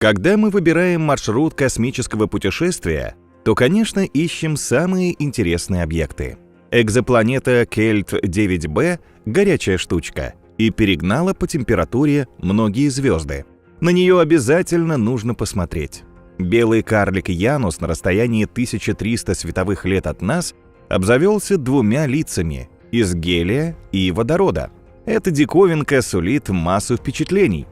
Когда мы выбираем маршрут космического путешествия, то, конечно, ищем самые интересные объекты. Экзопланета Кельт 9b – горячая штучка и перегнала по температуре многие звезды. На нее обязательно нужно посмотреть. Белый карлик Янус на расстоянии 1300 световых лет от нас обзавелся двумя лицами – из гелия и водорода. Эта диковинка сулит массу впечатлений.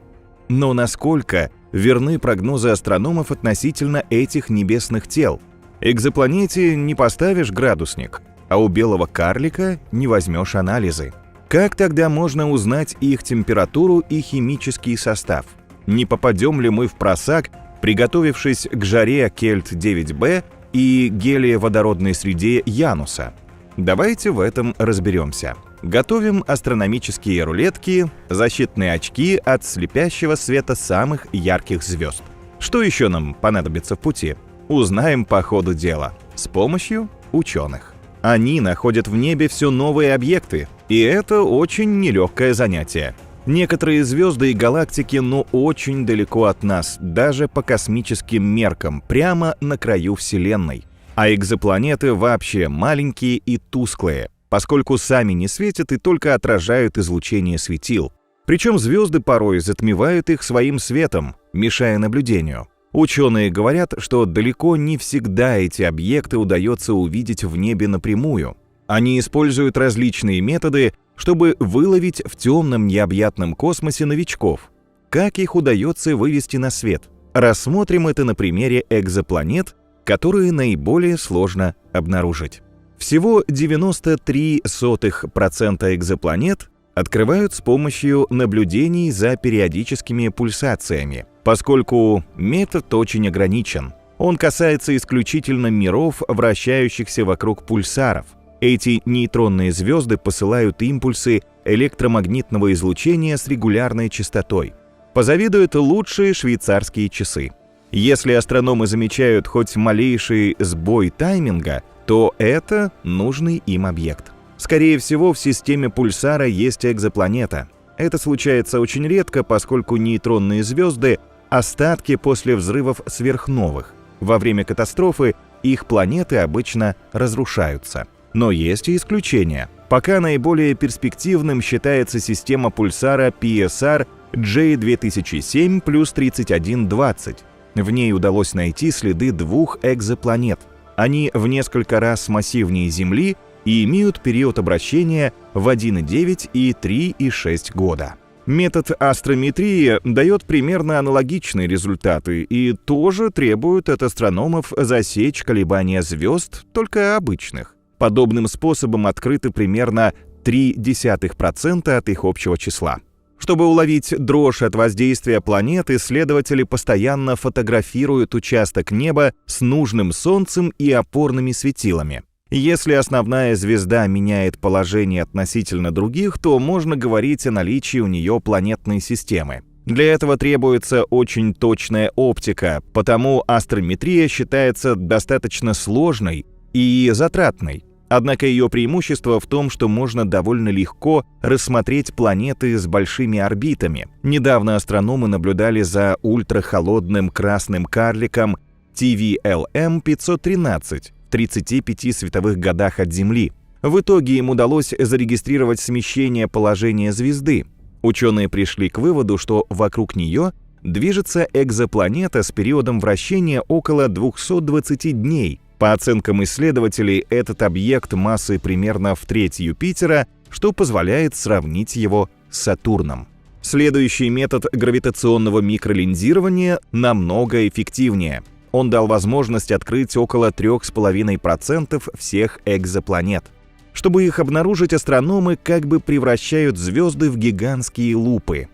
Но насколько верны прогнозы астрономов относительно этих небесных тел? Экзопланете не поставишь градусник, а у белого карлика не возьмешь анализы. Как тогда можно узнать их температуру и химический состав? Не попадем ли мы в просак, приготовившись к жаре Кельт 9b и гелиеводородной среде Януса? Давайте в этом разберемся. Готовим астрономические рулетки, защитные очки от слепящего света самых ярких звезд. Что еще нам понадобится в пути? Узнаем по ходу дела с помощью ученых. Они находят в небе все новые объекты, и это очень нелегкое занятие. Некоторые звезды и галактики, очень далеко от нас, даже по космическим меркам, прямо на краю Вселенной. А экзопланеты вообще маленькие и тусклые, поскольку сами не светят и только отражают излучение светил. Причем звезды порой затмевают их своим светом, мешая наблюдению. Ученые говорят, что далеко не всегда эти объекты удается увидеть в небе напрямую. Они используют различные методы, чтобы выловить в темном необъятном космосе новичков. Как их удается вывести на свет? Рассмотрим это на примере экзопланет, которые наиболее сложно обнаружить. Всего 93% экзопланет открывают с помощью наблюдений за периодическими пульсациями, поскольку метод очень ограничен. Он касается исключительно миров, вращающихся вокруг пульсаров. Эти нейтронные звезды посылают импульсы электромагнитного излучения с регулярной частотой. Позавидуют лучшие швейцарские часы. Если астрономы замечают хоть малейший сбой тайминга, то это нужный им объект. Скорее всего, в системе пульсара есть экзопланета. Это случается очень редко, поскольку нейтронные звезды – остатки после взрывов сверхновых. Во время катастрофы их планеты обычно разрушаются. Но есть и исключения. Пока наиболее перспективным считается система пульсара PSR J2007 плюс 3120. В ней удалось найти следы двух экзопланет. Они в несколько раз массивнее Земли и имеют период обращения в 1,9 и 3,6 года. Метод астрометрии дает примерно аналогичные результаты и тоже требует от астрономов засечь колебания звезд, только обычных. Подобным способом открыты примерно 0,3% от их общего числа. Чтобы уловить дрожь от воздействия планет, исследователи постоянно фотографируют участок неба с нужным Солнцем и опорными светилами. Если основная звезда меняет положение относительно других, то можно говорить о наличии у нее планетной системы. Для этого требуется очень точная оптика, потому астрометрия считается достаточно сложной и затратной. Однако ее преимущество в том, что можно довольно легко рассмотреть планеты с большими орбитами. Недавно астрономы наблюдали за ультрахолодным красным карликом TVLM 513 в 35 световых годах от Земли. В итоге им удалось зарегистрировать смещение положения звезды. Ученые пришли к выводу, что вокруг нее движется экзопланета с периодом вращения около 220 дней. По оценкам исследователей, этот объект массой примерно в треть Юпитера, что позволяет сравнить его с Сатурном. Следующий метод гравитационного микролинзирования намного эффективнее. Он дал возможность открыть около 3,5% всех экзопланет. Чтобы их обнаружить, астрономы как бы превращают звезды в гигантские лупы.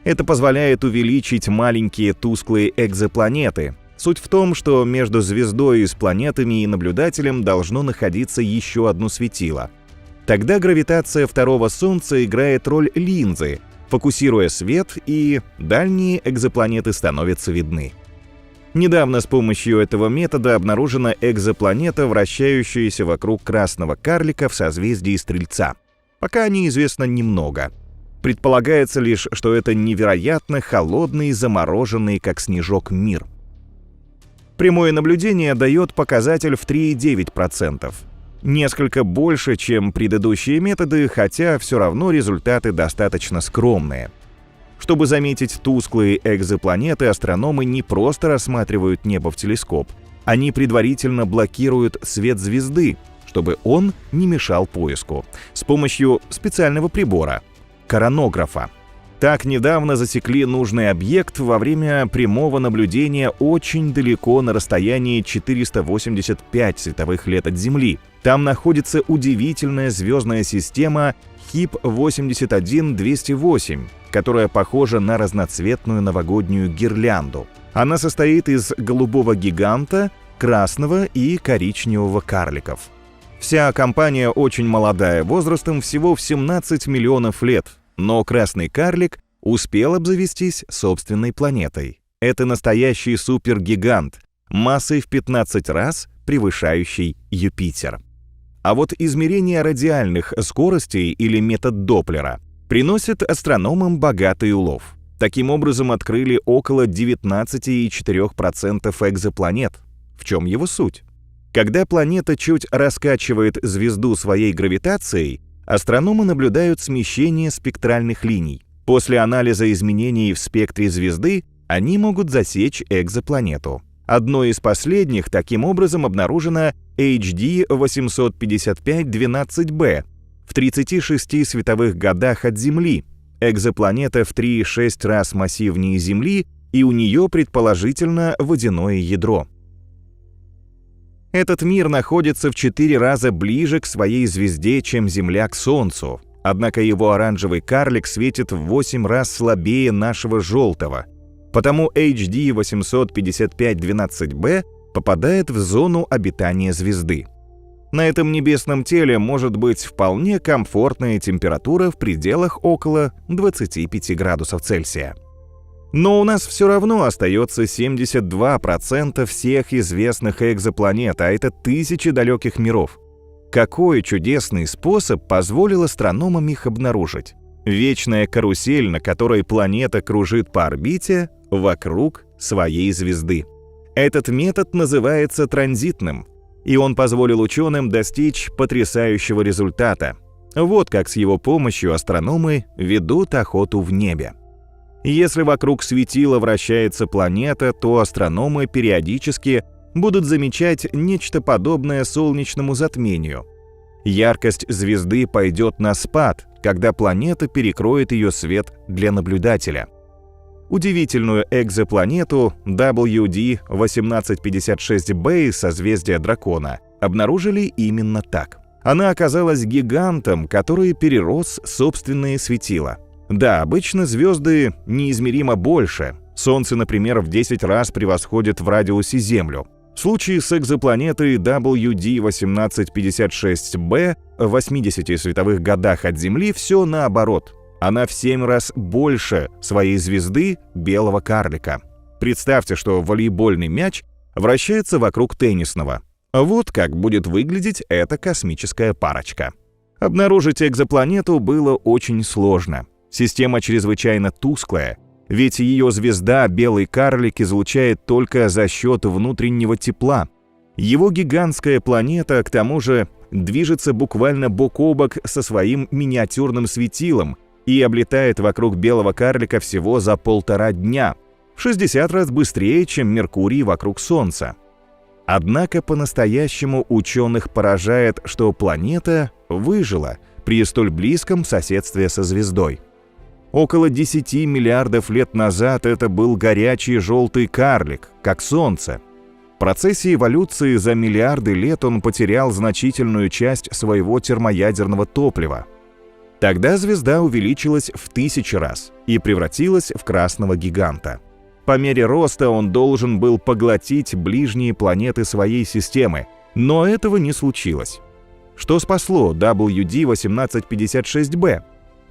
Это позволяет увеличить маленькие тусклые экзопланеты. Суть в том, что между звездой с планетами и наблюдателем должно находиться еще одно светило. Тогда гравитация второго Солнца играет роль линзы, фокусируя свет, и дальние экзопланеты становятся видны. Недавно с помощью этого метода обнаружена экзопланета, вращающаяся вокруг красного карлика в созвездии Стрельца. Пока о ней известно немного. Предполагается лишь, что это невероятно холодный, замороженный, как снежок, мир. Прямое наблюдение дает показатель в 3,9%. Несколько больше, чем предыдущие методы, хотя все равно результаты достаточно скромные. Чтобы заметить тусклые экзопланеты, астрономы не просто рассматривают небо в телескоп. Они предварительно блокируют свет звезды, чтобы он не мешал поиску, с помощью специального прибора — коронографа. Так недавно засекли нужный объект во время прямого наблюдения очень далеко на расстоянии 485 световых лет от Земли. Там находится удивительная звездная система HIP-81208, которая похожа на разноцветную новогоднюю гирлянду. Она состоит из голубого гиганта, красного и коричневого карликов. Вся компания очень молодая, возрастом всего в 17 миллионов лет, но красный карлик успел обзавестись собственной планетой. Это настоящий супергигант, массой в 15 раз превышающий Юпитер. А вот измерение радиальных скоростей или метод Доплера приносит астрономам богатый улов. Таким образом, открыли около 19,4% экзопланет. В чем его суть? Когда планета чуть раскачивает звезду своей гравитацией, астрономы наблюдают смещение спектральных линий. После анализа изменений в спектре звезды они могут засечь экзопланету. Одной из последних таким образом обнаружена HD 855-12b в 36 световых годах от Земли. Экзопланета в 3,6 раз массивнее Земли, и у нее предположительно водяное ядро. Этот мир находится в 4 раза ближе к своей звезде, чем Земля к Солнцу, однако его оранжевый карлик светит в 8 раз слабее нашего желтого. Потому HD 855-12b попадает в зону обитания звезды. На этом небесном теле может быть вполне комфортная температура в пределах около 25 градусов Цельсия. Но у нас все равно остается 72% всех известных экзопланет, а это тысячи далеких миров. Какой чудесный способ позволил астрономам их обнаружить? Вечная карусель, на которой планета кружит по орбите вокруг своей звезды. Этот метод называется транзитным, и он позволил ученым достичь потрясающего результата. Вот как с его помощью астрономы ведут охоту в небе. Если вокруг светила вращается планета, то астрономы периодически будут замечать нечто подобное солнечному затмению. Яркость звезды пойдет на спад, когда планета перекроет ее свет для наблюдателя. Удивительную экзопланету WD-1856b созвездия Дракона обнаружили именно так. Она оказалась гигантом, который перерос собственные светила. Да, обычно звезды неизмеримо больше. Солнце, например, в 10 раз превосходит в радиусе Землю. В случае с экзопланетой WD-1856b в 80 световых годах от Земли все наоборот. Она в 7 раз больше своей звезды белого карлика. Представьте, что волейбольный мяч вращается вокруг теннисного. Вот как будет выглядеть эта космическая парочка. Обнаружить экзопланету было очень сложно. Система чрезвычайно тусклая, ведь ее звезда белый карлик излучает только за счет внутреннего тепла. Его гигантская планета, к тому же, движется буквально бок о бок со своим миниатюрным светилом и облетает вокруг белого карлика всего за 1,5 дня, в 60 раз быстрее, чем Меркурий вокруг Солнца. Однако по-настоящему ученых поражает, что планета выжила при столь близком соседстве со звездой. Около 10 миллиардов лет назад это был горячий желтый карлик, как Солнце. В процессе эволюции за миллиарды лет он потерял значительную часть своего термоядерного топлива. Тогда звезда увеличилась в 1000 раз и превратилась в красного гиганта. По мере роста он должен был поглотить ближние планеты своей системы, но этого не случилось. Что спасло WD-1856b?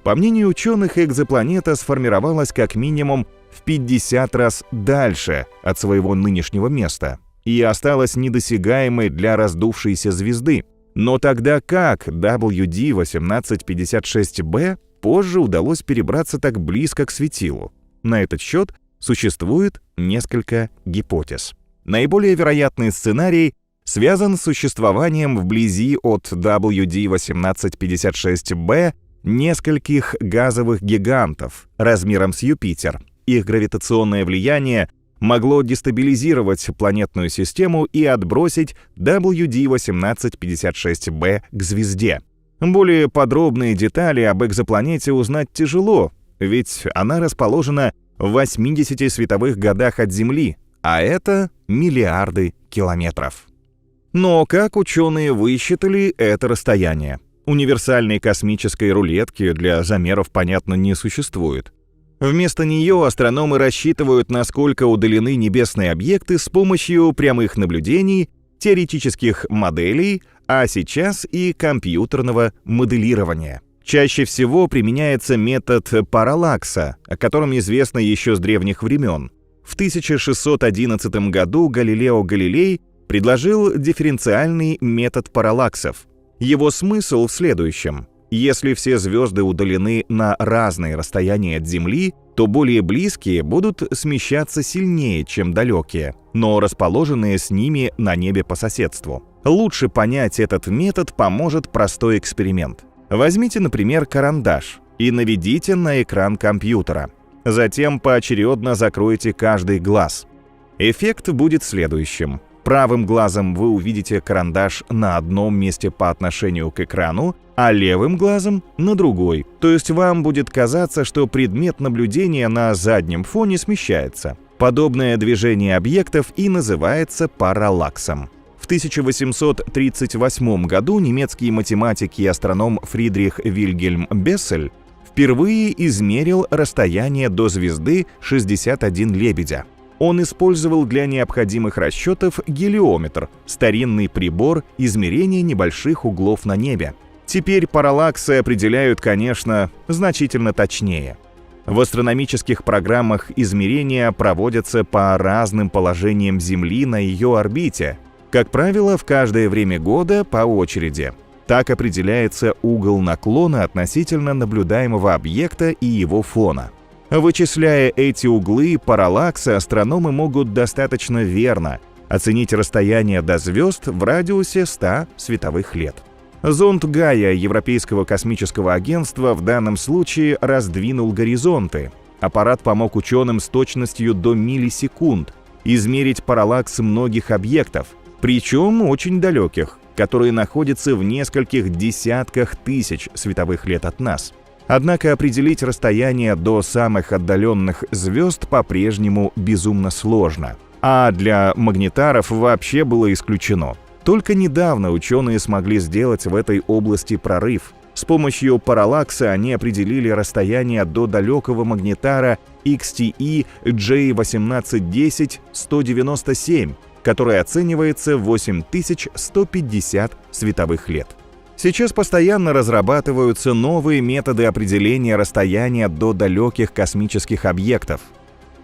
По мнению ученых, экзопланета сформировалась как минимум в 50 раз дальше от своего нынешнего места и осталась недосягаемой для раздувшейся звезды. Но тогда как WD-1856b позже удалось перебраться так близко к светилу? На этот счет существует несколько гипотез. Наиболее вероятный сценарий связан с существованием вблизи от WD-1856b нескольких газовых гигантов размером с Юпитер. Их гравитационное влияние могло дестабилизировать планетную систему и отбросить WD-1856b к звезде. Более подробные детали об экзопланете узнать тяжело, ведь она расположена в 80 световых годах от Земли, а это миллиарды километров. Но как ученые высчитали это расстояние? Универсальной космической рулетки для замеров, понятно, не существует. Вместо нее астрономы рассчитывают, насколько удалены небесные объекты с помощью прямых наблюдений, теоретических моделей, а сейчас и компьютерного моделирования. Чаще всего применяется метод параллакса, о котором известно еще с древних времен. В 1611 году Галилео Галилей предложил дифференциальный метод параллаксов. Его смысл в следующем. Если все звезды удалены на разные расстояния от Земли, то более близкие будут смещаться сильнее, чем далекие, но расположенные с ними на небе по соседству. Лучше понять этот метод поможет простой эксперимент. Возьмите, например, карандаш и наведите на экран компьютера. Затем поочередно закройте каждый глаз. Эффект будет следующим. Правым глазом вы увидите карандаш на одном месте по отношению к экрану, а левым глазом — на другой. То есть вам будет казаться, что предмет наблюдения на заднем фоне смещается. Подобное движение объектов и называется параллаксом. В 1838 году немецкий математик и астроном Фридрих Вильгельм Бессель впервые измерил расстояние до звезды 61 Лебедя. Он использовал для необходимых расчетов гелиометр, старинный прибор измерения небольших углов на небе. Теперь параллаксы определяют, конечно, значительно точнее. В астрономических программах измерения проводятся по разным положениям Земли на ее орбите, как правило, в каждое время года по очереди. Так определяется угол наклона относительно наблюдаемого объекта и его фона. Вычисляя эти углы параллакса, астрономы могут достаточно верно оценить расстояние до звезд в радиусе 100 световых лет. Зонд Гайа Европейского космического агентства в данном случае раздвинул горизонты. Аппарат помог ученым с точностью до миллисекунд измерить параллакс многих объектов, причем очень далеких, которые находятся в нескольких десятках тысяч световых лет от нас. Однако определить расстояние до самых отдаленных звезд по-прежнему безумно сложно, а для магнитаров вообще было исключено. Только недавно ученые смогли сделать в этой области прорыв. С помощью параллакса они определили расстояние до далекого магнитара XTE J1810-197, который оценивается в 8150 световых лет. Сейчас постоянно разрабатываются новые методы определения расстояния до далеких космических объектов.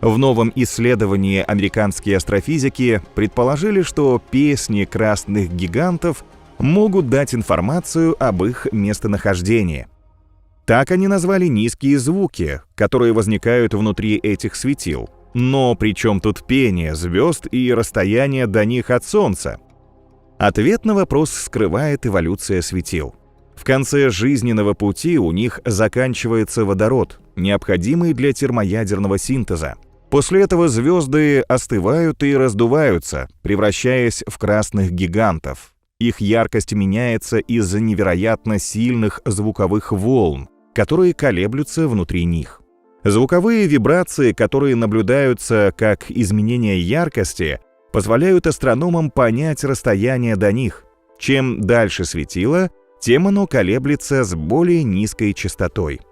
В новом исследовании американские астрофизики предположили, что песни красных гигантов могут дать информацию об их местонахождении. Так они назвали низкие звуки, которые возникают внутри этих светил. Но при чем тут пение звезд и расстояние до них от Солнца? Ответ на вопрос скрывает эволюция светил. В конце жизненного пути у них заканчивается водород, необходимый для термоядерного синтеза. После этого звезды остывают и раздуваются, превращаясь в красных гигантов. Их яркость меняется из-за невероятно сильных звуковых волн, которые колеблются внутри них. Звуковые вибрации, которые наблюдаются как изменение яркости, позволяют астрономам понять расстояние до них. Чем дальше светило, тем оно колеблется с более низкой частотой.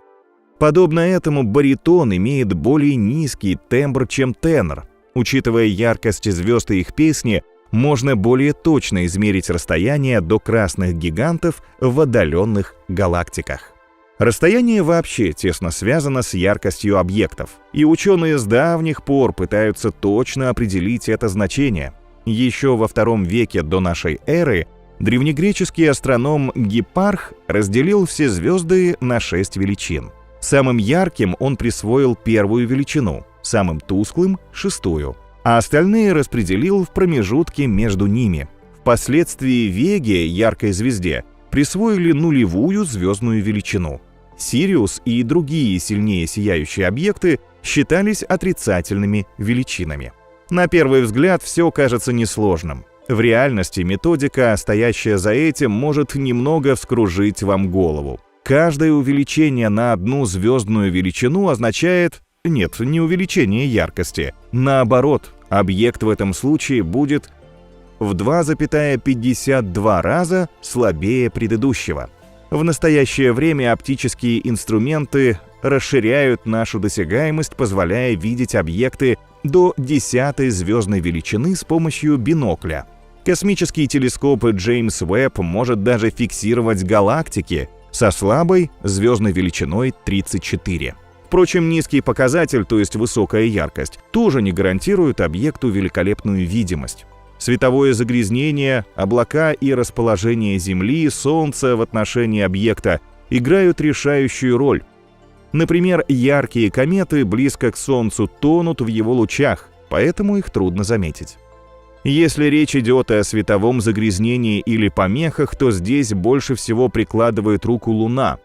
Подобно этому баритон имеет более низкий тембр, чем тенор. Учитывая яркость звезд и их песни, можно более точно измерить расстояние до красных гигантов в отдаленных галактиках. Расстояние вообще тесно связано с яркостью объектов, и ученые с давних пор пытаются точно определить это значение. Еще во II веке до нашей эры Древнегреческий астроном Гиппарх разделил все звезды на 6 величин. Самым ярким он присвоил первую величину, самым тусклым — шестую, а остальные распределил в промежутке между ними. Впоследствии Веге, яркой звезде, присвоили нулевую звездную величину. Сириус и другие сильнее сияющие объекты считались отрицательными величинами. На первый взгляд все кажется несложным. В реальности методика, стоящая за этим, может немного вскружить вам голову. Каждое увеличение на одну звездную величину означает... Нет, не увеличение яркости. Наоборот, объект в этом случае будет в 2,52 раза слабее предыдущего. В настоящее время оптические инструменты расширяют нашу досягаемость, позволяя видеть объекты до 10-й звездной величины с помощью бинокля. Космический телескоп Джеймс Уэбб может даже фиксировать галактики со слабой звездной величиной 34. Впрочем, низкий показатель, то есть высокая яркость, тоже не гарантирует объекту великолепную видимость. Световое загрязнение, облака и расположение Земли, Солнца в отношении объекта играют решающую роль. Например, яркие кометы близко к Солнцу тонут в его лучах, поэтому их трудно заметить. Если речь идет о световом загрязнении или помехах, то здесь больше всего прикладывает руку Луна.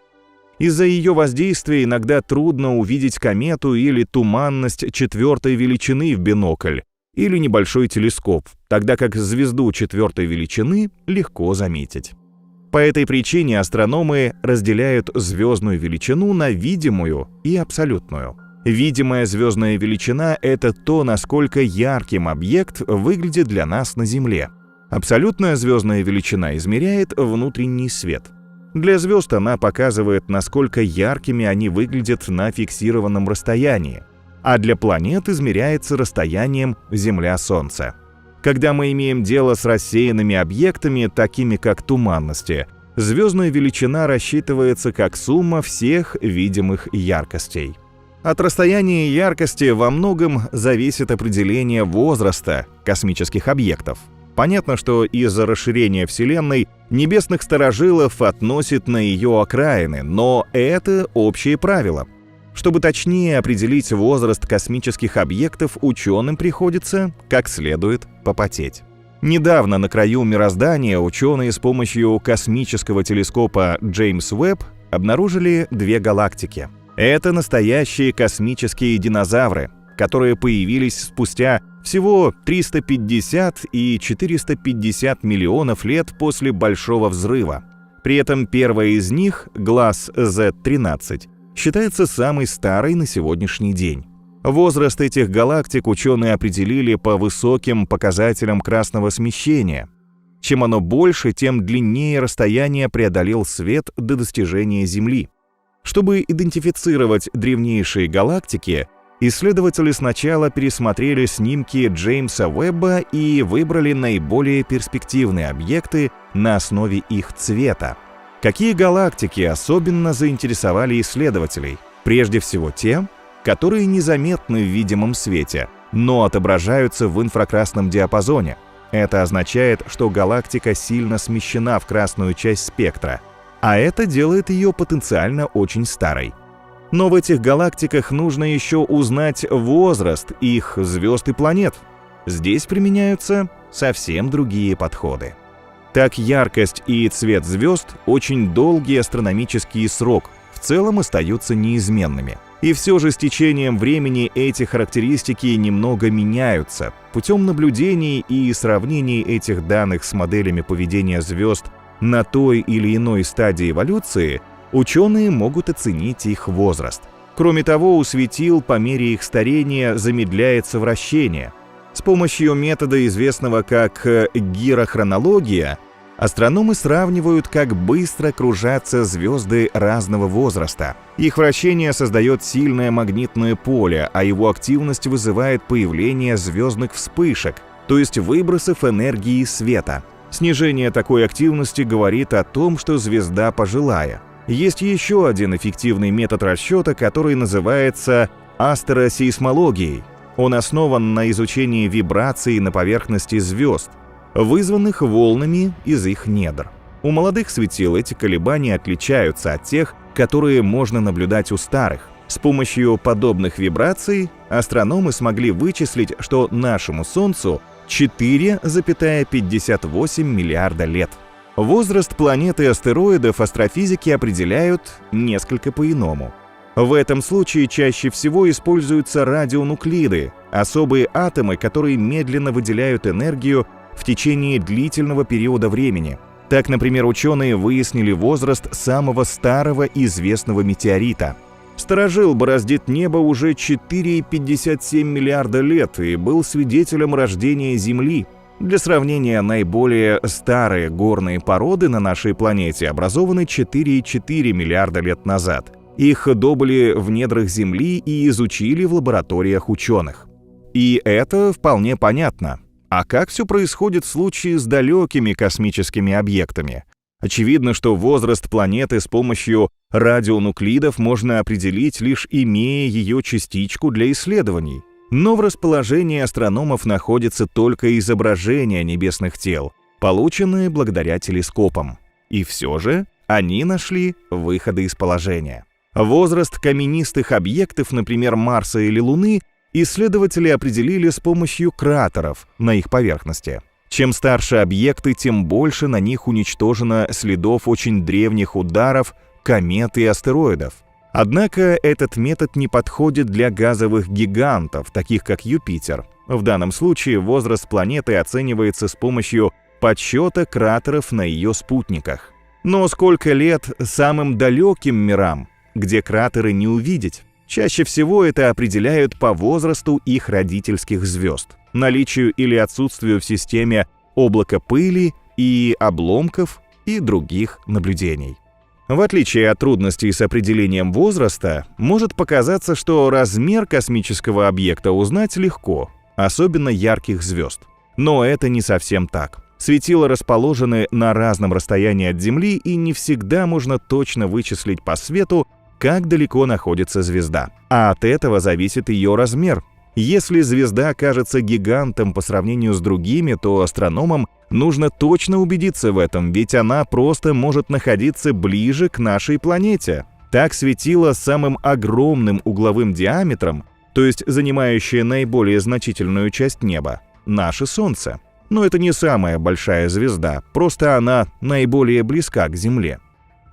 Из-за ее воздействия иногда трудно увидеть комету или туманность 4-й величины в бинокль или небольшой телескоп, тогда как звезду 4-й величины легко заметить. По этой причине астрономы разделяют звездную величину на видимую и абсолютную. Видимая звездная величина — это то, насколько ярким объект выглядит для нас на Земле. Абсолютная звездная величина измеряет внутренний свет. Для звезд она показывает, насколько яркими они выглядят на фиксированном расстоянии, а для планет измеряется расстоянием Земля-Солнце. Когда мы имеем дело с рассеянными объектами, такими как туманности, звездная величина рассчитывается как сумма всех видимых яркостей. От расстояния и яркости во многом зависит определение возраста космических объектов. Понятно, что из-за расширения Вселенной небесных старожилов относят на ее окраины, но это общее правило. Чтобы точнее определить возраст космических объектов, ученым приходится как следует попотеть. Недавно на краю мироздания ученые с помощью космического телескопа Джеймс Уэбб обнаружили 2 галактики. Это настоящие космические динозавры, которые появились спустя всего 350 и 450 миллионов лет после Большого взрыва. При этом первая из них, Глаз Z13, считается самой старой на сегодняшний день. Возраст этих галактик ученые определили по высоким показателям красного смещения. Чем оно больше, тем длиннее расстояние преодолел свет до достижения Земли. Чтобы идентифицировать древнейшие галактики, исследователи сначала пересмотрели снимки Джеймса Уэбба и выбрали наиболее перспективные объекты на основе их цвета. Какие галактики особенно заинтересовали исследователей? Прежде всего те, которые незаметны в видимом свете, но отображаются в инфракрасном диапазоне. Это означает, что галактика сильно смещена в красную часть спектра, а это делает ее потенциально очень старой. Но в этих галактиках нужно еще узнать возраст их звезд и планет. Здесь применяются совсем другие подходы. Так, яркость и цвет звезд — очень долгий астрономический срок, в целом остаются неизменными. И все же с течением времени эти характеристики немного меняются. Путем наблюдений и сравнений этих данных с моделями поведения звезд на той или иной стадии эволюции ученые могут оценить их возраст. Кроме того, у светил по мере их старения замедляется вращение. С помощью метода, известного как гирохронология, астрономы сравнивают, как быстро кружатся звезды разного возраста. Их вращение создает сильное магнитное поле, а его активность вызывает появление звездных вспышек, то есть выбросов энергии света. Снижение такой активности говорит о том, что звезда пожилая. Есть еще один эффективный метод расчета, который называется астросейсмологией. Он основан на изучении вибраций на поверхности звезд. вызванных волнами из их недр. У молодых светил эти колебания отличаются от тех, которые можно наблюдать у старых. С помощью подобных вибраций астрономы смогли вычислить, что нашему Солнцу 4,58 миллиарда лет. Возраст планет и астероидов астрофизики определяют несколько по-иному. В этом случае чаще всего используются радионуклиды, особые атомы, которые медленно выделяют энергию в течение длительного периода времени. Так, например, ученые выяснили возраст самого старого известного метеорита. Старожил бороздит небо уже 4,57 миллиарда лет и был свидетелем рождения Земли. Для сравнения, наиболее старые горные породы на нашей планете образованы 4,4 миллиарда лет назад. Их добыли в недрах Земли и изучили в лабораториях ученых. И это вполне понятно. А как все происходит в случае с далекими космическими объектами? Очевидно, что возраст планеты с помощью радионуклидов можно определить, лишь имея ее частичку для исследований. Но в расположении астрономов находится только изображение небесных тел, полученные благодаря телескопам. И все же они нашли выходы из положения. Возраст каменистых объектов, например, Марса или Луны, исследователи определили с помощью кратеров на их поверхности. Чем старше объекты, тем больше на них уничтожено следов очень древних ударов, комет и астероидов. Однако этот метод не подходит для газовых гигантов, таких как Юпитер. В данном случае возраст планеты оценивается с помощью подсчета кратеров на ее спутниках. Но сколько лет самым далеким мирам, где кратеры не увидеть? Чаще всего это определяют по возрасту их родительских звезд, наличию или отсутствию в системе облака пыли и обломков и других наблюдений. В отличие от трудностей с определением возраста, может показаться, что размер космического объекта узнать легко, особенно ярких звезд. Но это не совсем так. Светила расположены на разном расстоянии от Земли, и не всегда можно точно вычислить по свету, как далеко находится звезда. А от этого зависит ее размер. Если звезда кажется гигантом по сравнению с другими, то астрономам нужно точно убедиться в этом, ведь она просто может находиться ближе к нашей планете. Так светило с самым огромным угловым диаметром, то есть занимающее наиболее значительную часть неба, наше Солнце. Но это не самая большая звезда, просто она наиболее близка к Земле.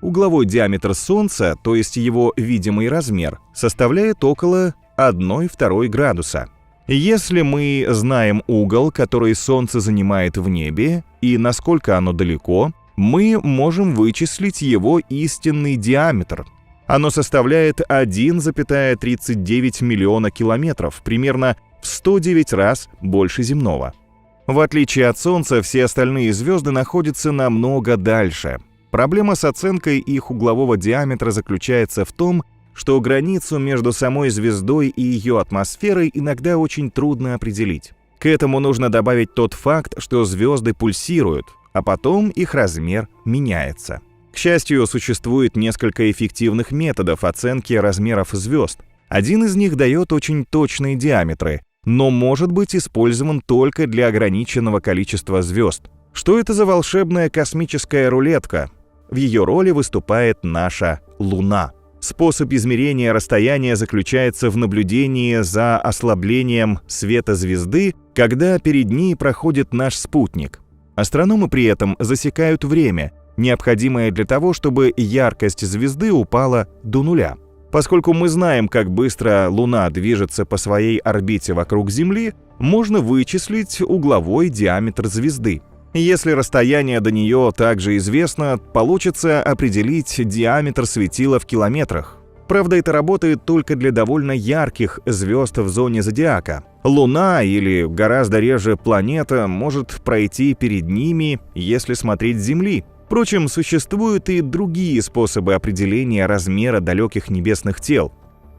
Угловой диаметр Солнца, то есть его видимый размер, составляет около 1,2 градуса. Если мы знаем угол, который Солнце занимает в небе, и насколько оно далеко, мы можем вычислить его истинный диаметр. Оно составляет 1,39 миллиона километров, примерно в 109 раз больше земного. В отличие от Солнца, все остальные звезды находятся намного дальше. Проблема с оценкой их углового диаметра заключается в том, что границу между самой звездой и ее атмосферой иногда очень трудно определить. К этому нужно добавить тот факт, что звезды пульсируют, а потом их размер меняется. К счастью, существует несколько эффективных методов оценки размеров звезд. Один из них дает очень точные диаметры, но может быть использован только для ограниченного количества звезд. Что это за волшебная космическая рулетка? В ее роли выступает наша Луна. Способ измерения расстояния заключается в наблюдении за ослаблением света звезды, когда перед ней проходит наш спутник. Астрономы при этом засекают время, необходимое для того, чтобы яркость звезды упала до нуля. Поскольку мы знаем, как быстро Луна движется по своей орбите вокруг Земли, можно вычислить угловой диаметр звезды. Если расстояние до нее также известно, получится определить диаметр светила в километрах. Правда, это работает только для довольно ярких звезд в зоне зодиака. Луна или гораздо реже планета может пройти перед ними, если смотреть с Земли. Впрочем, существуют и другие способы определения размера далеких небесных тел.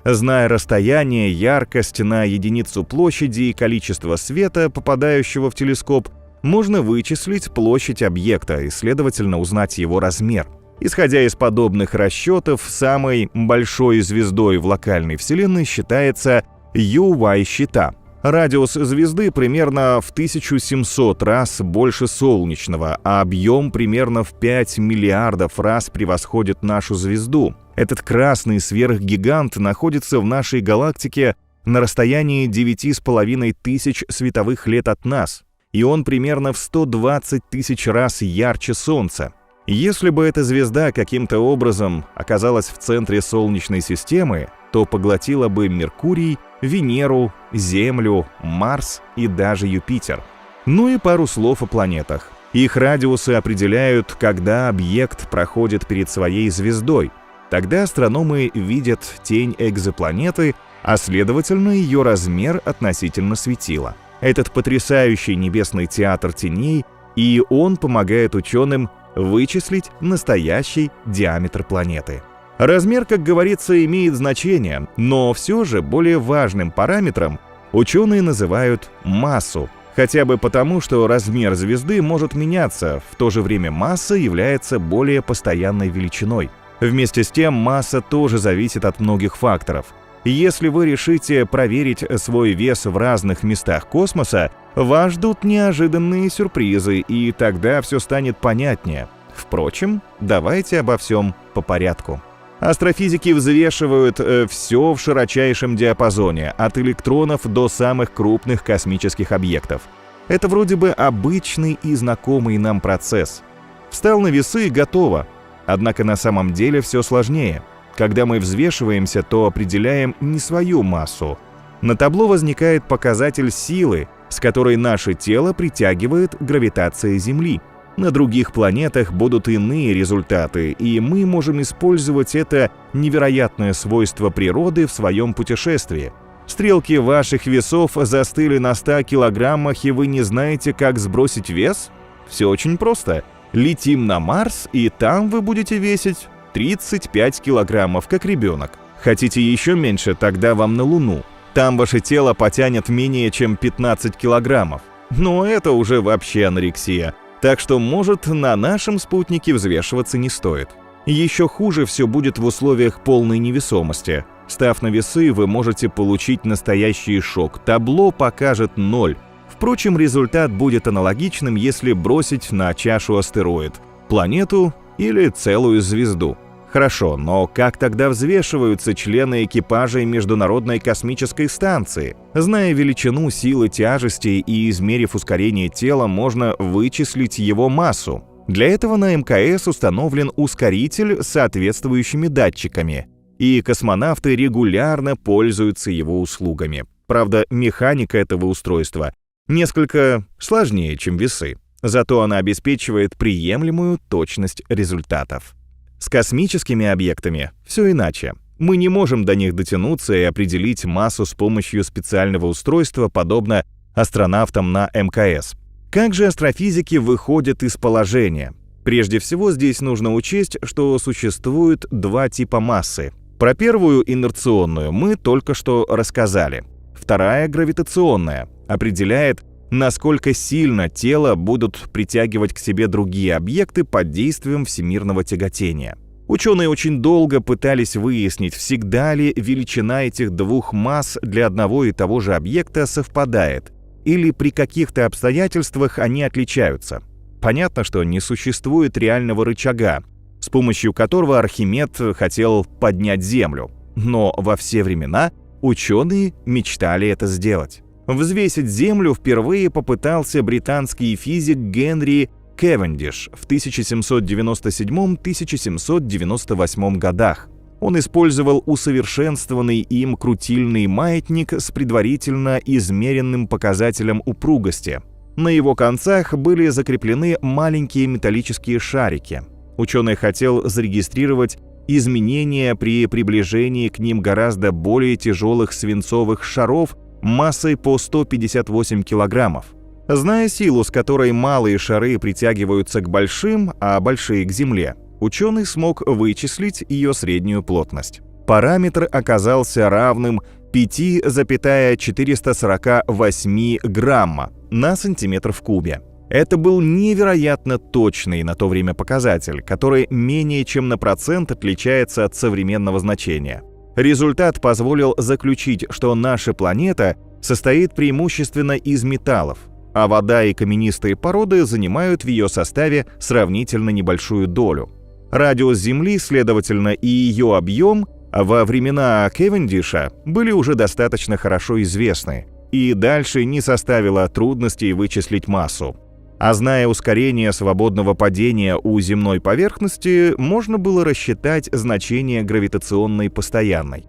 Зная расстояние, яркость на единицу площади и количество света, попадающего в телескоп, можно вычислить площадь объекта и, следовательно, узнать его размер. Исходя из подобных расчетов, самой большой звездой в локальной Вселенной считается UY-щита. Радиус звезды примерно в 1700 раз больше солнечного, а объем примерно в 5 миллиардов раз превосходит нашу звезду. Этот красный сверхгигант находится в нашей галактике на расстоянии 9,5 тысяч световых лет от нас, и он примерно в 120 тысяч раз ярче Солнца. Если бы эта звезда каким-то образом оказалась в центре Солнечной системы, то поглотила бы Меркурий, Венеру, Землю, Марс и даже Юпитер. Ну и пару слов о планетах. Их радиусы определяют, когда объект проходит перед своей звездой. Тогда астрономы видят тень экзопланеты, а следовательно ее размер относительно светила. Этот потрясающий небесный театр теней, и он помогает ученым вычислить настоящий диаметр планеты. Размер, как говорится, имеет значение, но все же более важным параметром ученые называют массу, хотя бы потому, что размер звезды может меняться, в то же время масса является более постоянной величиной. Вместе с тем, масса тоже зависит от многих факторов. Если вы решите проверить свой вес в разных местах космоса, вас ждут неожиданные сюрпризы, и тогда все станет понятнее. Впрочем, давайте обо всем по порядку. Астрофизики взвешивают все в широчайшем диапазоне, от электронов до самых крупных космических объектов. Это вроде бы обычный и знакомый нам процесс. Встал на весы и готово. Однако на самом деле все сложнее. Когда мы взвешиваемся, то определяем не свою массу. На табло возникает показатель силы, с которой наше тело притягивает гравитация Земли. На других планетах будут иные результаты, и мы можем использовать это невероятное свойство природы в своем путешествии. Стрелки ваших весов застыли на 100 килограммах, и вы не знаете, как сбросить вес? Все очень просто. Летим на Марс, и там вы будете весить 35 килограммов, как ребенок. Хотите еще меньше, тогда вам на Луну. Там ваше тело потянет менее чем 15 килограммов. Но это уже вообще анорексия. Так что, может, на нашем спутнике взвешиваться не стоит. Еще хуже все будет в условиях полной невесомости. Став на весы, вы можете получить настоящий шок. Табло покажет 0. Впрочем, результат будет аналогичным, если бросить на чашу астероид, планету или целую звезду. Хорошо, но как тогда взвешиваются члены экипажей Международной космической станции? Зная величину силы тяжести и измерив ускорение тела, можно вычислить его массу. Для этого на МКС установлен ускоритель с соответствующими датчиками, и космонавты регулярно пользуются его услугами. Правда, механика этого устройства несколько сложнее, чем весы, зато она обеспечивает приемлемую точность результатов. С космическими объектами все иначе. Мы не можем до них дотянуться и определить массу с помощью специального устройства, подобно астронавтам на МКС. Как же астрофизики выходят из положения? Прежде всего, здесь нужно учесть, что существует два типа массы. Про первую, инерционную, мы только что рассказали. Вторая, гравитационная, определяет, насколько сильно тело будут притягивать к себе другие объекты под действием всемирного тяготения. Ученые очень долго пытались выяснить, всегда ли величина этих двух масс для одного и того же объекта совпадает, или при каких-то обстоятельствах они отличаются. Понятно, что не существует реального рычага, с помощью которого Архимед хотел поднять Землю, но во все времена ученые мечтали это сделать. Взвесить Землю впервые попытался британский физик Генри Кевендиш в 1797-1798 годах. Он использовал усовершенствованный им крутильный маятник с предварительно измеренным показателем упругости. На его концах были закреплены маленькие металлические шарики. Ученый хотел зарегистрировать изменения при приближении к ним гораздо более тяжелых свинцовых шаров массой по 158 килограммов. Зная силу, с которой малые шары притягиваются к большим, а большие к Земле, ученый смог вычислить ее среднюю плотность. Параметр оказался равным 5,448 грамма на сантиметр в кубе. Это был невероятно точный на то время показатель, который менее чем на процент отличается от современного значения. Результат позволил заключить, что наша планета состоит преимущественно из металлов, а вода и каменистые породы занимают в ее составе сравнительно небольшую долю. Радиус Земли, следовательно, и ее объем во времена Кевендиша были уже достаточно хорошо известны, и дальше не составило трудностей вычислить массу. А зная ускорение свободного падения у земной поверхности, можно было рассчитать значение гравитационной постоянной.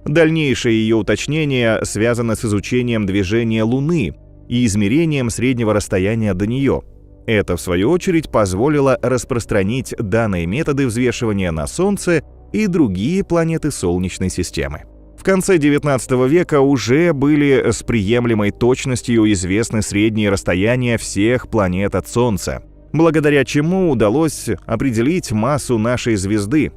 Дальнейшее ее уточнение связано с изучением движения Луны и измерением среднего расстояния до нее. Это, в свою очередь, позволило распространить данные методы взвешивания на Солнце и другие планеты Солнечной системы. В конце XIX века уже были с приемлемой точностью известны средние расстояния всех планет от Солнца, благодаря чему удалось определить массу нашей звезды.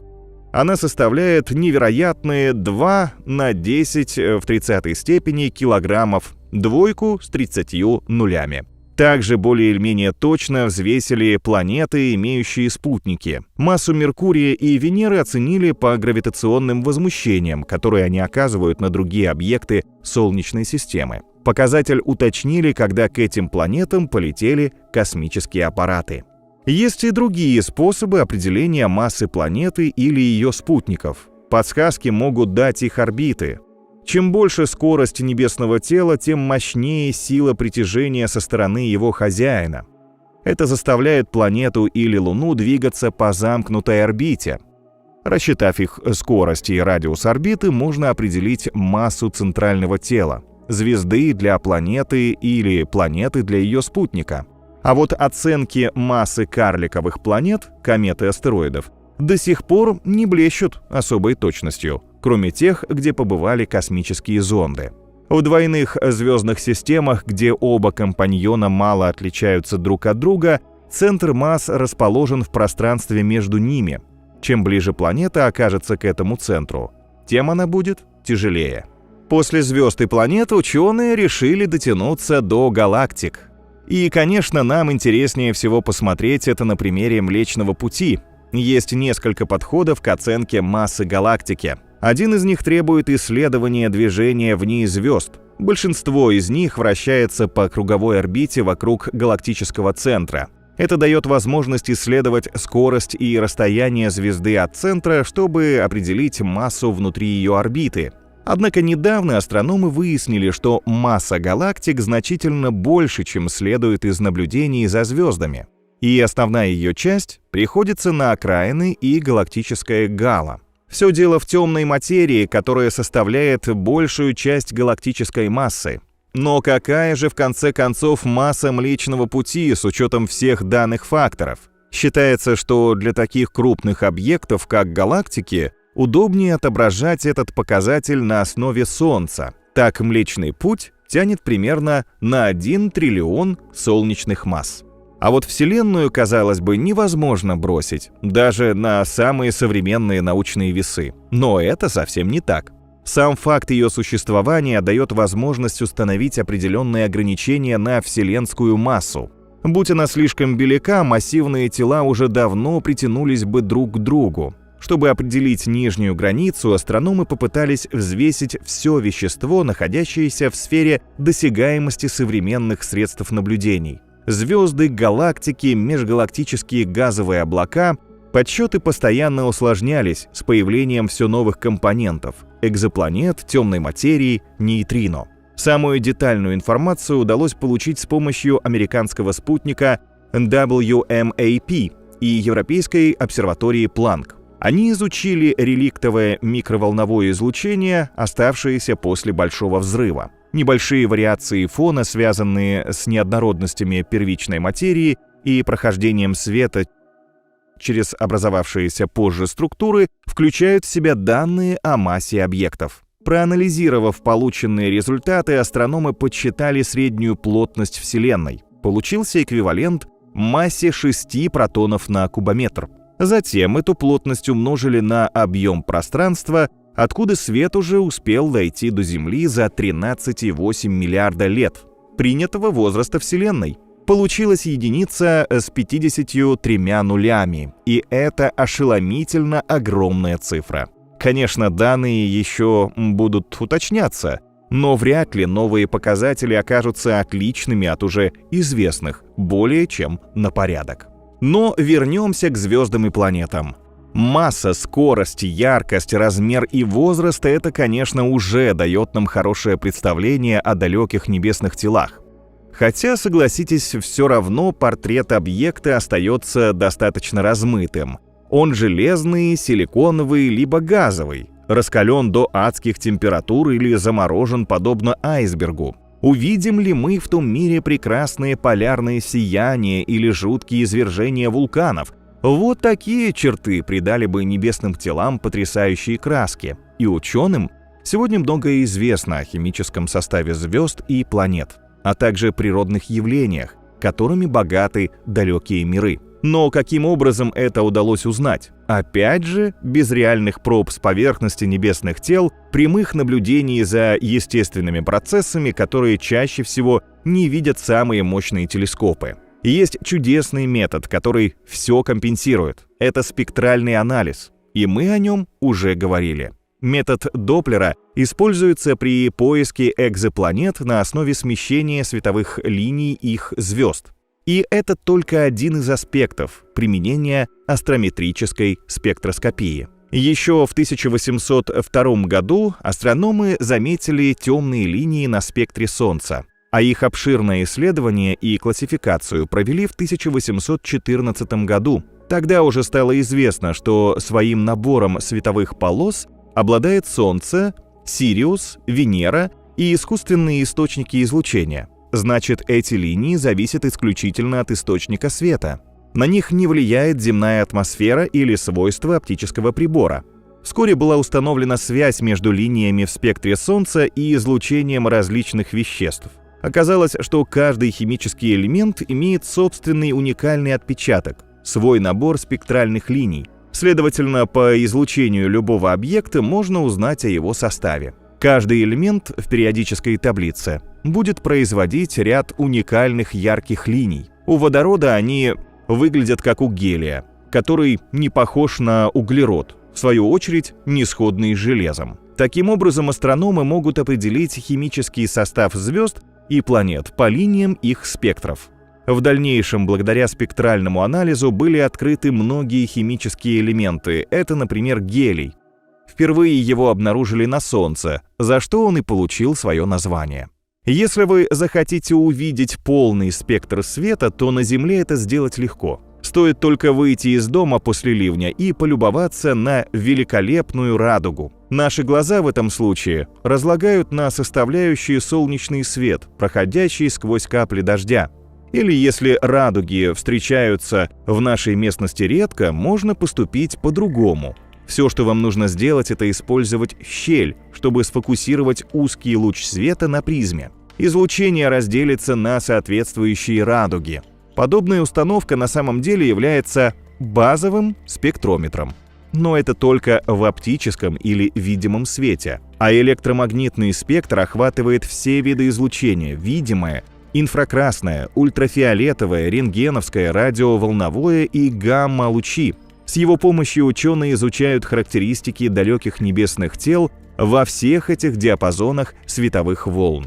Она составляет невероятные 2 на 10 в 30 степени килограммов, двойку с 30 нулями. Также более или менее точно взвесили планеты, имеющие спутники. Массу Меркурия и Венеры оценили по гравитационным возмущениям, которые они оказывают на другие объекты Солнечной системы. Показатель уточнили, когда к этим планетам полетели космические аппараты. Есть и другие способы определения массы планеты или ее спутников. Подсказки могут дать их орбиты. Чем больше скорость небесного тела, тем мощнее сила притяжения со стороны его хозяина. Это заставляет планету или Луну двигаться по замкнутой орбите. Рассчитав их скорость и радиус орбиты, можно определить массу центрального тела, звезды для планеты или планеты для ее спутника. А вот оценки массы карликовых планет, комет и астероидов, до сих пор не блещут особой точностью, кроме тех, где побывали космические зонды. В двойных звездных системах, где оба компаньона мало отличаются друг от друга, центр масс расположен в пространстве между ними. Чем ближе планета окажется к этому центру, тем она будет тяжелее. После звезд и планет ученые решили дотянуться до галактик. И, конечно, нам интереснее всего посмотреть это на примере Млечного Пути. Есть несколько подходов к оценке массы галактики. Один из них требует исследования движения вне звезд. Большинство из них вращается по круговой орбите вокруг галактического центра. Это дает возможность исследовать скорость и расстояние звезды от центра, чтобы определить массу внутри ее орбиты. Однако недавно астрономы выяснили, что масса галактик значительно больше, чем следует из наблюдений за звездами. И основная ее часть приходится на окраины и галактическое гало. Все дело в темной материи, которая составляет большую часть галактической массы. Но какая же в конце концов масса Млечного Пути с учетом всех данных факторов? Считается, что для таких крупных объектов, как галактики, удобнее отображать этот показатель на основе Солнца. Так Млечный Путь тянет примерно на 1 триллион солнечных масс. А вот Вселенную, казалось бы, невозможно бросить, даже на самые современные научные весы. Но это совсем не так. Сам факт ее существования дает возможность установить определенные ограничения на вселенскую массу. Будь она слишком велика, массивные тела уже давно притянулись бы друг к другу. Чтобы определить нижнюю границу, астрономы попытались взвесить все вещество, находящееся в сфере досягаемости современных средств наблюдений. Звезды, галактики, межгалактические газовые облака. Подсчеты постоянно усложнялись с появлением все новых компонентов – экзопланет, темной материи, нейтрино. Самую детальную информацию удалось получить с помощью американского спутника WMAP и Европейской обсерватории Планк. Они изучили реликтовое микроволновое излучение, оставшееся после Большого взрыва. Небольшие вариации фона, связанные с неоднородностями первичной материи и прохождением света через образовавшиеся позже структуры, включают в себя данные о массе объектов. Проанализировав полученные результаты, астрономы подсчитали среднюю плотность Вселенной. Получился эквивалент массе 6 протонов на кубометр. Затем эту плотность умножили на объем пространства, откуда свет уже успел дойти до Земли за 13,8 миллиарда лет, принятого возраста Вселенной. Получилась единица с 53 нулями, и это ошеломительно огромная цифра. Конечно, данные еще будут уточняться, Но вряд ли новые показатели окажутся отличными от уже известных, более чем на порядок. Но вернемся к звездам и планетам. Масса, скорость, яркость, размер и возраст — это, конечно, уже дает нам хорошее представление о далеких небесных телах. Хотя, согласитесь, все равно портрет объекта остается достаточно размытым. Он железный, силиконовый, либо газовый, раскален до адских температур или заморожен подобно айсбергу. Увидим ли мы в том мире прекрасные полярные сияния или жуткие извержения вулканов? Вот такие черты придали бы небесным телам потрясающие краски. И ученым сегодня многое известно о химическом составе звезд и планет, а также природных явлениях, которыми богаты далекие миры. Но каким образом это удалось узнать? Опять же, без реальных проб с поверхности небесных тел, прямых наблюдений за естественными процессами, которые чаще всего не видят самые мощные телескопы. Есть чудесный метод, который все компенсирует. Это спектральный анализ, и мы о нем уже говорили. Метод Доплера используется при поиске экзопланет на основе смещения световых линий их звезд. И это только один из аспектов применения астрометрической спектроскопии. Еще в 1802 году астрономы заметили темные линии на спектре Солнца, а их обширное исследование и классификацию провели в 1814 году. Тогда уже стало известно, что своим набором световых полос обладает Солнце, Сириус, Венера и искусственные источники излучения. Значит, эти линии зависят исключительно от источника света. На них не влияет земная атмосфера или свойства оптического прибора. Вскоре была установлена связь между линиями в спектре Солнца и излучением различных веществ. Оказалось, что каждый химический элемент имеет собственный уникальный отпечаток, свой набор спектральных линий. Следовательно, по излучению любого объекта можно узнать о его составе. Каждый элемент в периодической таблице будет производить ряд уникальных ярких линий. У водорода они выглядят как у гелия, который не похож на углерод, в свою очередь не сходный с железом. Таким образом, астрономы могут определить химический состав звезд и планет по линиям их спектров. В дальнейшем, благодаря спектральному анализу, были открыты многие химические элементы. Это, например, гелий. Впервые его обнаружили на Солнце, за что он и получил свое название. Если вы захотите увидеть полный спектр света, то на Земле это сделать легко. Стоит только выйти из дома после ливня и полюбоваться на великолепную радугу. Наши глаза в этом случае разлагают на составляющие солнечный свет, проходящий сквозь капли дождя. Или если радуги встречаются в нашей местности редко, можно поступить по-другому. Все, что вам нужно сделать, это использовать щель, чтобы сфокусировать узкий луч света на призме. Излучение разделится на соответствующие радуги. Подобная установка на самом деле является базовым спектрометром. Но это только в оптическом или видимом свете. А электромагнитный спектр охватывает все виды излучения: видимое, инфракрасное, ультрафиолетовое, рентгеновское, радиоволновое и гамма-лучи. С его помощью ученые изучают характеристики далеких небесных тел во всех этих диапазонах световых волн.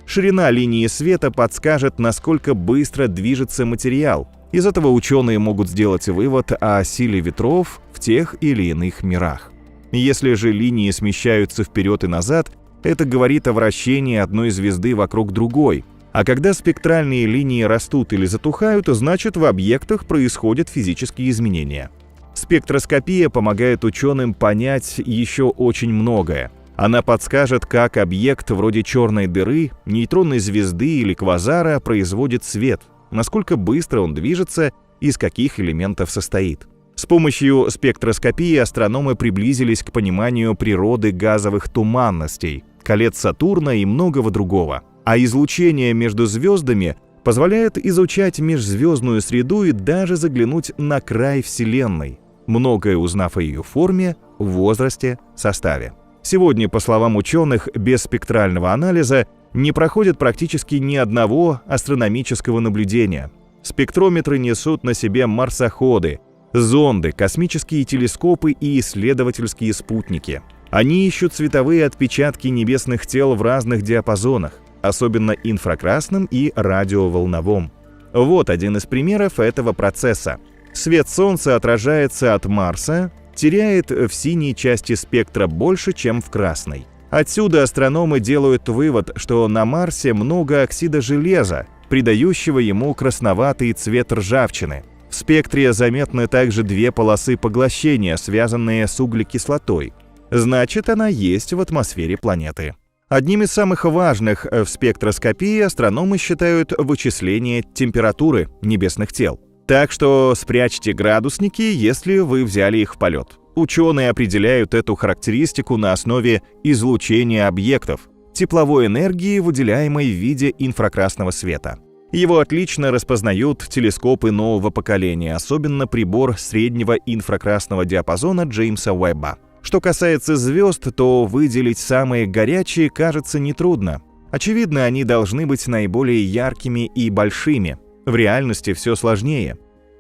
Ширина линии света подскажет, насколько быстро движется материал. Из этого ученые могут сделать вывод о силе ветров в тех или иных мирах. Если же линии смещаются вперед и назад, это говорит о вращении одной звезды вокруг другой. А когда спектральные линии растут или затухают, значит, в объектах происходят физические изменения. Спектроскопия помогает ученым понять еще очень многое. Она подскажет, как объект вроде черной дыры, нейтронной звезды или квазара производит свет, насколько быстро он движется и из каких элементов состоит. С помощью спектроскопии астрономы приблизились к пониманию природы газовых туманностей, колец Сатурна и многого другого. А излучение между звездами позволяет изучать межзвездную среду и даже заглянуть на край Вселенной, многое узнав о ее форме, возрасте, составе. Сегодня, по словам ученых, без спектрального анализа не проходит практически ни одного астрономического наблюдения. Спектрометры несут на себе марсоходы, зонды, космические телескопы и исследовательские спутники. Они ищут цветовые отпечатки небесных тел в разных диапазонах, особенно инфракрасном и радиоволновом. Вот один из примеров этого процесса. Свет Солнца отражается от Марса, теряет в синей части спектра больше, чем в красной. Отсюда астрономы делают вывод, что на Марсе много оксида железа, придающего ему красноватый цвет ржавчины. В спектре заметны также две полосы поглощения, связанные с углекислотой. Значит, она есть в атмосфере планеты. Одним из самых важных в спектроскопии астрономы считают вычисление температуры небесных тел. Так что спрячьте градусники, если вы взяли их в полет. Ученые определяют эту характеристику на основе излучения объектов, тепловой энергии, выделяемой в виде инфракрасного света. Его отлично распознают телескопы нового поколения, особенно прибор среднего инфракрасного диапазона Джеймса Уэбба. Что касается звезд, то выделить самые горячие кажется нетрудно. Очевидно, они должны быть наиболее яркими и большими. В реальности все сложнее.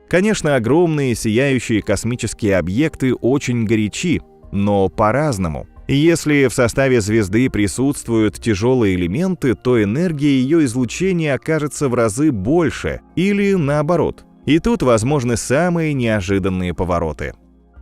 Конечно, огромные сияющие космические объекты очень горячи, но по-разному. Если в составе звезды присутствуют тяжелые элементы, то энергия ее излучения окажется в разы больше, или наоборот. И тут возможны самые неожиданные повороты.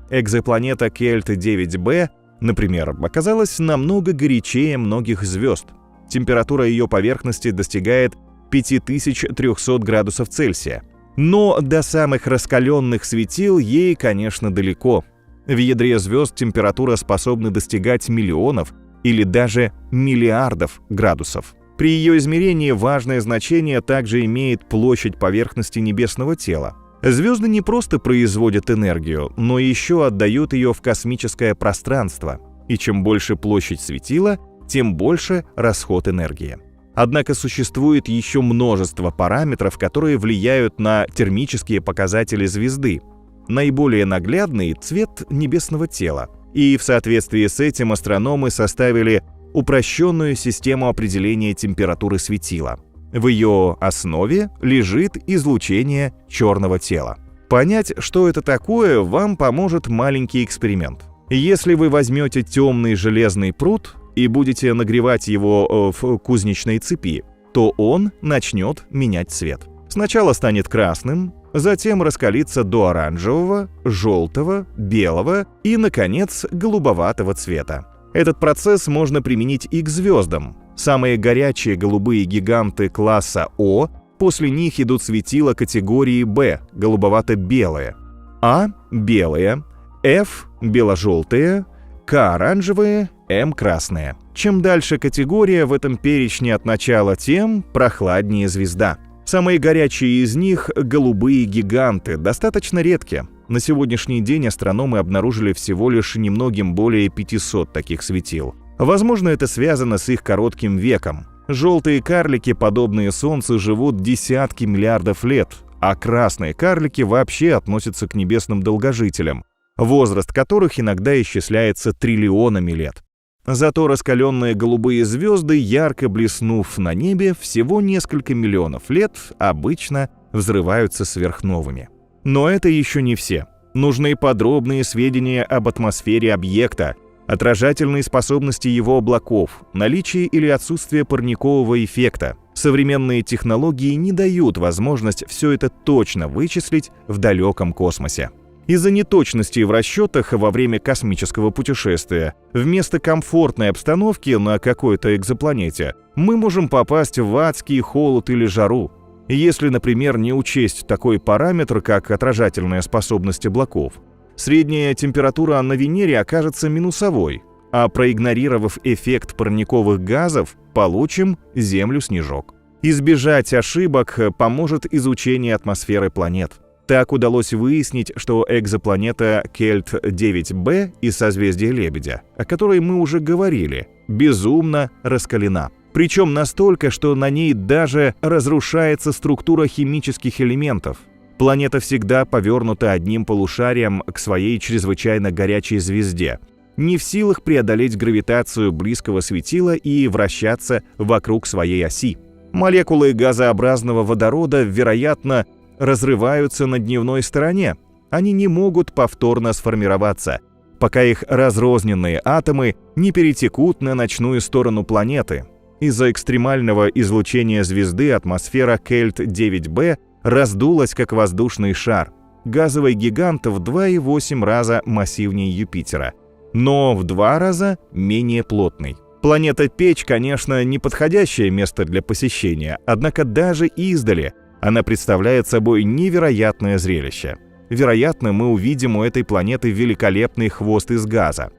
Экзопланета Кельт-9b, например, оказалась намного горячее многих звезд. Температура ее поверхности достигает 5300 градусов Цельсия. Но до самых раскаленных светил ей, конечно, далеко. В ядре звезд температура способна достигать миллионов или даже миллиардов градусов. При ее измерении важное значение также имеет площадь поверхности небесного тела. Звезды не просто производят энергию, но еще отдают ее в космическое пространство. И чем больше площадь светила, тем больше расход энергии. Однако существует еще множество параметров, которые влияют на термические показатели звезды. Наиболее наглядный — цвет небесного тела. И в соответствии с этим астрономы составили упрощенную систему определения температуры светила. В ее основе лежит излучение черного тела. Понять, что это такое, вам поможет маленький эксперимент. Если вы возьмете темный железный прут и будете нагревать его в кузнечной цепи, то он начнет менять цвет. Сначала станет красным, затем раскалится до оранжевого, желтого, белого и, наконец, голубоватого цвета. Этот процесс можно применить и к звездам. Самые горячие голубые гиганты класса О, после них идут светила категории Б, голубовато-белые, А – белые, F – бело-желтые, К – оранжевые, М – красные. Чем дальше категория в этом перечне от начала, тем прохладнее звезда. Самые горячие из них – голубые гиганты, достаточно редкие. На сегодняшний день астрономы обнаружили всего лишь немногим более 500 таких светил. Возможно, это связано с их коротким веком. Желтые карлики, подобные Солнцу, живут десятки миллиардов лет, а красные карлики вообще относятся к небесным долгожителям, возраст которых иногда исчисляется триллионами лет. Зато раскаленные голубые звезды, ярко блеснув на небе всего несколько миллионов лет, обычно взрываются сверхновыми. Но это еще не все. Нужны подробные сведения об атмосфере объекта, отражательные способности его облаков, наличие или отсутствие парникового эффекта. Современные технологии не дают возможность все это точно вычислить в далеком космосе. Из-за неточностей в расчетах во время космического путешествия вместо комфортной обстановки на какой-то экзопланете мы можем попасть в адский холод или жару. Если, например, не учесть такой параметр, как отражательная способность облаков, средняя температура на Венере окажется минусовой, а проигнорировав эффект парниковых газов, получим Землю-снежок. Избежать ошибок поможет изучение атмосферы планет. Так удалось выяснить, что экзопланета Кельт-9b из созвездия Лебедя, о которой мы уже говорили, безумно раскалена. Причем настолько, что на ней даже разрушается структура химических элементов. Планета всегда повернута одним полушарием к своей чрезвычайно горячей звезде, не в силах преодолеть гравитацию близкого светила и вращаться вокруг своей оси. Молекулы газообразного водорода, вероятно, разрываются на дневной стороне. Они не могут повторно сформироваться. пока их разрозненные атомы не перетекут на ночную сторону планеты. Из-за экстремального излучения звезды атмосфера Кельт-9b раздулась как воздушный шар. Газовый гигант в 2,8 раза массивнее Юпитера, но в 2 раза менее плотный. Планета-печь, конечно, не подходящее место для посещения, однако даже издали она представляет собой невероятное зрелище. Вероятно, мы увидим у этой планеты великолепный хвост из газа.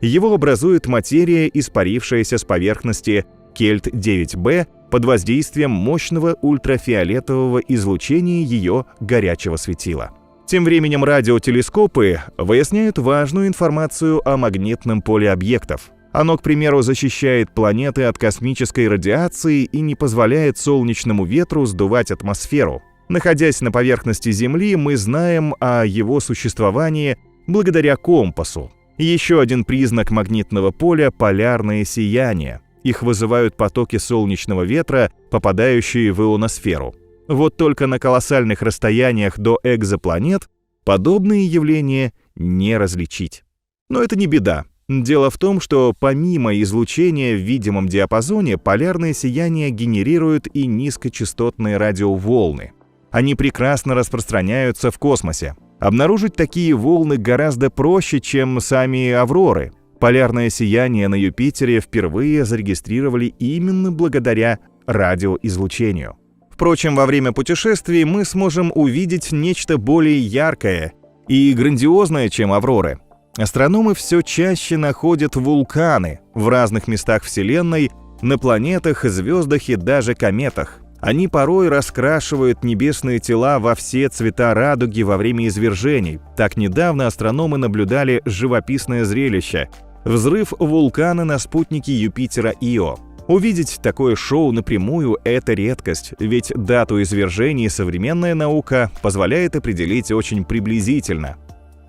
Его образует материя, испарившаяся с поверхности Кельт-9b под воздействием мощного ультрафиолетового излучения ее горячего светила. Тем временем радиотелескопы выясняют важную информацию о магнитном поле объектов. Оно, к примеру, защищает планеты от космической радиации и не позволяет солнечному ветру сдувать атмосферу. Находясь на поверхности Земли, мы знаем о его существовании благодаря компасу. Еще один признак магнитного поля — полярное сияние. Их вызывают потоки солнечного ветра, попадающие в ионосферу. Вот только на колоссальных расстояниях до экзопланет подобные явления не различить. Но это не беда. Дело в том, что помимо излучения в видимом диапазоне, полярное сияние генерирует и низкочастотные радиоволны. Они прекрасно распространяются в космосе. Обнаружить такие волны гораздо проще, чем сами авроры. Полярное сияние на Юпитере впервые зарегистрировали именно благодаря радиоизлучению. Впрочем, во время путешествий мы сможем увидеть нечто более яркое и грандиозное, чем авроры. Астрономы все чаще находят вулканы в разных местах Вселенной, на планетах, звездах и даже кометах. Они порой раскрашивают небесные тела во все цвета радуги во время извержений. Так недавно астрономы наблюдали живописное зрелище — взрыв вулкана на спутнике Юпитера Ио. Увидеть такое шоу напрямую — это редкость, ведь дату извержений современная наука позволяет определить очень приблизительно.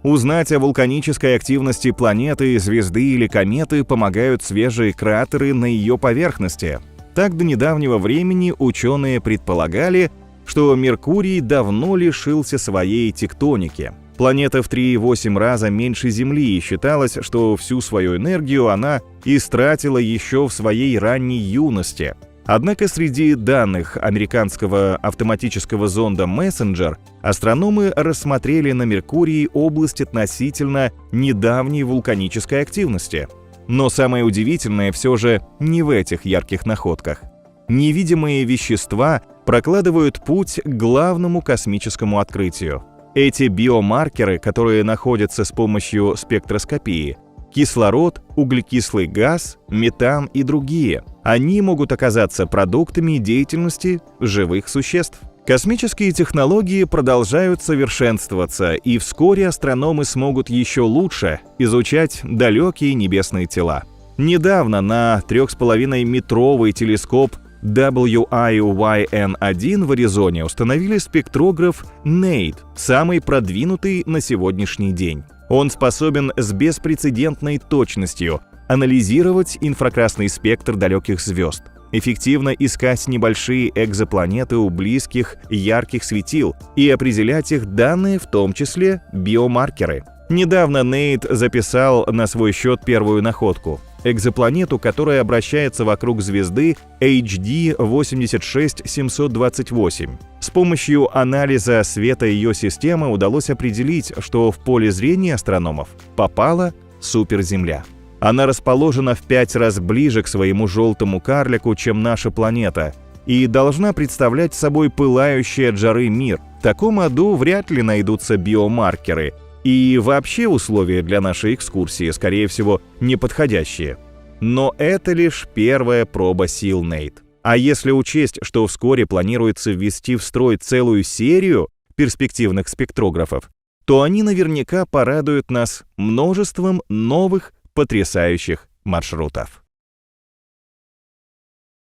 Узнать о вулканической активности планеты, звезды или кометы помогают свежие кратеры на ее поверхности. Так, до недавнего времени ученые предполагали, что Меркурий давно лишился своей тектоники. Планета в 3,8 раза меньше Земли, и считалось, что всю свою энергию она истратила еще в своей ранней юности. Однако среди данных американского автоматического зонда Messenger астрономы рассмотрели на Меркурии область относительно недавней вулканической активности. Но самое удивительное все же не в этих ярких находках. Невидимые вещества прокладывают путь к главному космическому открытию. Эти биомаркеры, которые находятся с помощью спектроскопии — кислород, углекислый газ, метан и другие — они могут оказаться продуктами деятельности живых существ. Космические технологии продолжают совершенствоваться, и вскоре астрономы смогут еще лучше изучать далекие небесные тела. Недавно на 3,5-метровый телескоп WION-1 в Аризоне установили спектрограф NEID, самый продвинутый на сегодняшний день. Он способен с беспрецедентной точностью анализировать инфракрасный спектр далеких звезд, эффективно искать небольшие экзопланеты у близких ярких светил и определять их данные, в том числе биомаркеры. Недавно NEID записал на свой счет первую находку — экзопланету, которая обращается вокруг звезды HD 86728. С помощью анализа света ее системы удалось определить, что в поле зрения астрономов попала суперземля. Она расположена в 5 раз ближе к своему желтому карлику, чем наша планета, и должна представлять собой пылающий от жары мир. В таком аду вряд ли найдутся биомаркеры, и вообще условия для нашей экскурсии, скорее всего, неподходящие. Но это лишь первая проба сил NEID. А если учесть, что вскоре планируется ввести в строй целую серию перспективных спектрографов, то они наверняка порадуют нас множеством новых потрясающих маршрутов.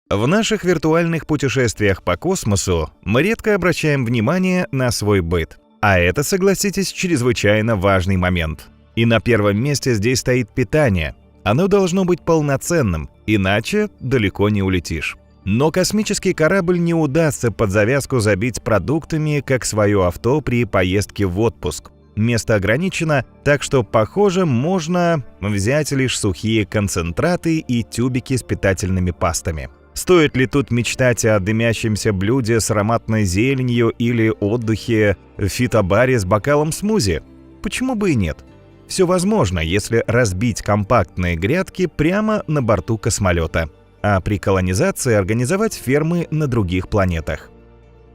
В наших виртуальных путешествиях по космосу мы редко обращаем внимание на свой быт. А это, согласитесь, чрезвычайно важный момент. И на первом месте здесь стоит питание. Оно должно быть полноценным, иначе далеко не улетишь. Но космический корабль не удастся под завязку забить продуктами, как свое авто при поездке в отпуск. Место ограничено, так что, похоже, можно взять лишь сухие концентраты и тюбики с питательными пастами. Стоит ли тут мечтать о дымящемся блюде с ароматной зеленью или отдыхе в фитобаре с бокалом смузи? Почему бы и нет? Все возможно, если разбить компактные грядки прямо на борту космолета, а при колонизации организовать фермы на других планетах.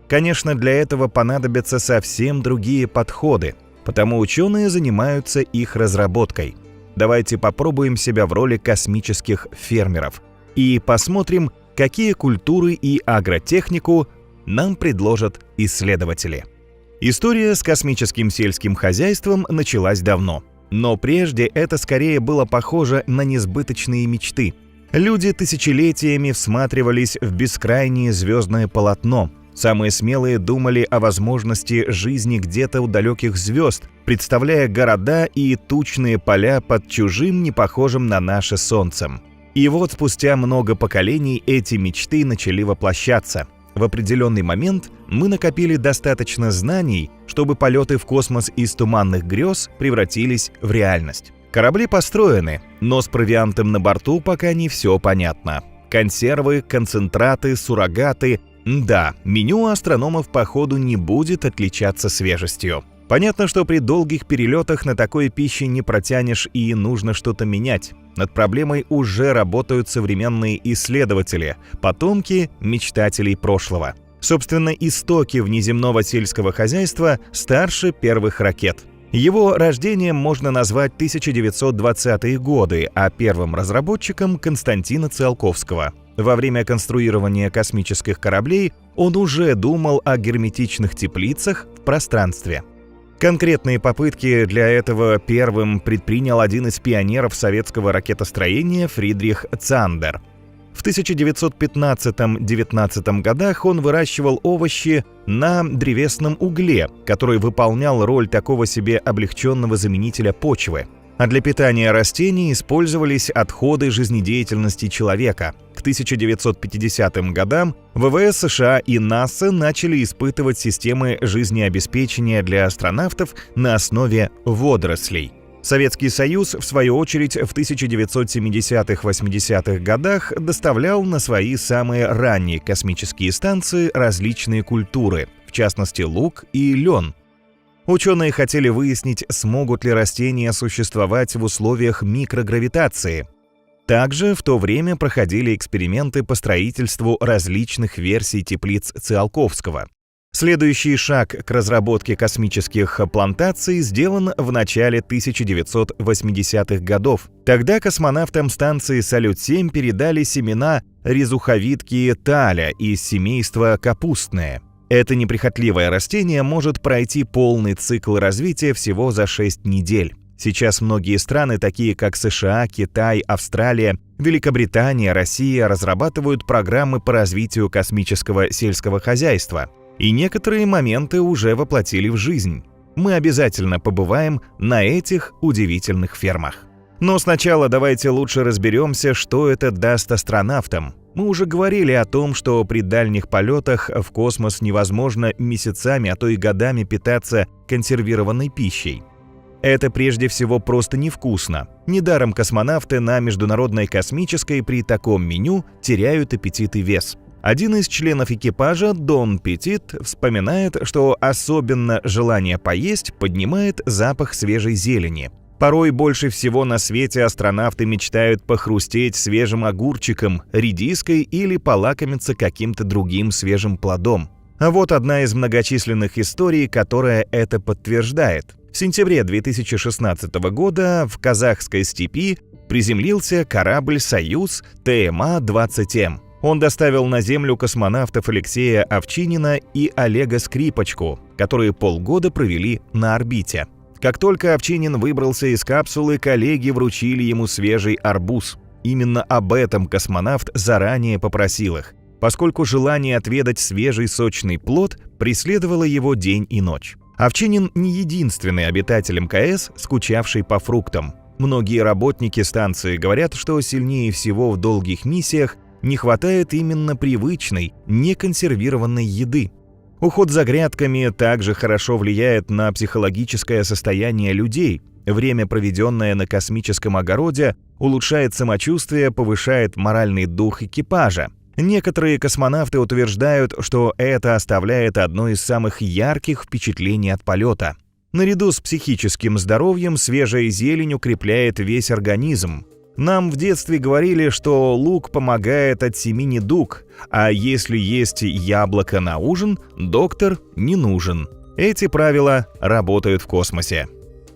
Конечно, для этого понадобятся совсем другие подходы, потому ученые занимаются их разработкой. Давайте попробуем себя в роли космических фермеров и посмотрим, какие культуры и агротехнику нам предложат исследователи. История с космическим сельским хозяйством началась давно, но прежде это скорее было похоже на несбыточные мечты. Люди тысячелетиями всматривались в бескрайнее звездное полотно. Самые смелые думали о возможности жизни где-то у далеких звезд, представляя города и тучные поля под чужим, не похожим на наше солнцем. И вот спустя много поколений эти мечты начали воплощаться. В определенный момент мы накопили достаточно знаний, чтобы полеты в космос из туманных грез превратились в реальность. Корабли построены, но с провиантом на борту пока не все понятно. Консервы, концентраты, суррогаты. Да, меню астрономов походу не будет отличаться свежестью. Понятно, что при долгих перелетах на такой пище не протянешь и нужно что-то менять. Над проблемой уже работают современные исследователи, потомки мечтателей прошлого. Собственно, истоки внеземного сельского хозяйства старше первых ракет. Его рождением можно назвать 1920-е годы, а первым разработчиком Константина Циолковского. Во время конструирования космических кораблей он уже думал о герметичных теплицах в пространстве. Конкретные попытки для этого первым предпринял один из пионеров советского ракетостроения Фридрих Цандер. В 1915-19 годах он выращивал овощи на древесном угле, который выполнял роль такого себе облегченного заменителя почвы. А для питания растений использовались отходы жизнедеятельности человека. К 1950 годам ВВС США и НАСА начали испытывать системы жизнеобеспечения для астронавтов на основе водорослей. Советский Союз, в свою очередь, в 1970-80-х годах доставлял на свои самые ранние космические станции различные культуры, в частности лук и лен. Ученые хотели выяснить, смогут ли растения существовать в условиях микрогравитации. Также в то время проходили эксперименты по строительству различных версий теплиц Циолковского. Следующий шаг к разработке космических плантаций сделан в начале 1980-х годов. Тогда космонавтам станции «Салют-7» передали семена резуховидки таля из семейства капустное. Это неприхотливое растение может пройти полный цикл развития всего за 6 недель. Сейчас многие страны, такие как США, Китай, Австралия, Великобритания, Россия, разрабатывают программы по развитию космического сельского хозяйства. И некоторые моменты уже воплотили в жизнь. Мы обязательно побываем на этих удивительных фермах. Но сначала давайте лучше разберемся, что это даст астронавтам. Мы уже говорили о том, что при дальних полетах в космос невозможно месяцами, а то и годами питаться консервированной пищей. Это прежде всего просто невкусно. Недаром космонавты на Международной космической при таком меню теряют аппетит и вес. Один из членов экипажа, Дон Петит, вспоминает, что особенно желание поесть поднимает запах свежей зелени. Порой больше всего на свете астронавты мечтают похрустеть свежим огурчиком, редиской или полакомиться каким-то другим свежим плодом. А вот одна из многочисленных историй, которая это подтверждает. В сентябре 2016 года в казахской степи приземлился корабль «Союз» ТМА-20М. Он доставил на Землю космонавтов Алексея Овчинина и Олега Скрипочку, которые полгода провели на орбите. Как только Овчинин выбрался из капсулы, коллеги вручили ему свежий арбуз. Именно об этом космонавт заранее попросил их, поскольку желание отведать свежий сочный плод преследовало его день и ночь. Овчинин не единственный обитатель МКС, скучавший по фруктам. Многие работники станции говорят, что сильнее всего в долгих миссиях не хватает именно привычной, неконсервированной еды. Уход за грядками также хорошо влияет на психологическое состояние людей. Время, проведенное на космическом огороде, улучшает самочувствие, повышает моральный дух экипажа. Некоторые космонавты утверждают, что это оставляет одно из самых ярких впечатлений от полета. Наряду с психическим здоровьем свежая зелень укрепляет весь организм. Нам в детстве говорили, что лук помогает от 7 недуг, а если есть яблоко на ужин, доктор не нужен. Эти правила работают в космосе.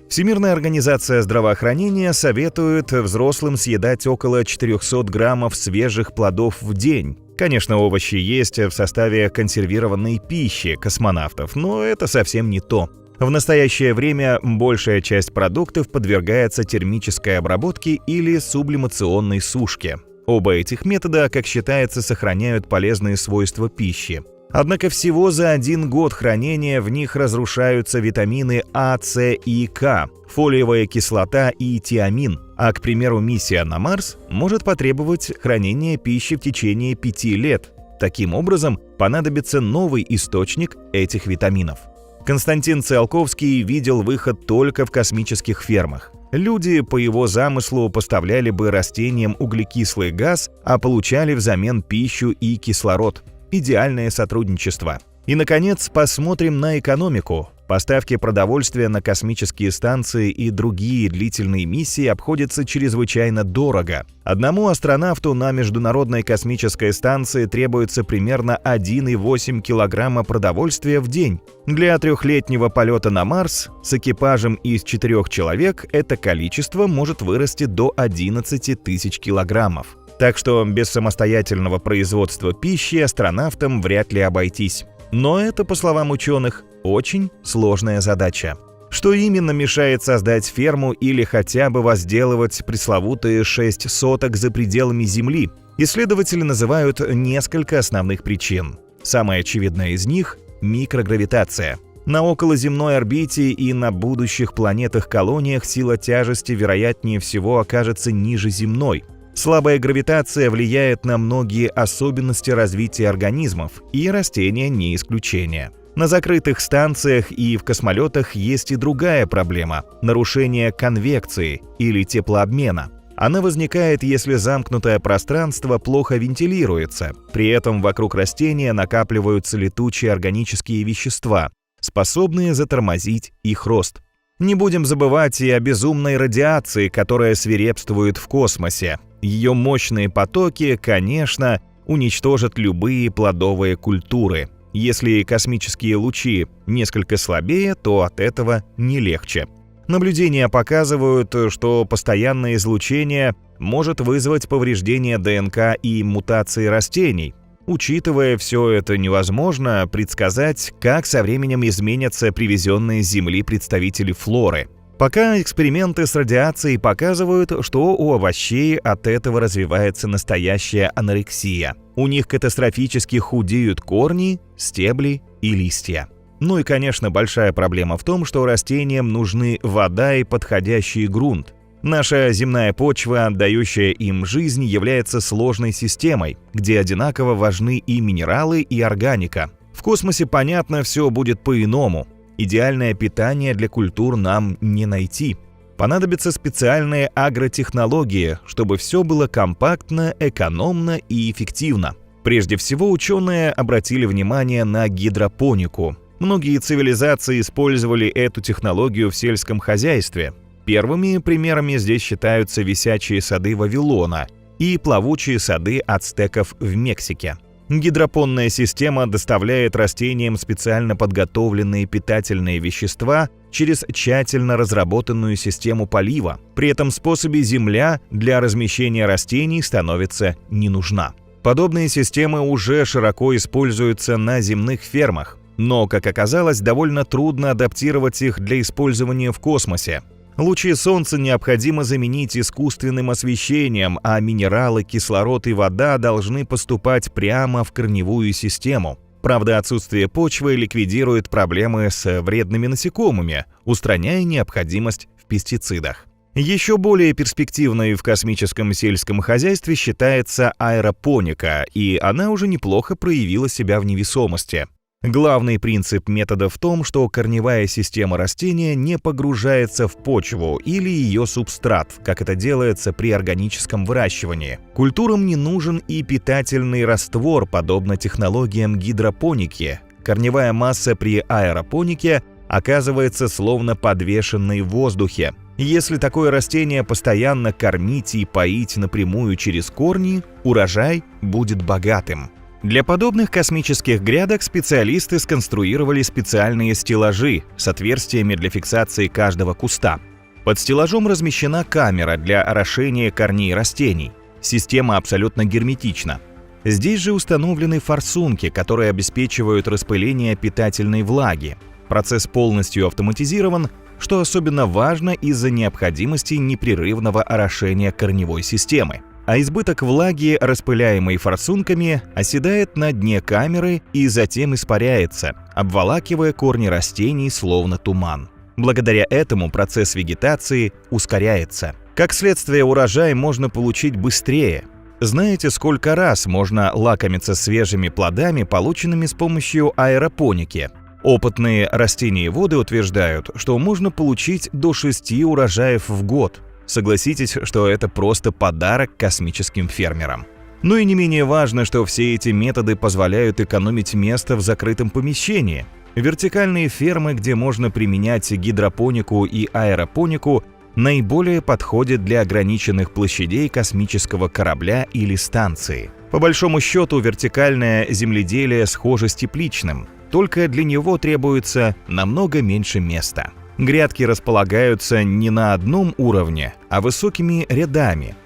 Всемирная организация здравоохранения советует взрослым съедать около 400 граммов свежих плодов в день. Конечно, овощи есть в составе консервированной пищи космонавтов, но это совсем не то. В настоящее время большая часть продуктов подвергается термической обработке или сублимационной сушке. Оба этих метода, как считается, сохраняют полезные свойства пищи. Однако всего за 1 год хранения в них разрушаются витамины А, С и К, фолиевая кислота и тиамин, а, к примеру, миссия на Марс может потребовать хранения пищи в течение 5 лет. Таким образом, понадобится новый источник этих витаминов. Константин Циолковский видел выход только в космических фермах. Люди, по его замыслу, поставляли бы растениям углекислый газ, а получали взамен пищу и кислород. Идеальное сотрудничество. И, наконец, посмотрим на экономику. Поставки продовольствия на космические станции и другие длительные миссии обходятся чрезвычайно дорого. Одному астронавту на Международной космической станции требуется примерно 1,8 килограмма продовольствия в день. Для 3-летнего полета на Марс с экипажем из 4 человек это количество может вырасти до 11 тысяч килограммов. Так что без самостоятельного производства пищи астронавтам вряд ли обойтись. Но это, по словам ученых, очень сложная задача. Что именно мешает создать ферму или хотя бы возделывать пресловутые 6 соток за пределами Земли? Исследователи называют несколько основных причин. Самая очевидная из них – микрогравитация. На околоземной орбите и на будущих планетах-колониях сила тяжести, вероятнее всего, окажется ниже земной. Слабая гравитация влияет на многие особенности развития организмов, и растения не исключение. На закрытых станциях и в космолетах есть и другая проблема – нарушение конвекции или теплообмена. Она возникает, если замкнутое пространство плохо вентилируется, при этом вокруг растения накапливаются летучие органические вещества, способные затормозить их рост. Не будем забывать и о безумной радиации, которая свирепствует в космосе. Ее мощные потоки, конечно, уничтожат любые плодовые культуры. Если космические лучи несколько слабее, то от этого не легче. Наблюдения показывают, что постоянное излучение может вызвать повреждение ДНК и мутации растений. Учитывая все это, невозможно предсказать, как со временем изменятся привезенные с Земли представители флоры. Пока эксперименты с радиацией показывают, что у овощей от этого развивается настоящая анорексия. У них катастрофически худеют корни, стебли и листья. Ну и, конечно, большая проблема в том, что растениям нужны вода и подходящий грунт. Наша земная почва, отдающая им жизнь, является сложной системой, где одинаково важны и минералы, и органика. В космосе, понятно, все будет по-иному. Идеальное питание для культур нам не найти. Понадобятся специальные агротехнологии, чтобы все было компактно, экономно и эффективно. Прежде всего, ученые обратили внимание на гидропонику. Многие цивилизации использовали эту технологию в сельском хозяйстве. Первыми примерами здесь считаются висячие сады Вавилона и плавучие сады ацтеков в Мексике. Гидропонная система доставляет растениям специально подготовленные питательные вещества через тщательно разработанную систему полива. При этом способе земля для размещения растений становится не нужна. Подобные системы уже широко используются на земных фермах, но, как оказалось, довольно трудно адаптировать их для использования в космосе. Лучи солнца необходимо заменить искусственным освещением, а минералы, кислород и вода должны поступать прямо в корневую систему. Правда, отсутствие почвы ликвидирует проблемы с вредными насекомыми, устраняя необходимость в пестицидах. Еще более перспективной в космическом сельском хозяйстве считается аэропоника, и она уже неплохо проявила себя в невесомости. Главный принцип метода в том, что корневая система растения не погружается в почву или ее субстрат, как это делается при органическом выращивании. Культурам не нужен и питательный раствор, подобно технологиям гидропоники. Корневая масса при аэропонике оказывается словно подвешенной в воздухе. Если такое растение постоянно кормить и поить напрямую через корни, урожай будет богатым. Для подобных космических грядок специалисты сконструировали специальные стеллажи с отверстиями для фиксации каждого куста. Под стеллажом размещена камера для орошения корней растений. Система абсолютно герметична. Здесь же установлены форсунки, которые обеспечивают распыление питательной влаги. Процесс полностью автоматизирован, что особенно важно из-за необходимости непрерывного орошения корневой системы. А избыток влаги, распыляемой форсунками, оседает на дне камеры и затем испаряется, обволакивая корни растений словно туман. Благодаря этому процесс вегетации ускоряется. Как следствие, урожай можно получить быстрее. Знаете, сколько раз можно лакомиться свежими плодами, полученными с помощью аэропоники? Опытные растениеводы утверждают, что можно получить до 6 урожаев в год. Согласитесь, что это просто подарок космическим фермерам. Ну и не менее важно, что все эти методы позволяют экономить место в закрытом помещении. Вертикальные фермы, где можно применять гидропонику и аэропонику, наиболее подходят для ограниченных площадей космического корабля или станции. По большому счету, вертикальное земледелие схоже с тепличным, только для него требуется намного меньше места. Грядки располагаются не на одном уровне, а высокими рядами.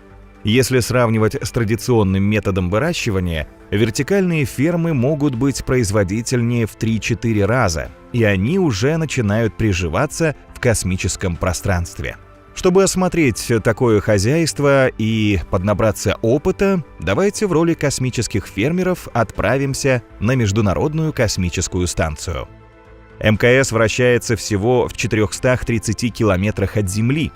Если сравнивать с традиционным методом выращивания, вертикальные фермы могут быть производительнее в 3-4 раза, и они уже начинают приживаться в космическом пространстве. Чтобы осмотреть такое хозяйство и поднабраться опыта, давайте в роли космических фермеров отправимся на Международную космическую станцию. МКС вращается всего в 430 километрах от Земли.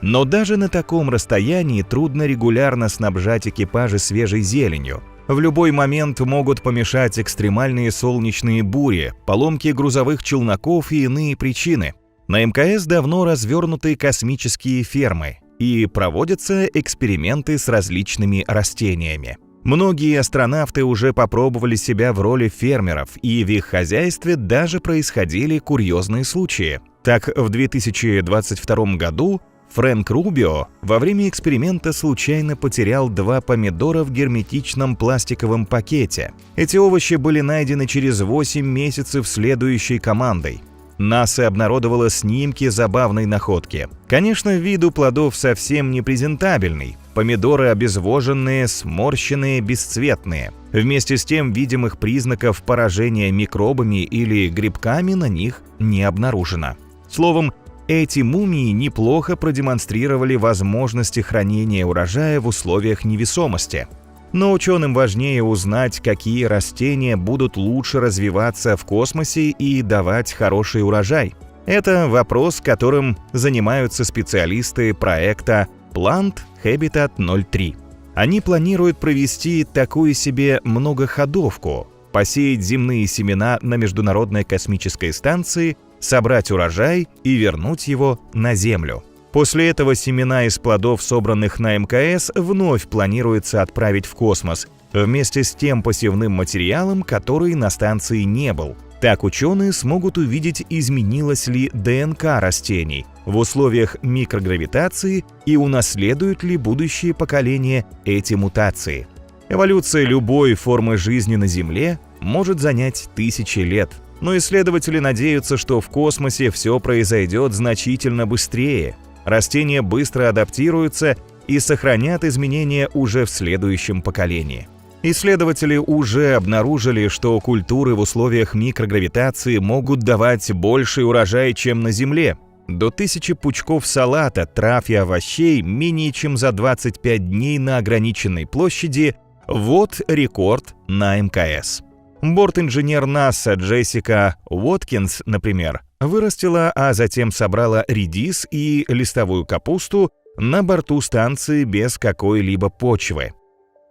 Но даже на таком расстоянии трудно регулярно снабжать экипажи свежей зеленью. В любой момент могут помешать экстремальные солнечные бури, поломки грузовых челноков и иные причины. На МКС давно развернуты космические фермы и проводятся эксперименты с различными растениями. Многие астронавты уже попробовали себя в роли фермеров, и в их хозяйстве даже происходили курьезные случаи. Так, в 2022 году Фрэнк Рубио во время эксперимента случайно потерял 2 помидора в герметичном пластиковом пакете. Эти овощи были найдены через 8 месяцев следующей командой. НАСА обнародовала снимки забавной находки. Конечно, вид у плодов совсем не презентабельный. Помидоры обезвоженные, сморщенные, бесцветные. Вместе с тем видимых признаков поражения микробами или грибками на них не обнаружено. Словом, эти мумии неплохо продемонстрировали возможности хранения урожая в условиях невесомости. Но ученым важнее узнать, какие растения будут лучше развиваться в космосе и давать хороший урожай. Это вопрос, которым занимаются специалисты проекта Plant Habitat 03. Они планируют провести такую себе многоходовку, посеять земные семена на Международной космической станции, собрать урожай и вернуть его на Землю. После этого семена из плодов, собранных на МКС, вновь планируется отправить в космос, вместе с тем посевным материалом, который на станции не был. Так ученые смогут увидеть, изменилась ли ДНК растений в условиях микрогравитации и унаследуют ли будущие поколения эти мутации. Эволюция любой формы жизни на Земле может занять тысячи лет. Но исследователи надеются, что в космосе все произойдет значительно быстрее. Растения быстро адаптируются и сохранят изменения уже в следующем поколении. Исследователи уже обнаружили, что культуры в условиях микрогравитации могут давать больший урожай, чем на Земле. До 1000 пучков салата, трав и овощей менее чем за 25 дней на ограниченной площади – вот рекорд на МКС. Борт-инженер НАСА Джессика Уоткинс, например, вырастила, а затем собрала редис и листовую капусту на борту станции без какой-либо почвы.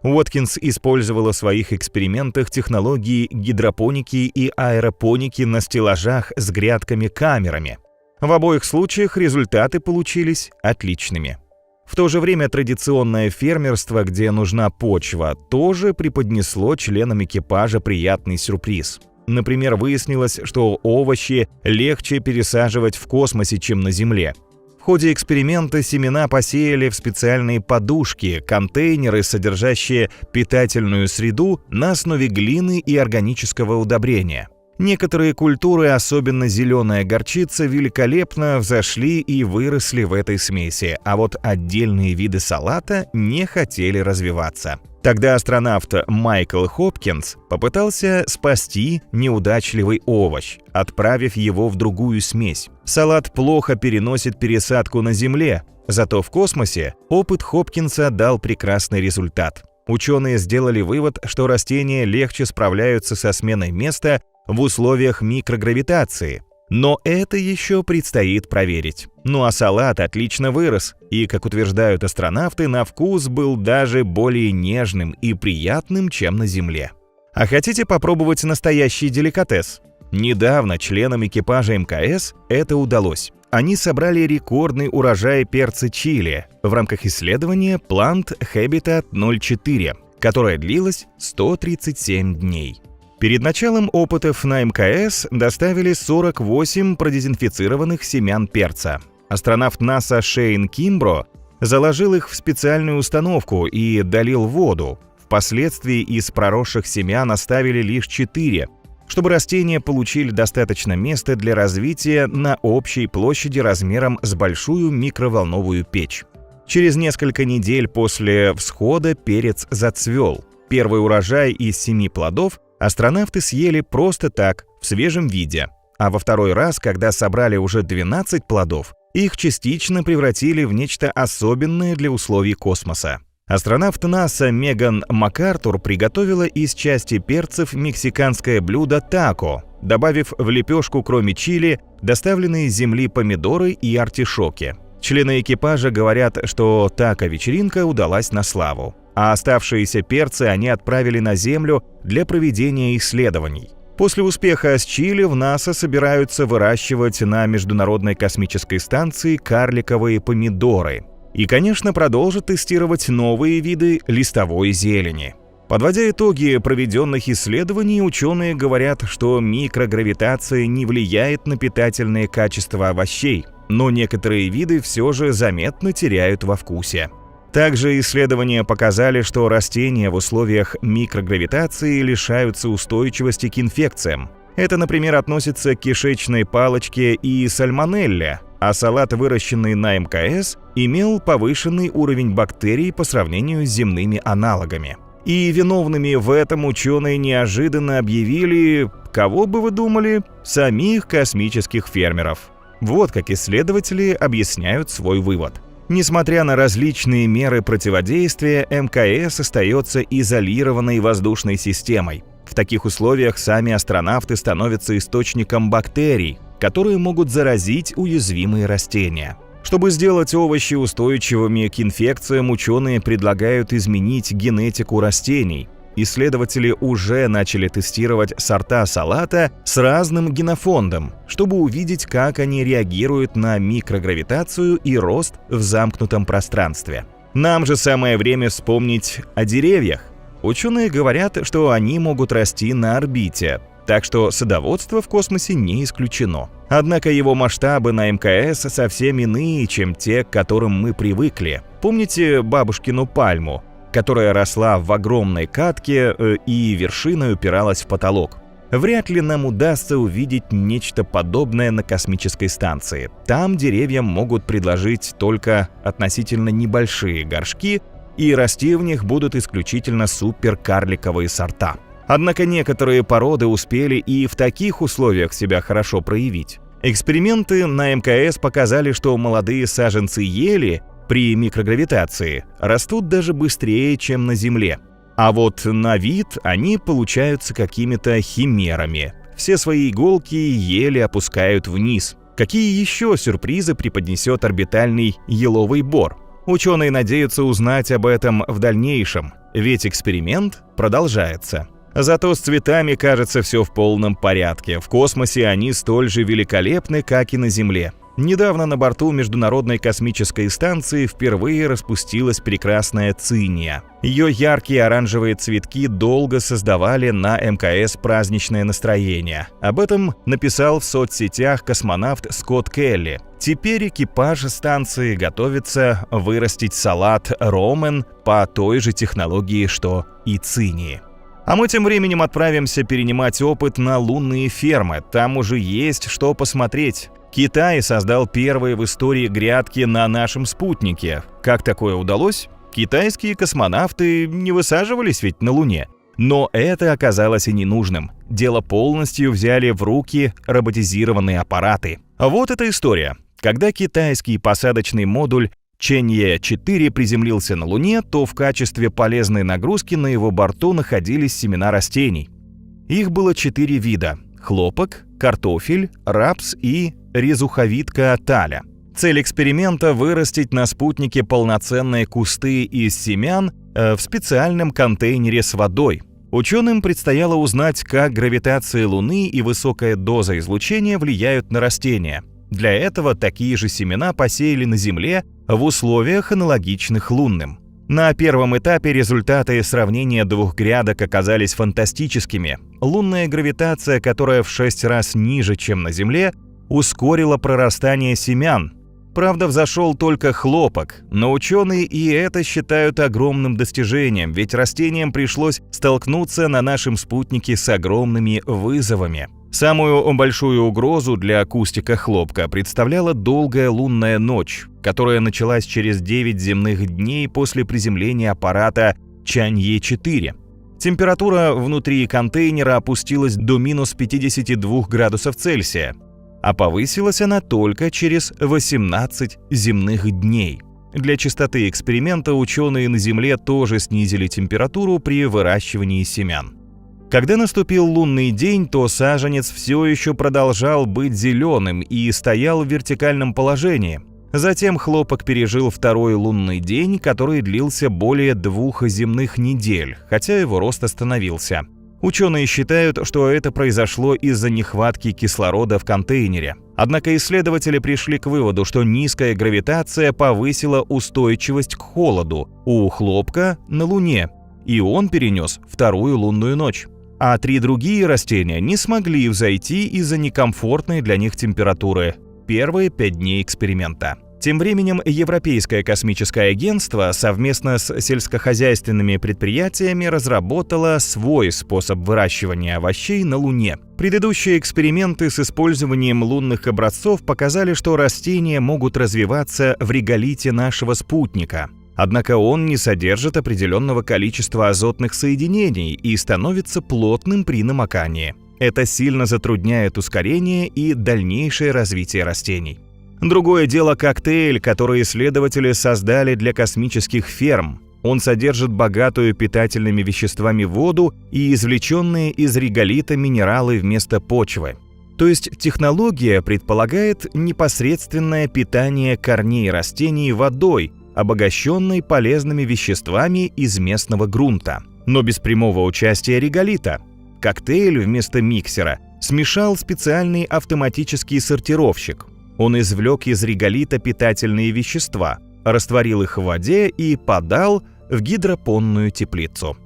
Уоткинс использовала в своих экспериментах технологии гидропоники и аэропоники на стеллажах с грядками-камерами. В обоих случаях результаты получились отличными. В то же время традиционное фермерство, где нужна почва, тоже преподнесло членам экипажа приятный сюрприз. Например, выяснилось, что овощи легче пересаживать в космосе, чем на Земле. В ходе эксперимента семена посеяли в специальные подушки, контейнеры, содержащие питательную среду на основе глины и органического удобрения. Некоторые культуры, особенно зеленая горчица, великолепно взошли и выросли в этой смеси, а вот отдельные виды салата не хотели развиваться. Тогда астронавт Майкл Хопкинс попытался спасти неудачливый овощ, отправив его в другую смесь. Салат плохо переносит пересадку на Земле, зато в космосе опыт Хопкинса дал прекрасный результат. Ученые сделали вывод, что растения легче справляются со сменой места в условиях микрогравитации. Но это еще предстоит проверить. Ну а салат отлично вырос, и, как утверждают астронавты, на вкус был даже более нежным и приятным, чем на Земле. А хотите попробовать настоящий деликатес? Недавно членам экипажа МКС это удалось. Они собрали рекордный урожай перца чили в рамках исследования Plant Habitat 04, которое длилось 137 дней. Перед началом опытов на МКС доставили 48 продезинфицированных семян перца. Астронавт НАСА Шейн Кимбро заложил их в специальную установку и долил воду. Впоследствии из проросших семян оставили лишь 4, чтобы растения получили достаточно места для развития на общей площади размером с большую микроволновую печь. Через несколько недель после всхода перец зацвел. Первый урожай из 7 плодов астронавты съели просто так, в свежем виде, а во второй раз, когда собрали уже 12 плодов, их частично превратили в нечто особенное для условий космоса. Астронавт НАСА Меган МакАртур приготовила из части перцев мексиканское блюдо тако, добавив в лепешку, кроме чили, доставленные с Земли помидоры и артишоки. Члены экипажа говорят, что тако-вечеринка удалась на славу, а оставшиеся перцы они отправили на Землю для проведения исследований. После успеха с чили в НАСА собираются выращивать на Международной космической станции карликовые помидоры. И, конечно, продолжат тестировать новые виды листовой зелени. Подводя итоги проведенных исследований, ученые говорят, что микрогравитация не влияет на питательные качества овощей, но некоторые виды все же заметно теряют во вкусе. Также исследования показали, что растения в условиях микрогравитации лишаются устойчивости к инфекциям. Это, например, относится к кишечной палочке и сальмонелле, а салат, выращенный на МКС, имел повышенный уровень бактерий по сравнению с земными аналогами. И виновными в этом ученые неожиданно объявили, кого бы вы думали, самих космических фермеров. Вот как исследователи объясняют свой вывод. Несмотря на различные меры противодействия, МКС остается изолированной воздушной системой. В таких условиях сами астронавты становятся источником бактерий, которые могут заразить уязвимые растения. Чтобы сделать овощи устойчивыми к инфекциям, ученые предлагают изменить генетику растений. Исследователи уже начали тестировать сорта салата с разным генофондом, чтобы увидеть, как они реагируют на микрогравитацию и рост в замкнутом пространстве. Нам же самое время вспомнить о деревьях. Ученые говорят, что они могут расти на орбите, так что садоводство в космосе не исключено. Однако его масштабы на МКС совсем иные, чем те, к которым мы привыкли. Помните бабушкину пальму, которая росла в огромной катке и вершиной упиралась в потолок? Вряд ли нам удастся увидеть нечто подобное на космической станции. Там деревьям могут предложить только относительно небольшие горшки, и расти в них будут исключительно суперкарликовые сорта. Однако некоторые породы успели и в таких условиях себя хорошо проявить. Эксперименты на МКС показали, что молодые саженцы ели при микрогравитации растут даже быстрее, чем на Земле. А вот на вид они получаются какими-то химерами. Все свои иголки еле опускают вниз. Какие еще сюрпризы преподнесет орбитальный еловый бор? Ученые надеются узнать об этом в дальнейшем, ведь эксперимент продолжается. Зато с цветами, кажется, все в полном порядке. В космосе они столь же великолепны, как и на Земле. Недавно на борту Международной космической станции впервые распустилась прекрасная циния. Ее яркие оранжевые цветки долго создавали на МКС праздничное настроение. Об этом написал в соцсетях космонавт Скотт Келли. Теперь экипаж станции готовится вырастить салат ромен по той же технологии, что и цинии. А мы тем временем отправимся перенимать опыт на лунные фермы. Там уже есть что посмотреть. Китай создал первые в истории грядки на нашем спутнике. Как такое удалось? Китайские космонавты не высаживались ведь на Луне. Но это оказалось и ненужным. Дело полностью взяли в руки роботизированные аппараты. Вот эта история. Когда китайский посадочный модуль Чэнье-4 приземлился на Луне, то в качестве полезной нагрузки на его борту находились семена растений. Их было 4 вида – хлопок, картофель, рапс и резуховидка таля. Цель эксперимента – вырастить на спутнике полноценные кусты из семян в специальном контейнере с водой. Ученым предстояло узнать, как гравитация Луны и высокая доза излучения влияют на растения. Для этого такие же семена посеяли на Земле в условиях, аналогичных лунным. На первом этапе результаты сравнения двух грядок оказались фантастическими. Лунная гравитация, которая в 6 раз ниже, чем на Земле, ускорила прорастание семян. Правда, взошел только хлопок, но ученые и это считают огромным достижением, ведь растениям пришлось столкнуться на нашем спутнике с огромными вызовами. Самую большую угрозу для акустика хлопка представляла долгая лунная ночь, которая началась через 9 земных дней после приземления аппарата Чанье-4. Температура внутри контейнера опустилась до минус 52 градусов Цельсия, а повысилась она только через 18 земных дней. Для чистоты эксперимента ученые на Земле тоже снизили температуру при выращивании семян. Когда наступил лунный день, то саженец все еще продолжал быть зеленым и стоял в вертикальном положении. Затем хлопок пережил второй лунный день, который длился более 2 земных недель, хотя его рост остановился. Ученые считают, что это произошло из-за нехватки кислорода в контейнере. Однако исследователи пришли к выводу, что низкая гравитация повысила устойчивость к холоду у хлопка на Луне, и он перенес вторую лунную ночь. А 3 другие растения не смогли взойти из-за некомфортной для них температуры первые 5 дней эксперимента. Тем временем Европейское космическое агентство совместно с сельскохозяйственными предприятиями разработало свой способ выращивания овощей на Луне. Предыдущие эксперименты с использованием лунных образцов показали, что растения могут развиваться в реголите нашего спутника. Однако он не содержит определенного количества азотных соединений и становится плотным при намокании. Это сильно затрудняет ускорение и дальнейшее развитие растений. Другое дело коктейль, который исследователи создали для космических ферм. Он содержит богатую питательными веществами воду и извлеченные из реголита минералы вместо почвы. То есть технология предполагает непосредственное питание корней растений водой, обогащенной полезными веществами из местного грунта, но без прямого участия реголита. Коктейль вместо миксера смешал специальный автоматический сортировщик. Он извлек из реголита питательные вещества, растворил их в воде и подал в гидропонную теплицу.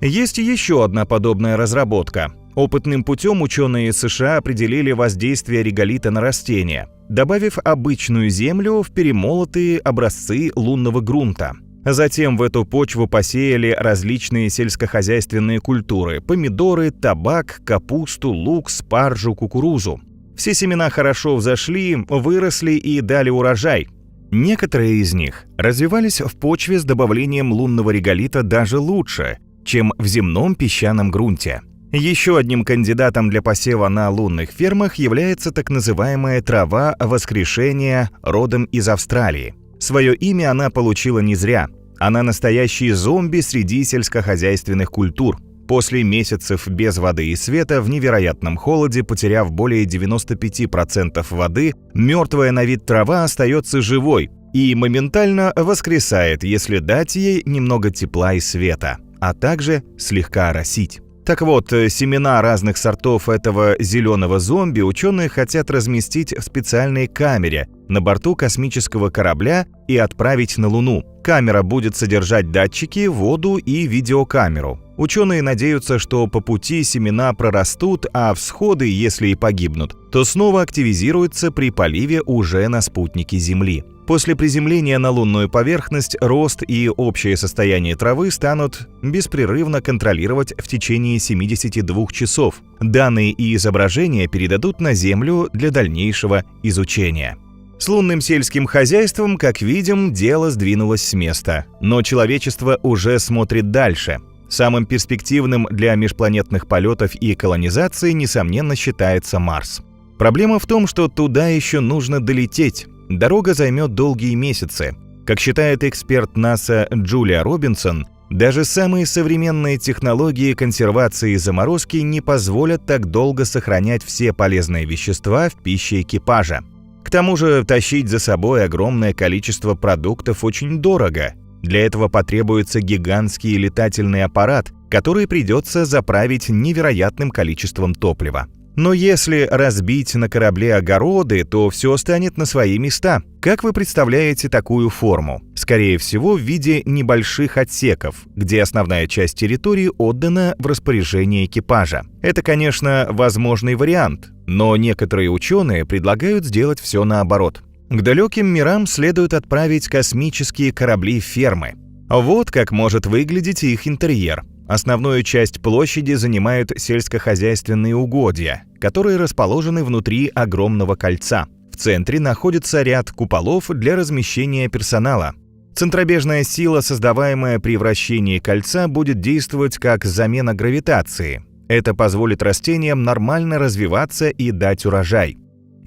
Есть еще одна подобная разработка. Опытным путем ученые США определили воздействие реголита на растения, добавив обычную землю в перемолотые образцы лунного грунта. Затем в эту почву посеяли различные сельскохозяйственные культуры – помидоры, табак, капусту, лук, спаржу, кукурузу. Все семена хорошо взошли, выросли и дали урожай. Некоторые из них развивались в почве с добавлением лунного реголита даже лучше, чем в земном песчаном грунте. Еще одним кандидатом для посева на лунных фермах является так называемая трава воскрешения родом из Австралии. Свое имя она получила не зря. Она настоящий зомби среди сельскохозяйственных культур. После месяцев без воды и света, в невероятном холоде, потеряв более 95% воды, мертвая на вид трава остается живой. и моментально воскресает, если дать ей немного тепла и света, а также слегка оросить. Так вот, семена разных сортов этого зеленого зомби ученые хотят разместить в специальной камере на борту космического корабля и отправить на Луну. Камера будет содержать датчики, воду и видеокамеру. Ученые надеются, что по пути семена прорастут, а всходы, если и погибнут, то снова активизируются при поливе уже на спутнике Земли. После приземления на лунную поверхность рост и общее состояние травы станут беспрерывно контролировать в течение 72 часов. Данные и изображения передадут на Землю для дальнейшего изучения. С лунным сельским хозяйством, как видим, дело сдвинулось с места, но человечество уже смотрит дальше. Самым перспективным для межпланетных полетов и колонизации, несомненно, считается Марс. Проблема в том, что туда еще нужно долететь. Дорога займет долгие месяцы. Как считает эксперт НАСА Джулия Робинсон, даже самые современные технологии консервации и заморозки не позволят так долго сохранять все полезные вещества в пище экипажа. К тому же тащить за собой огромное количество продуктов очень дорого. Для этого потребуется гигантский летательный аппарат, который придется заправить невероятным количеством топлива. Но если разбить на корабле огороды, то все станет на свои места. Как вы представляете такую форму? Скорее всего, в виде небольших отсеков, где основная часть территории отдана в распоряжение экипажа. Это, конечно, возможный вариант, но некоторые ученые предлагают сделать все наоборот. К далеким мирам следует отправить космические корабли-фермы. Вот как может выглядеть их интерьер. Основную часть площади занимают сельскохозяйственные угодья, которые расположены внутри огромного кольца. В центре находится ряд куполов для размещения персонала. Центробежная сила, создаваемая при вращении кольца, будет действовать как замена гравитации. Это позволит растениям нормально развиваться и дать урожай.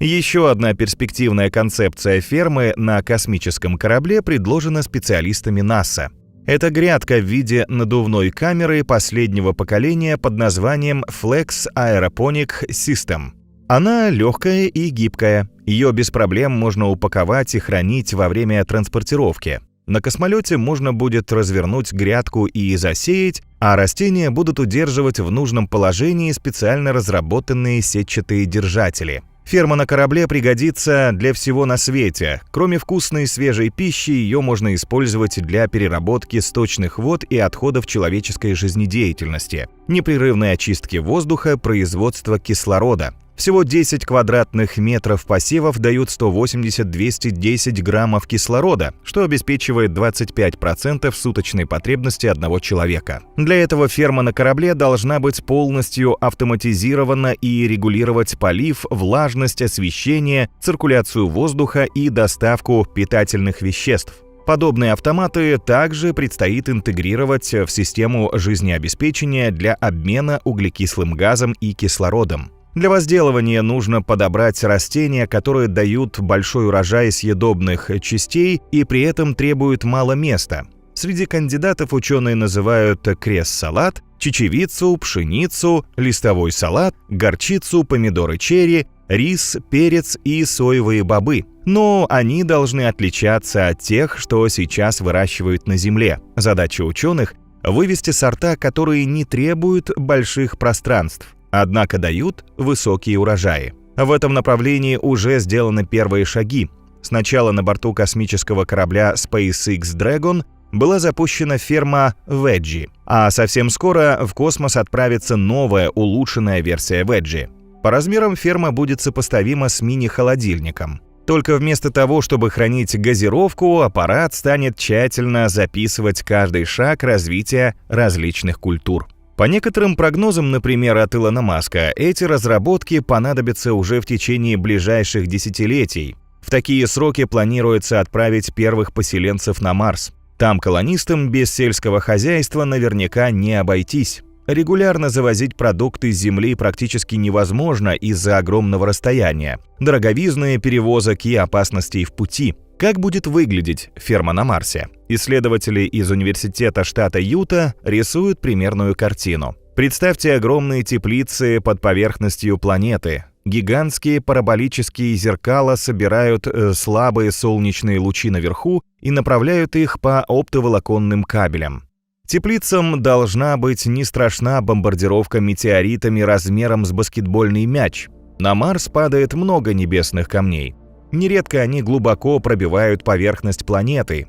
Еще одна перспективная концепция фермы на космическом корабле предложена специалистами НАСА. Это грядка в виде надувной камеры последнего поколения под названием Flex Aeroponic System. Она легкая и гибкая. Ее без проблем можно упаковать и хранить во время транспортировки. На космолете можно будет развернуть грядку и засеять, а растения будут удерживать в нужном положении специально разработанные сетчатые держатели. Ферма на корабле пригодится для всего на свете. Кроме вкусной свежей пищи, ее можно использовать для переработки сточных вод и отходов человеческой жизнедеятельности, непрерывной очистки воздуха, производства кислорода. Всего 10 квадратных метров посевов дают 180-210 граммов кислорода, что обеспечивает 25% суточной потребности одного человека. Для этого ферма на корабле должна быть полностью автоматизирована и регулировать полив, влажность, освещение, циркуляцию воздуха и доставку питательных веществ. Подобные автоматы также предстоит интегрировать в систему жизнеобеспечения для обмена углекислым газом и кислородом. Для возделывания нужно подобрать растения, которые дают большой урожай съедобных частей и при этом требуют мало места. Среди кандидатов ученые называют кресс-салат, чечевицу, пшеницу, листовой салат, горчицу, помидоры черри, рис, перец и соевые бобы. Но они должны отличаться от тех, что сейчас выращивают на Земле. Задача ученых – вывести сорта, которые не требуют больших пространств, однако дают высокие урожаи. В этом направлении уже сделаны первые шаги. Сначала на борту космического корабля SpaceX Dragon была запущена ферма Veggie, а совсем скоро в космос отправится новая улучшенная версия Veggie. По размерам ферма будет сопоставима с мини-холодильником. Только вместо того, чтобы хранить газировку, аппарат станет тщательно записывать каждый шаг развития различных культур. По некоторым прогнозам, например, от Илона Маска, эти разработки понадобятся уже в течение ближайших десятилетий. В такие сроки планируется отправить первых поселенцев на Марс. Там колонистам без сельского хозяйства наверняка не обойтись. Регулярно завозить продукты с Земли практически невозможно из-за огромного расстояния, дороговизны перевозок и опасностей в пути. Как будет выглядеть ферма на Марсе? Исследователи из университета штата Юта рисуют примерную картину. Представьте огромные теплицы под поверхностью планеты. Гигантские параболические зеркала собирают слабые солнечные лучи наверху и направляют их по оптоволоконным кабелям. Теплицам должна быть не страшна бомбардировка метеоритами размером с баскетбольный мяч. На Марс падает много небесных камней. Нередко они глубоко пробивают поверхность планеты.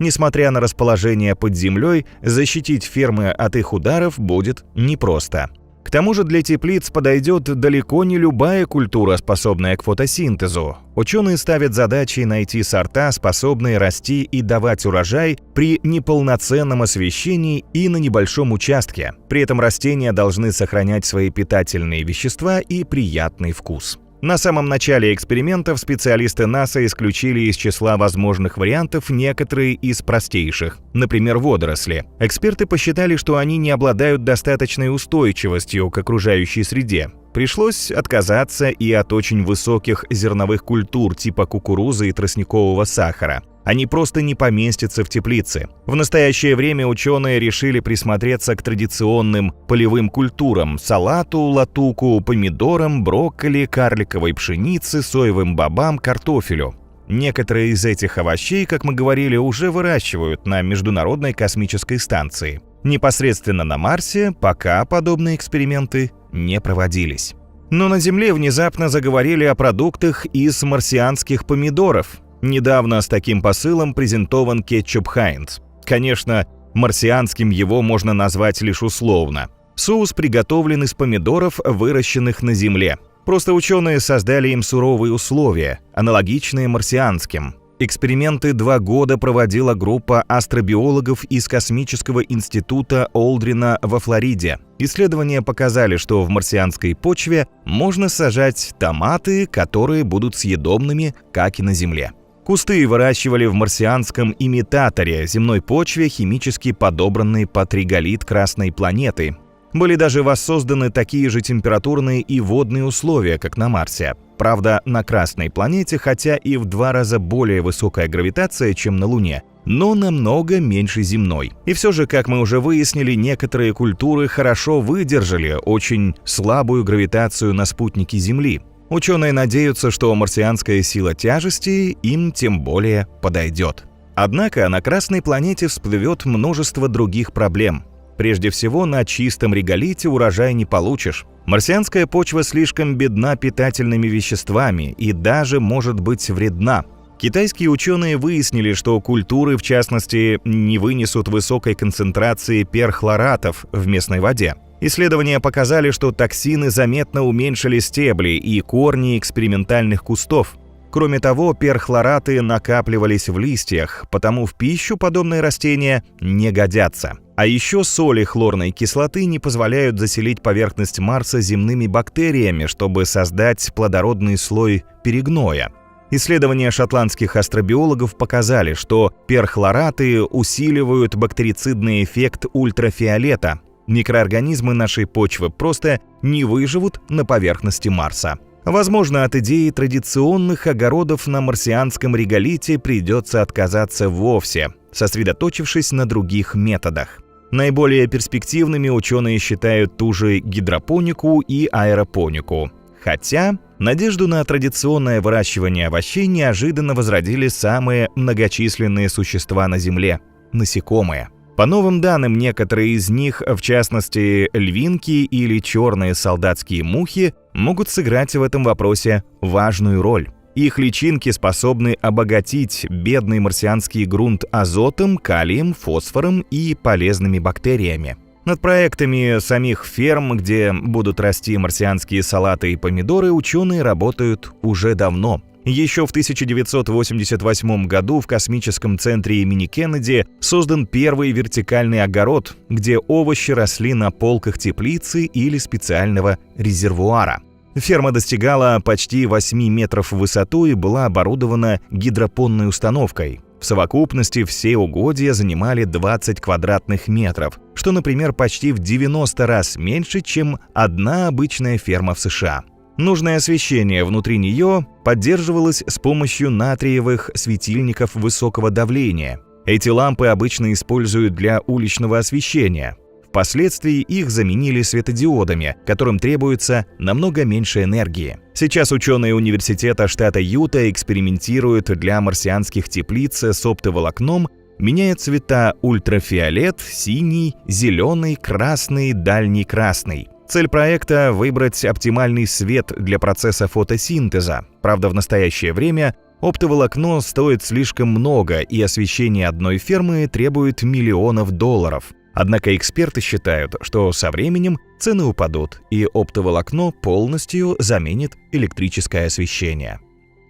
Несмотря на расположение под землей, защитить фермы от их ударов будет непросто. К тому же для теплиц подойдет далеко не любая культура, способная к фотосинтезу. Ученые ставят задачей найти сорта, способные расти и давать урожай при неполноценном освещении и на небольшом участке. При этом растения должны сохранять свои питательные вещества и приятный вкус. На самом начале экспериментов специалисты НАСА исключили из числа возможных вариантов некоторые из простейших, например, водоросли. Эксперты посчитали, что они не обладают достаточной устойчивостью к окружающей среде. Пришлось отказаться и от очень высоких зерновых культур типа кукурузы и тростникового сахара. Они просто не поместятся в теплице. В настоящее время ученые решили присмотреться к традиционным полевым культурам – салату, латуку, помидорам, брокколи, карликовой пшенице, соевым бобам, картофелю. Некоторые из этих овощей, как мы говорили, уже выращивают на Международной космической станции. Непосредственно на Марсе пока подобные эксперименты не проводились. Но на Земле внезапно заговорили о продуктах из марсианских помидоров. Недавно с таким посылом презентован кетчуп Хайнц. Конечно, марсианским его можно назвать лишь условно. Соус приготовлен из помидоров, выращенных на Земле. Просто ученые создали им суровые условия, аналогичные марсианским. Эксперименты 2 года проводила группа астробиологов из Космического института Олдрина во Флориде. Исследования показали, что в марсианской почве можно сажать томаты, которые будут съедобными, как и на Земле. Кусты выращивали в марсианском имитаторе, земной почве, химически подобранной под реголит Красной планеты. Были даже воссозданы такие же температурные и водные условия, как на Марсе. Правда, на Красной планете, хотя и в 2 раза более высокая гравитация, чем на Луне, но намного меньше земной. И все же, как мы уже выяснили, некоторые культуры хорошо выдержали очень слабую гравитацию на спутнике Земли. Ученые надеются, что марсианская сила тяжести им тем более подойдет. Однако на Красной планете всплывет множество других проблем. Прежде всего, на чистом реголите урожай не получишь. Марсианская почва слишком бедна питательными веществами и даже может быть вредна. Китайские ученые выяснили, что культуры, в частности, не вынесут высокой концентрации перхлоратов в местной воде. Исследования показали, что токсины заметно уменьшили стебли и корни экспериментальных кустов. Кроме того, перхлораты накапливались в листьях, потому в пищу подобные растения не годятся. А еще соли хлорной кислоты не позволяют заселить поверхность Марса земными бактериями, чтобы создать плодородный слой перегноя. Исследования шотландских астробиологов показали, что перхлораты усиливают бактерицидный эффект ультрафиолета. Микроорганизмы нашей почвы просто не выживут на поверхности Марса. Возможно, от идеи традиционных огородов на марсианском реголите придется отказаться вовсе, сосредоточившись на других методах. Наиболее перспективными ученые считают ту же гидропонику и аэропонику. Хотя надежду на традиционное выращивание овощей неожиданно возродили самые многочисленные существа на Земле – насекомые. По новым данным, некоторые из них, в частности львинки или черные солдатские мухи, могут сыграть в этом вопросе важную роль. Их личинки способны обогатить бедный марсианский грунт азотом, калием, фосфором и полезными бактериями. Над проектами самих ферм, где будут расти марсианские салаты и помидоры, ученые работают уже давно. Еще в 1988 году в космическом центре имени Кеннеди создан первый вертикальный огород, где овощи росли на полках теплицы или специального резервуара. Ферма достигала почти 8 метров в высоту и была оборудована гидропонной установкой. В совокупности все угодья занимали 20 квадратных метров, что, например, почти в 90 раз меньше, чем одна обычная ферма в США. Нужное освещение внутри нее поддерживалось с помощью натриевых светильников высокого давления. Эти лампы обычно используют для уличного освещения. В Впоследствии их заменили светодиодами, которым требуется намного меньше энергии. Сейчас ученые университета штата Юта экспериментируют для марсианских теплиц с оптоволокном, меняя цвета ультрафиолет, синий, зеленый, красный, дальний красный. Цель проекта – выбрать оптимальный свет для процесса фотосинтеза. Правда, в настоящее время оптоволокно стоит слишком много, и освещение одной фермы требует миллионов долларов. Однако эксперты считают, что со временем цены упадут, и оптоволокно полностью заменит электрическое освещение.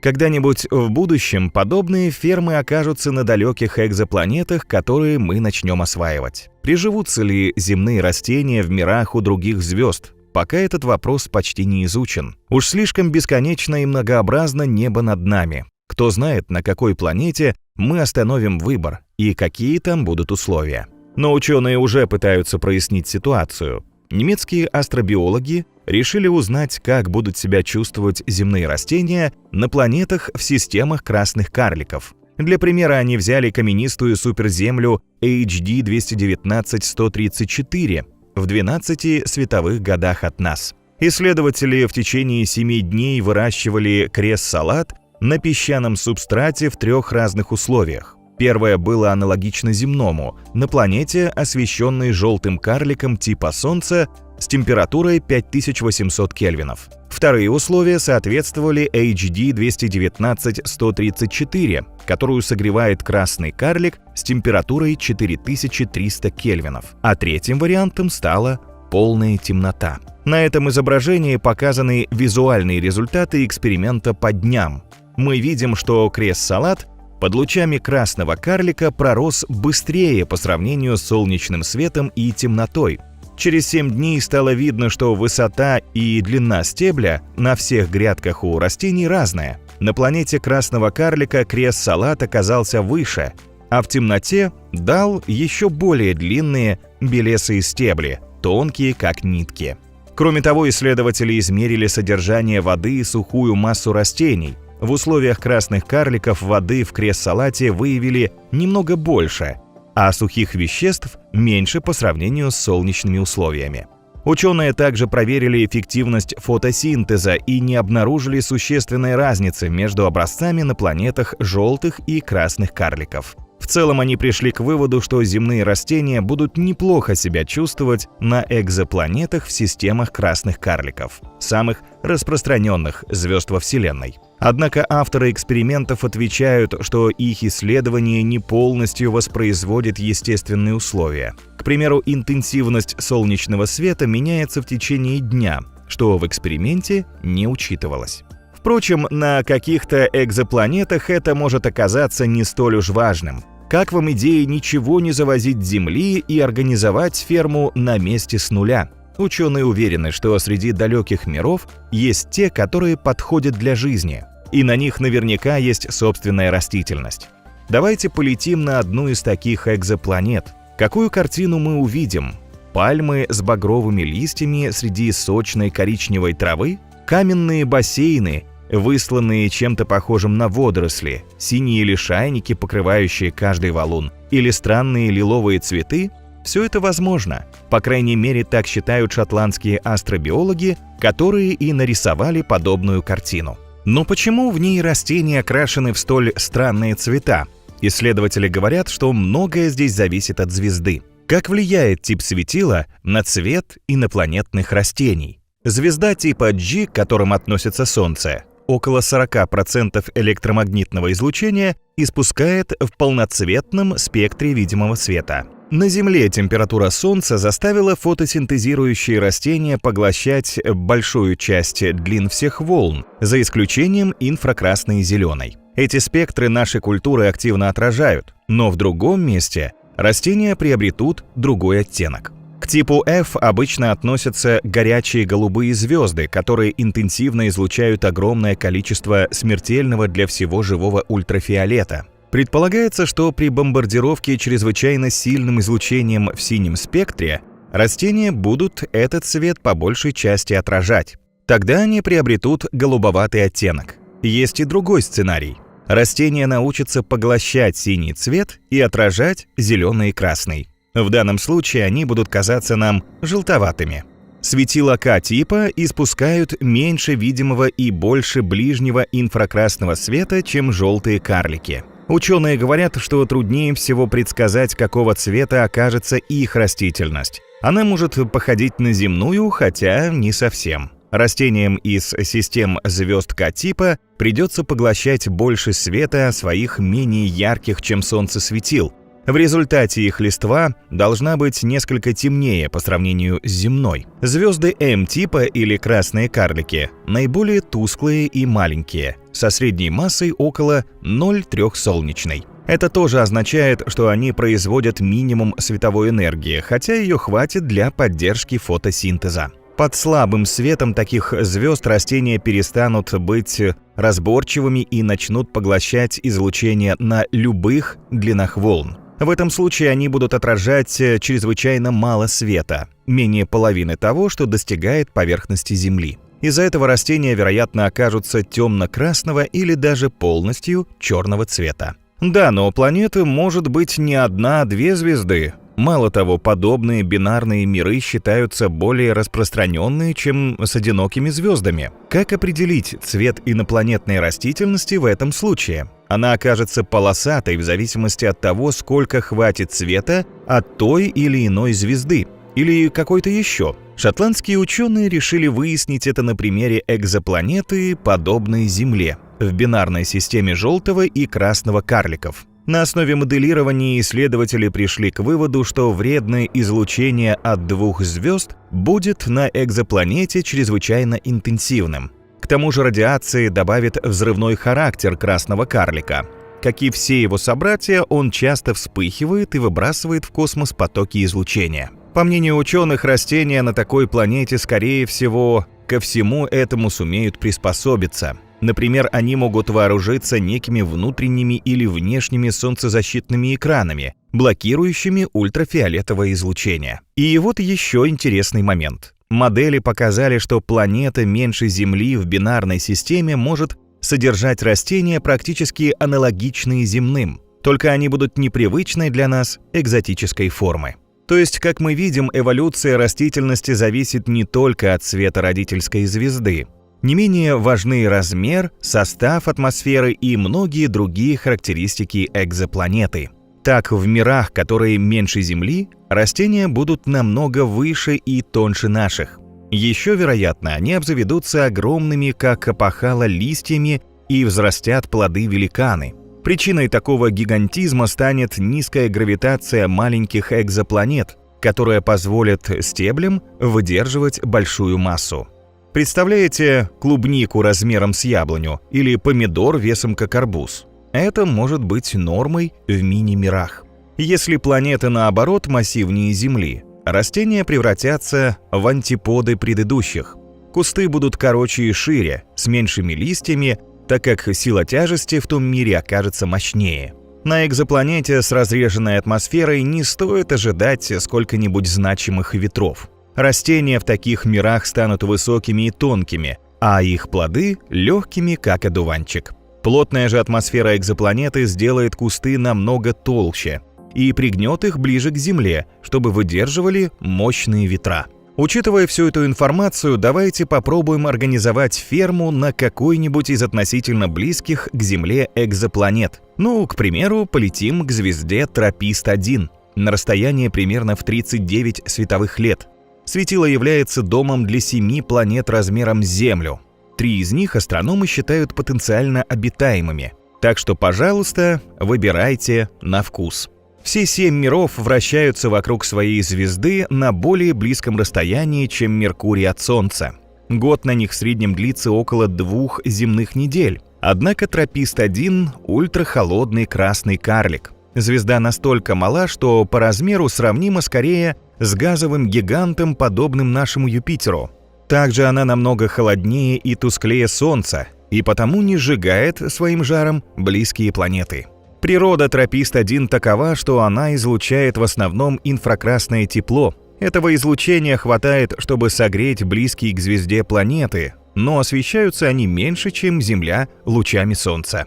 Когда-нибудь в будущем подобные фермы окажутся на далеких экзопланетах, которые мы начнем осваивать. Приживутся ли земные растения в мирах у других звезд? Пока этот вопрос почти не изучен. Уж слишком бесконечно и многообразно небо над нами. Кто знает, на какой планете мы остановим выбор и какие там будут условия. Но ученые уже пытаются прояснить ситуацию. Немецкие астробиологи решили узнать, как будут себя чувствовать земные растения на планетах в системах красных карликов. Для примера они взяли каменистую суперземлю HD 219-134 в 12 световых годах от нас. Исследователи в течение 7 дней выращивали кресс-салат на песчаном субстрате в 3 разных условиях. Первое было аналогично земному, на планете, освещенной желтым карликом типа Солнца с температурой 5800 кельвинов. Вторые условия соответствовали HD 219-134, которую согревает красный карлик с температурой 4300 кельвинов. А третьим вариантом стала полная темнота. На этом изображении показаны визуальные результаты эксперимента по дням. Мы видим, что кресс-салат под лучами красного карлика пророс быстрее по сравнению с солнечным светом и темнотой. Через 7 дней стало видно, что высота и длина стебля на всех грядках у растений разная. На планете красного карлика кресс-салат оказался выше, а в темноте дал еще более длинные белесые стебли, тонкие как нитки. Кроме того, исследователи измерили содержание воды и сухую массу растений. В условиях красных карликов воды в кресс-салате выявили немного больше, а сухих веществ меньше по сравнению с солнечными условиями. Ученые также проверили эффективность фотосинтеза и не обнаружили существенной разницы между образцами на планетах желтых и красных карликов. В целом они пришли к выводу, что земные растения будут неплохо себя чувствовать на экзопланетах в системах красных карликов, самых распространенных звезд во Вселенной. Однако авторы экспериментов отвечают, что их исследование не полностью воспроизводит естественные условия. К примеру, интенсивность солнечного света меняется в течение дня, что в эксперименте не учитывалось. Впрочем, на каких-то экзопланетах это может оказаться не столь уж важным. Как вам идея ничего не завозить с Земли и организовать ферму на месте с нуля? Ученые уверены, что среди далеких миров есть те, которые подходят для жизни, и на них наверняка есть собственная растительность. Давайте полетим на одну из таких экзопланет. Какую картину мы увидим? Пальмы с багровыми листьями среди сочной коричневой травы? Каменные бассейны, высланные чем-то похожим на водоросли, синие лишайники, покрывающие каждый валун, или странные лиловые цветы? Все это возможно. По крайней мере, так считают шотландские астробиологи, которые и нарисовали подобную картину. Но почему в ней растения окрашены в столь странные цвета? Исследователи говорят, что многое здесь зависит от звезды. Как влияет тип светила на цвет инопланетных растений? Звезда типа G, к которым относится Солнце, около 40% электромагнитного излучения испускает в полноцветном спектре видимого света. На Земле температура Солнца заставила фотосинтезирующие растения поглощать большую часть длин всех волн, за исключением инфракрасной и зеленой. Эти спектры наши культуры активно отражают, но в другом месте растения приобретут другой оттенок. К типу F обычно относятся горячие голубые звезды, которые интенсивно излучают огромное количество смертельного для всего живого ультрафиолета. Предполагается, что при бомбардировке чрезвычайно сильным излучением в синем спектре растения будут этот цвет по большей части отражать. Тогда они приобретут голубоватый оттенок. Есть и другой сценарий. Растения научатся поглощать синий цвет и отражать зеленый и красный. В данном случае они будут казаться нам желтоватыми. Светила К-типа испускают меньше видимого и больше ближнего инфракрасного света, чем желтые карлики. Ученые говорят, что труднее всего предсказать, какого цвета окажется их растительность. Она может походить на земную, хотя не совсем. Растениям из систем звезд К-типа придется поглощать больше света своих менее ярких, чем Солнце, светил. В результате их листва должна быть несколько темнее по сравнению с земной. Звезды М-типа или красные карлики наиболее тусклые и маленькие, со средней массой около 0,3 солнечной. Это тоже означает, что они производят минимум световой энергии, хотя ее хватит для поддержки фотосинтеза. Под слабым светом таких звезд растения перестанут быть разборчивыми и начнут поглощать излучение на любых длинах волн. В этом случае они будут отражать чрезвычайно мало света, менее половины того, что достигает поверхности Земли. Из-за этого растения, вероятно, окажутся темно-красного или даже полностью черного цвета. Да, но у планеты может быть не одна, а две звезды. Мало того, подобные бинарные миры считаются более распространенные, чем с одинокими звездами. Как определить цвет инопланетной растительности в этом случае? Она окажется полосатой в зависимости от того, сколько хватит света от той или иной звезды, или какой-то еще. Шотландские ученые решили выяснить это на примере экзопланеты, подобной Земле, в бинарной системе желтого и красного карликов. На основе моделирования исследователи пришли к выводу, что вредное излучение от двух звезд будет на экзопланете чрезвычайно интенсивным. К тому же радиация добавит взрывной характер красного карлика. Как и все его собратья, он часто вспыхивает и выбрасывает в космос потоки излучения. По мнению ученых, растения на такой планете, скорее всего, ко всему этому сумеют приспособиться. Например, они могут вооружиться некими внутренними или внешними солнцезащитными экранами, блокирующими ультрафиолетовое излучение. И вот еще интересный момент. Модели показали, что планета меньше Земли в бинарной системе может содержать растения, практически аналогичные земным, только они будут непривычной для нас экзотической формы. То есть, как мы видим, эволюция растительности зависит не только от цвета родительской звезды. Не менее важны размер, состав атмосферы и многие другие характеристики экзопланеты. Так, в мирах, которые меньше Земли, растения будут намного выше и тоньше наших. Еще, вероятно, они обзаведутся огромными, как опахало, листьями и взрастят плоды-великаны. Причиной такого гигантизма станет низкая гравитация маленьких экзопланет, которая позволит стеблям выдерживать большую массу. Представляете клубнику размером с яблоню или помидор весом как арбуз? Это может быть нормой в мини-мирах. Если планеты, наоборот, массивнее Земли, растения превратятся в антиподы предыдущих. Кусты будут короче и шире, с меньшими листьями, так как сила тяжести в том мире окажется мощнее. На экзопланете с разреженной атмосферой не стоит ожидать сколько-нибудь значимых ветров. Растения в таких мирах станут высокими и тонкими, а их плоды – легкими, как одуванчик. Плотная же атмосфера экзопланеты сделает кусты намного толще и пригнет их ближе к Земле, чтобы выдерживали мощные ветра. Учитывая всю эту информацию, давайте попробуем организовать ферму на какой-нибудь из относительно близких к Земле экзопланет. К примеру, полетим к звезде Тропист-1 на расстояние примерно в 39 световых лет. Светило является домом для 7 планет размером с Землю. 3 из них астрономы считают потенциально обитаемыми. Так что, пожалуйста, выбирайте на вкус. Все 7 миров вращаются вокруг своей звезды на более близком расстоянии, чем Меркурий от Солнца. Год на них в среднем длится около 2 земных недель. Однако Тропист-1 – ультрахолодный красный карлик. Звезда настолько мала, что по размеру сравнима скорее с газовым гигантом, подобным нашему Юпитеру. Также она намного холоднее и тусклее Солнца, и потому не сжигает своим жаром близкие планеты. Природа Тропист-1 такова, что она излучает в основном инфракрасное тепло. Этого излучения хватает, чтобы согреть близкие к звезде планеты, но освещаются они меньше, чем Земля, лучами Солнца.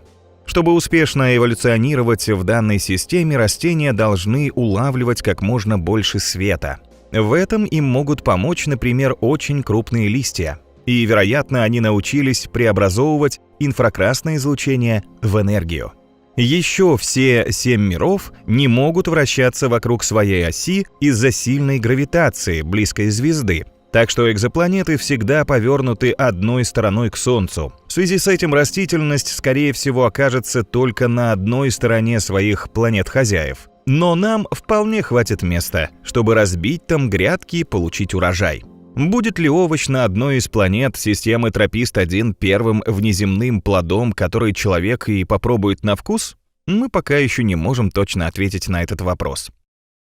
Чтобы успешно эволюционировать в данной системе, растения должны улавливать как можно больше света. В этом им могут помочь, например, очень крупные листья. И, вероятно, они научились преобразовывать инфракрасное излучение в энергию. Еще все 7 миров не могут вращаться вокруг своей оси из-за сильной гравитации близкой звезды. Так что экзопланеты всегда повернуты одной стороной к Солнцу. В связи с этим растительность, скорее всего, окажется только на одной стороне своих планет-хозяев. Но нам вполне хватит места, чтобы разбить там грядки и получить урожай. Будет ли овощ на одной из планет системы Тропист-1 первым внеземным плодом, который человек и попробует на вкус? Мы пока еще не можем точно ответить на этот вопрос.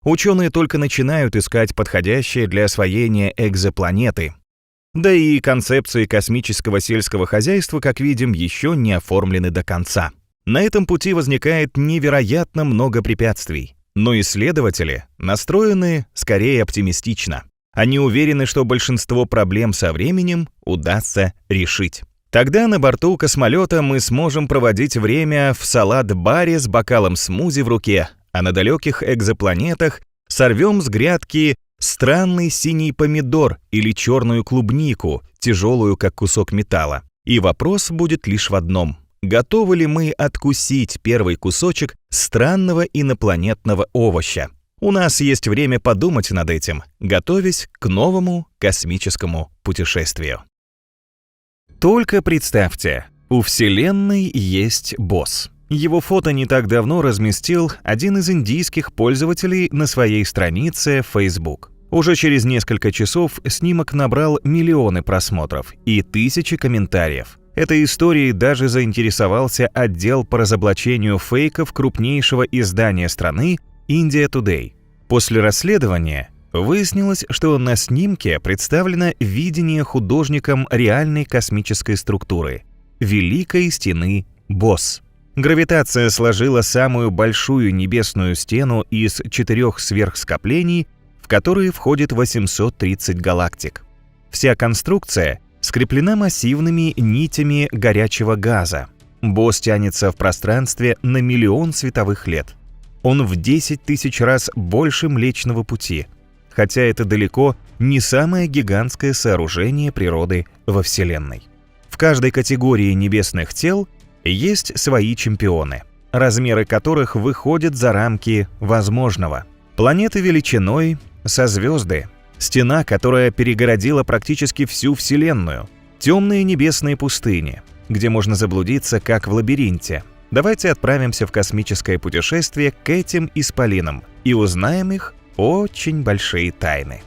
Ученые только начинают искать подходящие для освоения экзопланеты. Да и концепции космического сельского хозяйства, как видим, еще не оформлены до конца. На этом пути возникает невероятно много препятствий. Но исследователи настроены скорее оптимистично. Они уверены, что большинство проблем со временем удастся решить. Тогда на борту космолета мы сможем проводить время в салат-баре с бокалом смузи в руке, а на далеких экзопланетах сорвем с грядки странный синий помидор или черную клубнику, тяжелую как кусок металла. И вопрос будет лишь в одном: готовы ли мы откусить первый кусочек странного инопланетного овоща? У нас есть время подумать над этим, готовясь к новому космическому путешествию. Только представьте, у Вселенной есть босс. Его фото не так давно разместил один из индийских пользователей на своей странице Facebook. Уже через несколько часов снимок набрал миллионы просмотров и тысячи комментариев. Этой историей даже заинтересовался отдел по разоблачению фейков крупнейшего издания страны India Today. После расследования выяснилось, что на снимке представлено видение художником реальной космической структуры — Великой Стены Босс. Гравитация сложила самую большую небесную стену из 4 сверхскоплений, в которые входит 830 галактик. Вся конструкция скреплена массивными нитями горячего газа. Босс тянется в пространстве на миллион световых лет. Он в 10 тысяч раз больше Млечного Пути, хотя это далеко не самое гигантское сооружение природы во Вселенной. В каждой категории небесных тел есть свои чемпионы, размеры которых выходят за рамки возможного. Планеты величиной со звезды, стена, которая перегородила практически всю Вселенную, темные небесные пустыни, где можно заблудиться как в лабиринте. Давайте отправимся в космическое путешествие к этим исполинам и узнаем их очень большие тайны.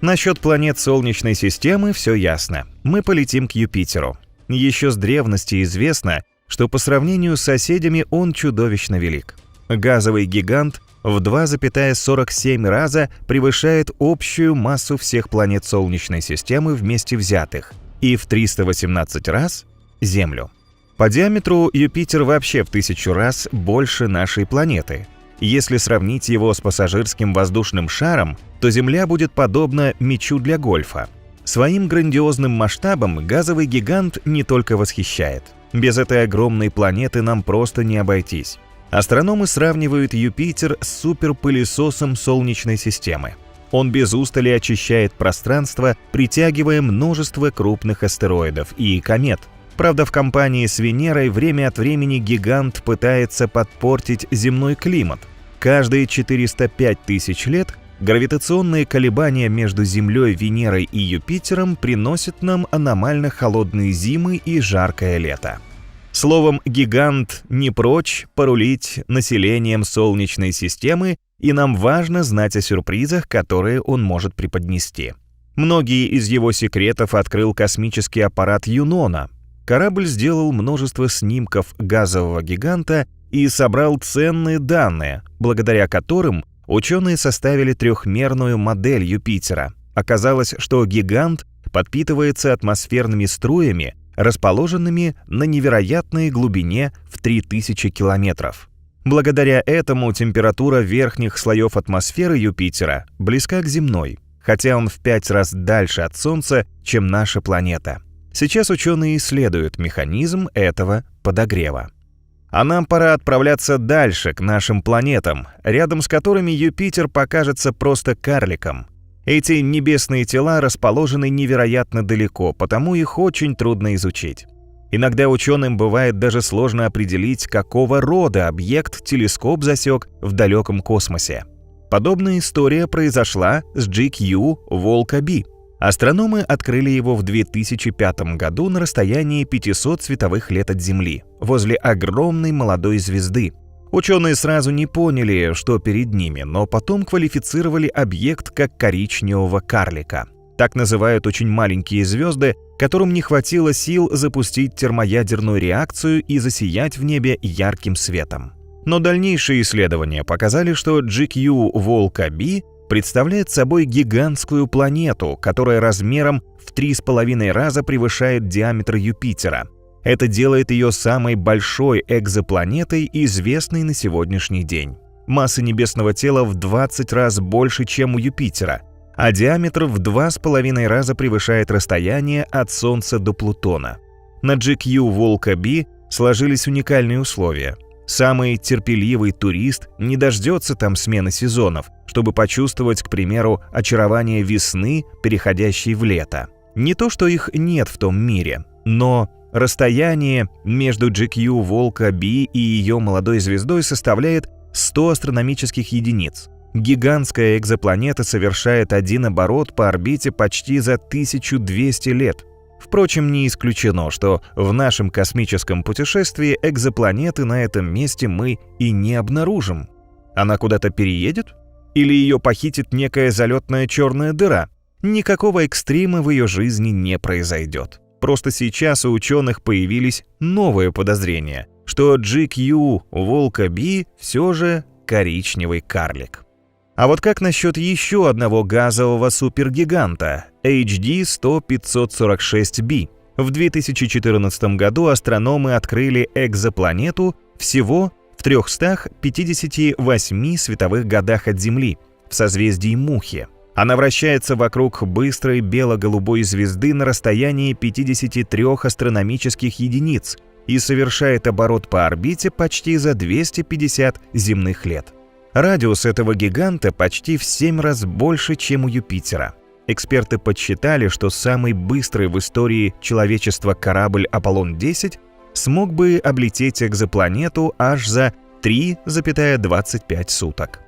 Насчет планет Солнечной системы все ясно. Мы полетим к Юпитеру. Еще с древности известно, что по сравнению с соседями он чудовищно велик. Газовый гигант в 2,47 раза превышает общую массу всех планет Солнечной системы вместе взятых и в 318 раз Землю. По диаметру Юпитер вообще в 1000 раз больше нашей планеты. Если сравнить его с пассажирским воздушным шаром, то Земля будет подобна мячу для гольфа. Своим грандиозным масштабом газовый гигант не только восхищает. Без этой огромной планеты нам просто не обойтись. Астрономы сравнивают Юпитер с суперпылесосом Солнечной системы. Он без устали очищает пространство, притягивая множество крупных астероидов и комет. Правда, в компании с Венерой время от времени гигант пытается подпортить земной климат. Каждые 405 тысяч лет гравитационные колебания между Землей, Венерой и Юпитером приносят нам аномально холодные зимы и жаркое лето. Словом, гигант не прочь порулить населением Солнечной системы, и нам важно знать о сюрпризах, которые он может преподнести. Многие из его секретов открыл космический аппарат Юнона. Корабль сделал множество снимков газового гиганта и собрал ценные данные, благодаря которым ученые составили трехмерную модель Юпитера. Оказалось, что гигант подпитывается атмосферными струями, расположенными на невероятной глубине в 3000 километров. Благодаря этому температура верхних слоев атмосферы Юпитера близка к земной, хотя он в 5 раз дальше от Солнца, чем наша планета. Сейчас ученые исследуют механизм этого подогрева. А нам пора отправляться дальше, к нашим планетам, рядом с которыми Юпитер покажется просто карликом. Эти небесные тела расположены невероятно далеко, потому их очень трудно изучить. Иногда ученым бывает даже сложно определить, какого рода объект телескоп засек в далеком космосе. Подобная история произошла с GQ Волка B. Астрономы открыли его в 2005 году на расстоянии 500 световых лет от Земли, возле огромной молодой звезды. Ученые сразу не поняли, что перед ними, но потом квалифицировали объект как коричневого карлика. Так называют очень маленькие звезды, которым не хватило сил запустить термоядерную реакцию и засиять в небе ярким светом. Но дальнейшие исследования показали, что GQ Волка B представляет собой гигантскую планету, которая размером в 3,5 раза превышает диаметр Юпитера. Это делает ее самой большой экзопланетой, известной на сегодняшний день. Масса небесного тела в 20 раз больше, чем у Юпитера, а диаметр в 2,5 раза превышает расстояние от Солнца до Плутона. На GQ Волка B сложились уникальные условия. Самый терпеливый турист не дождется там смены сезонов, чтобы почувствовать, к примеру, очарование весны, переходящей в лето. Не то, что их нет в том мире, но расстояние между GQ Волка B и ее молодой звездой составляет 100 астрономических единиц. Гигантская экзопланета совершает один оборот по орбите почти за 1200 лет. Впрочем, не исключено, что в нашем космическом путешествии экзопланеты на этом месте мы и не обнаружим. Она куда-то переедет? Или ее похитит некая залетная черная дыра? Никакого экстрима в ее жизни не произойдет. Просто сейчас у ученых появились новые подозрения, что GQ Волка B все же коричневый карлик. А вот как насчет еще одного газового супергиганта HD 100-546b? В 2014 году астрономы открыли экзопланету всего в 358 световых годах от Земли, в созвездии Мухи. Она вращается вокруг быстрой бело-голубой звезды на расстоянии 53 астрономических единиц и совершает оборот по орбите почти за 250 земных лет. Радиус этого гиганта почти в 7 раз больше, чем у Юпитера. Эксперты подсчитали, что самый быстрый в истории человечества корабль Аполлон-10 смог бы облететь экзопланету аж за 3,25 суток.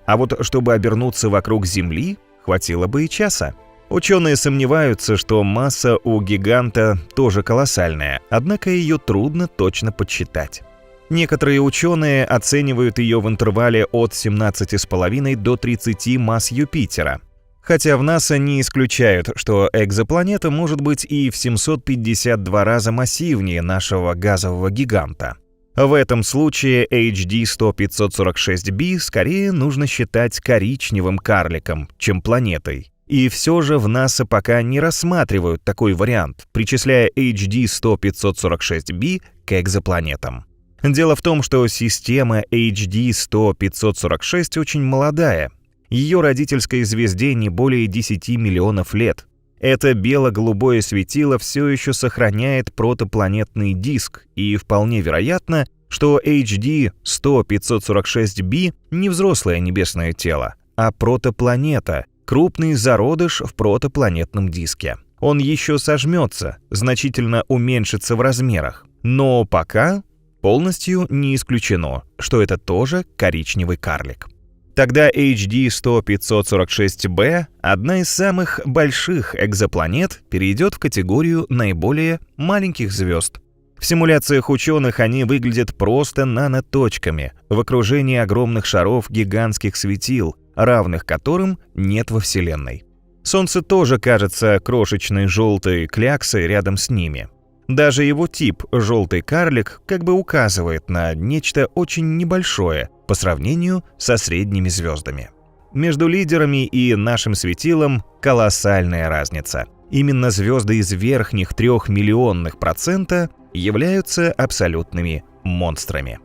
А вот чтобы обернуться вокруг Земли, хватило бы и часа. Ученые сомневаются, что масса у гиганта тоже колоссальная, однако ее трудно точно подсчитать. Некоторые ученые оценивают ее в интервале от 17,5 до 30 масс Юпитера. Хотя в НАСА не исключают, что экзопланета может быть и в 752 раза массивнее нашего газового гиганта. В этом случае HD 100-546b скорее нужно считать коричневым карликом, чем планетой. И все же в НАСА пока не рассматривают такой вариант, причисляя HD 100-546b к экзопланетам. Дело в том, что система HD 100-546 очень молодая. Ее родительской звезде не более 10 миллионов лет. Это бело-голубое светило все еще сохраняет протопланетный диск, и вполне вероятно, что HD 100-546b не взрослое небесное тело, а протопланета, крупный зародыш в протопланетном диске. Он еще сожмется, значительно уменьшится в размерах, но пока полностью не исключено, что это тоже коричневый карлик. Тогда HD 100-546b, одна из самых больших экзопланет, перейдет в категорию наиболее маленьких звезд. В симуляциях ученых они выглядят просто наноточками в окружении огромных шаров гигантских светил, равных которым нет во Вселенной. Солнце тоже кажется крошечной желтой кляксой рядом с ними. Даже его тип, желтый карлик, как бы указывает на нечто очень небольшое по сравнению со средними звездами. Между лидерами и нашим светилом колоссальная разница. Именно звезды из верхних 3 миллионных процента являются абсолютными монстрами.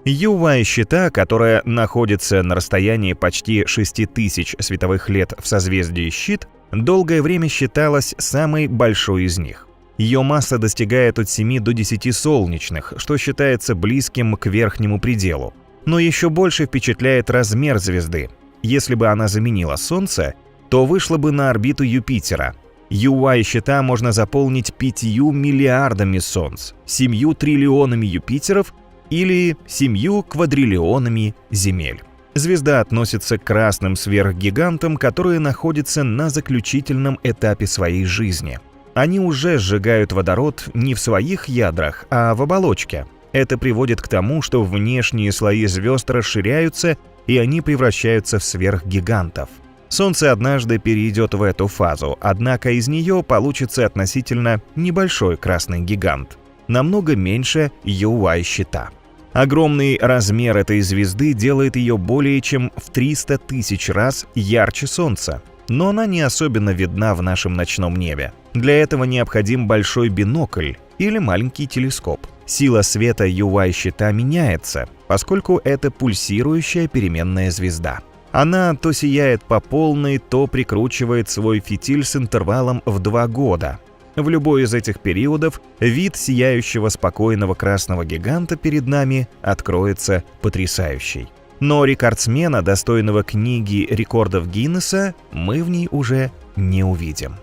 UY-щита, которая находится на расстоянии почти 6000 световых лет в созвездии Щит, долгое время считалась самой большой из них. Ее масса достигает от 7 до 10 солнечных, что считается близким к верхнему пределу. Но еще больше впечатляет размер звезды. Если бы она заменила Солнце, то вышла бы на орбиту Юпитера. UY-щита можно заполнить 5 миллиардами Солнц, 7 триллионами Юпитеров или 7 квадриллионами Земель. Звезда относится к красным сверхгигантам, которые находятся на заключительном этапе своей жизни. Они уже сжигают водород не в своих ядрах, а в оболочке. Это приводит к тому, что внешние слои звезд расширяются, и они превращаются в сверхгигантов. Солнце однажды перейдет в эту фазу, однако из нее получится относительно небольшой красный гигант, намного меньше UY-щита. Огромный размер этой звезды делает ее более чем в 300 тысяч раз ярче Солнца, но она не особенно видна в нашем ночном небе. Для этого необходим большой бинокль или маленький телескоп. Сила света UY-щита меняется, поскольку это пульсирующая переменная звезда. Она то сияет по полной, то прикручивает свой фитиль с интервалом в 2 года. В любой из этих периодов вид сияющего спокойного красного гиганта перед нами откроется потрясающий. Но рекордсмена, достойного книги рекордов Гиннесса, мы в ней уже не увидим.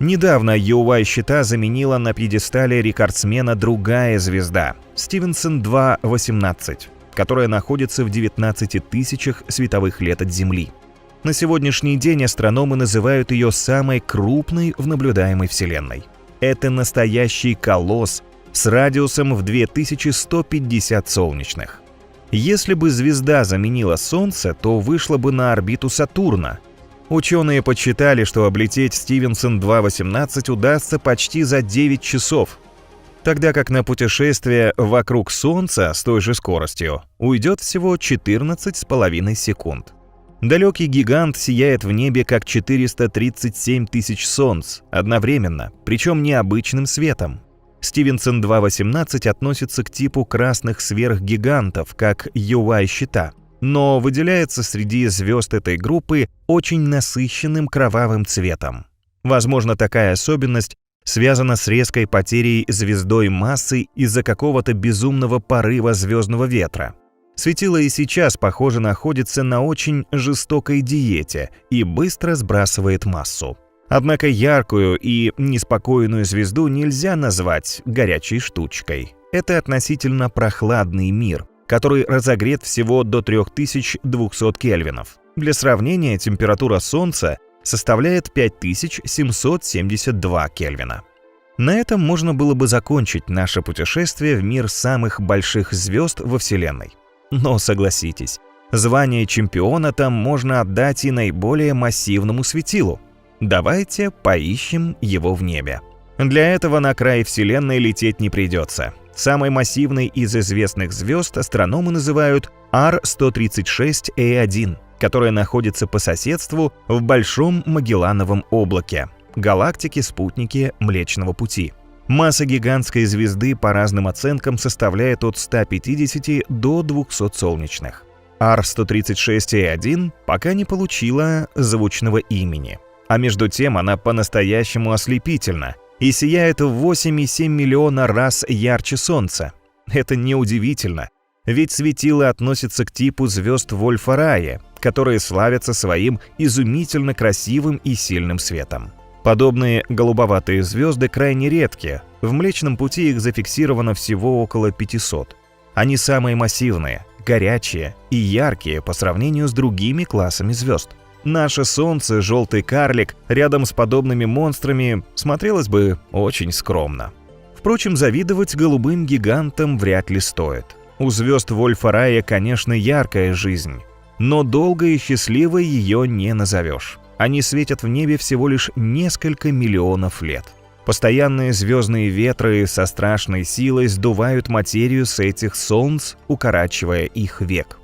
Недавно UY-щита заменила на пьедестале рекордсмена другая звезда – Стивенсон-2 18, которая находится в 19 тысячах световых лет от Земли. На сегодняшний день астрономы называют ее самой крупной в наблюдаемой Вселенной. Это настоящий колосс с радиусом в 2150 солнечных. Если бы звезда заменила Солнце, то вышла бы на орбиту Сатурна. Ученые подсчитали, что облететь Стивенсон-2 18 удастся почти за 9 часов, тогда как на путешествие вокруг Солнца с той же скоростью уйдет всего 14,5 секунд. Далекий гигант сияет в небе как 437 тысяч солнц одновременно, причем необычным светом. Стивенсон-2 18 относится к типу красных сверхгигантов, как UY-щита, но выделяется среди звезд этой группы очень насыщенным кровавым цветом. Возможно, такая особенность связана с резкой потерей звездой массы из-за какого-то безумного порыва звездного ветра. Светило и сейчас, похоже, находится на очень жестокой диете и быстро сбрасывает массу. Однако яркую и неспокойную звезду нельзя назвать горячей штучкой. Это относительно прохладный мир, который разогрет всего до 3200 кельвинов. Для сравнения, температура Солнца составляет 5772 кельвина. На этом можно было бы закончить наше путешествие в мир самых больших звезд во Вселенной. Но согласитесь, звание чемпиона там можно отдать и наиболее массивному светилу. Давайте поищем его в небе. Для этого на край Вселенной лететь не придется. Самой массивной из известных звезд астрономы называют R136A1, которая находится по соседству в Большом Магеллановом облаке, галактике-спутнике Млечного Пути. Масса гигантской звезды по разным оценкам составляет от 150 до 200 солнечных. R136A1 пока не получила звучного имени. А между тем она по-настоящему ослепительна и сияет в 8,7 миллиона раз ярче Солнца. Это неудивительно, ведь светило относится к типу звезд Вольфа-Райе, которые славятся своим изумительно красивым и сильным светом. Подобные голубоватые звезды крайне редки, в Млечном Пути их зафиксировано всего около 500. Они самые массивные, горячие и яркие по сравнению с другими классами звезд. Наше Солнце, желтый карлик, рядом с подобными монстрами смотрелось бы очень скромно. Впрочем, завидовать голубым гигантам вряд ли стоит. У звезд Вольфа-Райе, конечно, яркая жизнь, но долгой и счастливой ее не назовешь. Они светят в небе всего лишь несколько миллионов лет. Постоянные звездные ветры со страшной силой сдувают материю с этих солнц, укорачивая их век.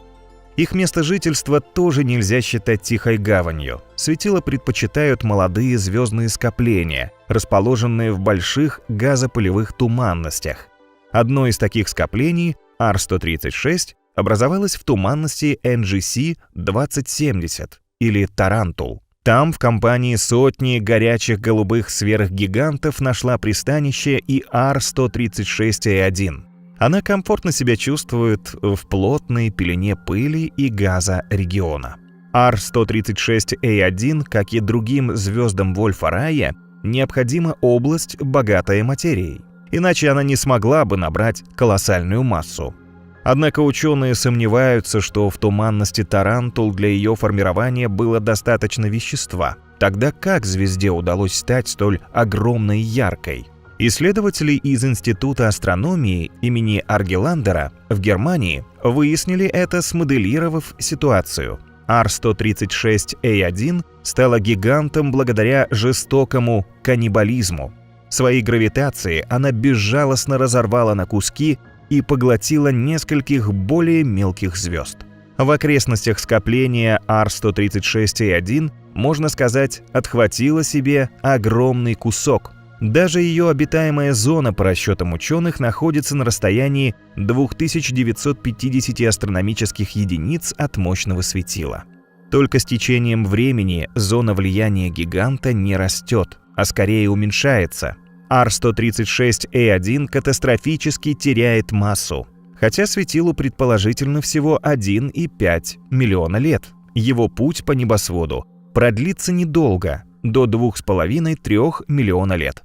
Их место жительства тоже нельзя считать тихой гаванью. Светила предпочитают молодые звездные скопления, расположенные в больших газопылевых туманностях. Одно из таких скоплений, R136, образовалось в туманности NGC 2070 или Тарантул. Там в компании сотни горячих голубых сверхгигантов нашла пристанище и Р-136А1. Она комфортно себя чувствует в плотной пелене пыли и газа региона. Р-136А1, как и другим звездам Вольфа-Райя, необходима область, богатая материей, иначе она не смогла бы набрать колоссальную массу. Однако ученые сомневаются, что в туманности Тарантул для ее формирования было достаточно вещества. Тогда как звезде удалось стать столь огромной и яркой? Исследователи из Института астрономии имени Аргеландера в Германии выяснили это, смоделировав ситуацию. Р-136А1 стала гигантом благодаря жестокому каннибализму. Своей гравитацией она безжалостно разорвала на куски и поглотила нескольких более мелких звезд. В окрестностях скопления Р-136А1, можно сказать, отхватила себе огромный кусок. Даже ее обитаемая зона, по расчетам ученых, находится на расстоянии 2950 астрономических единиц от мощного светила. Только с течением времени зона влияния гиганта не растет, а скорее уменьшается. Р-136А1 катастрофически теряет массу, хотя светилу предположительно всего 1,5 миллиона лет. Его путь по небосводу продлится недолго, до 2,5–3 миллиона лет.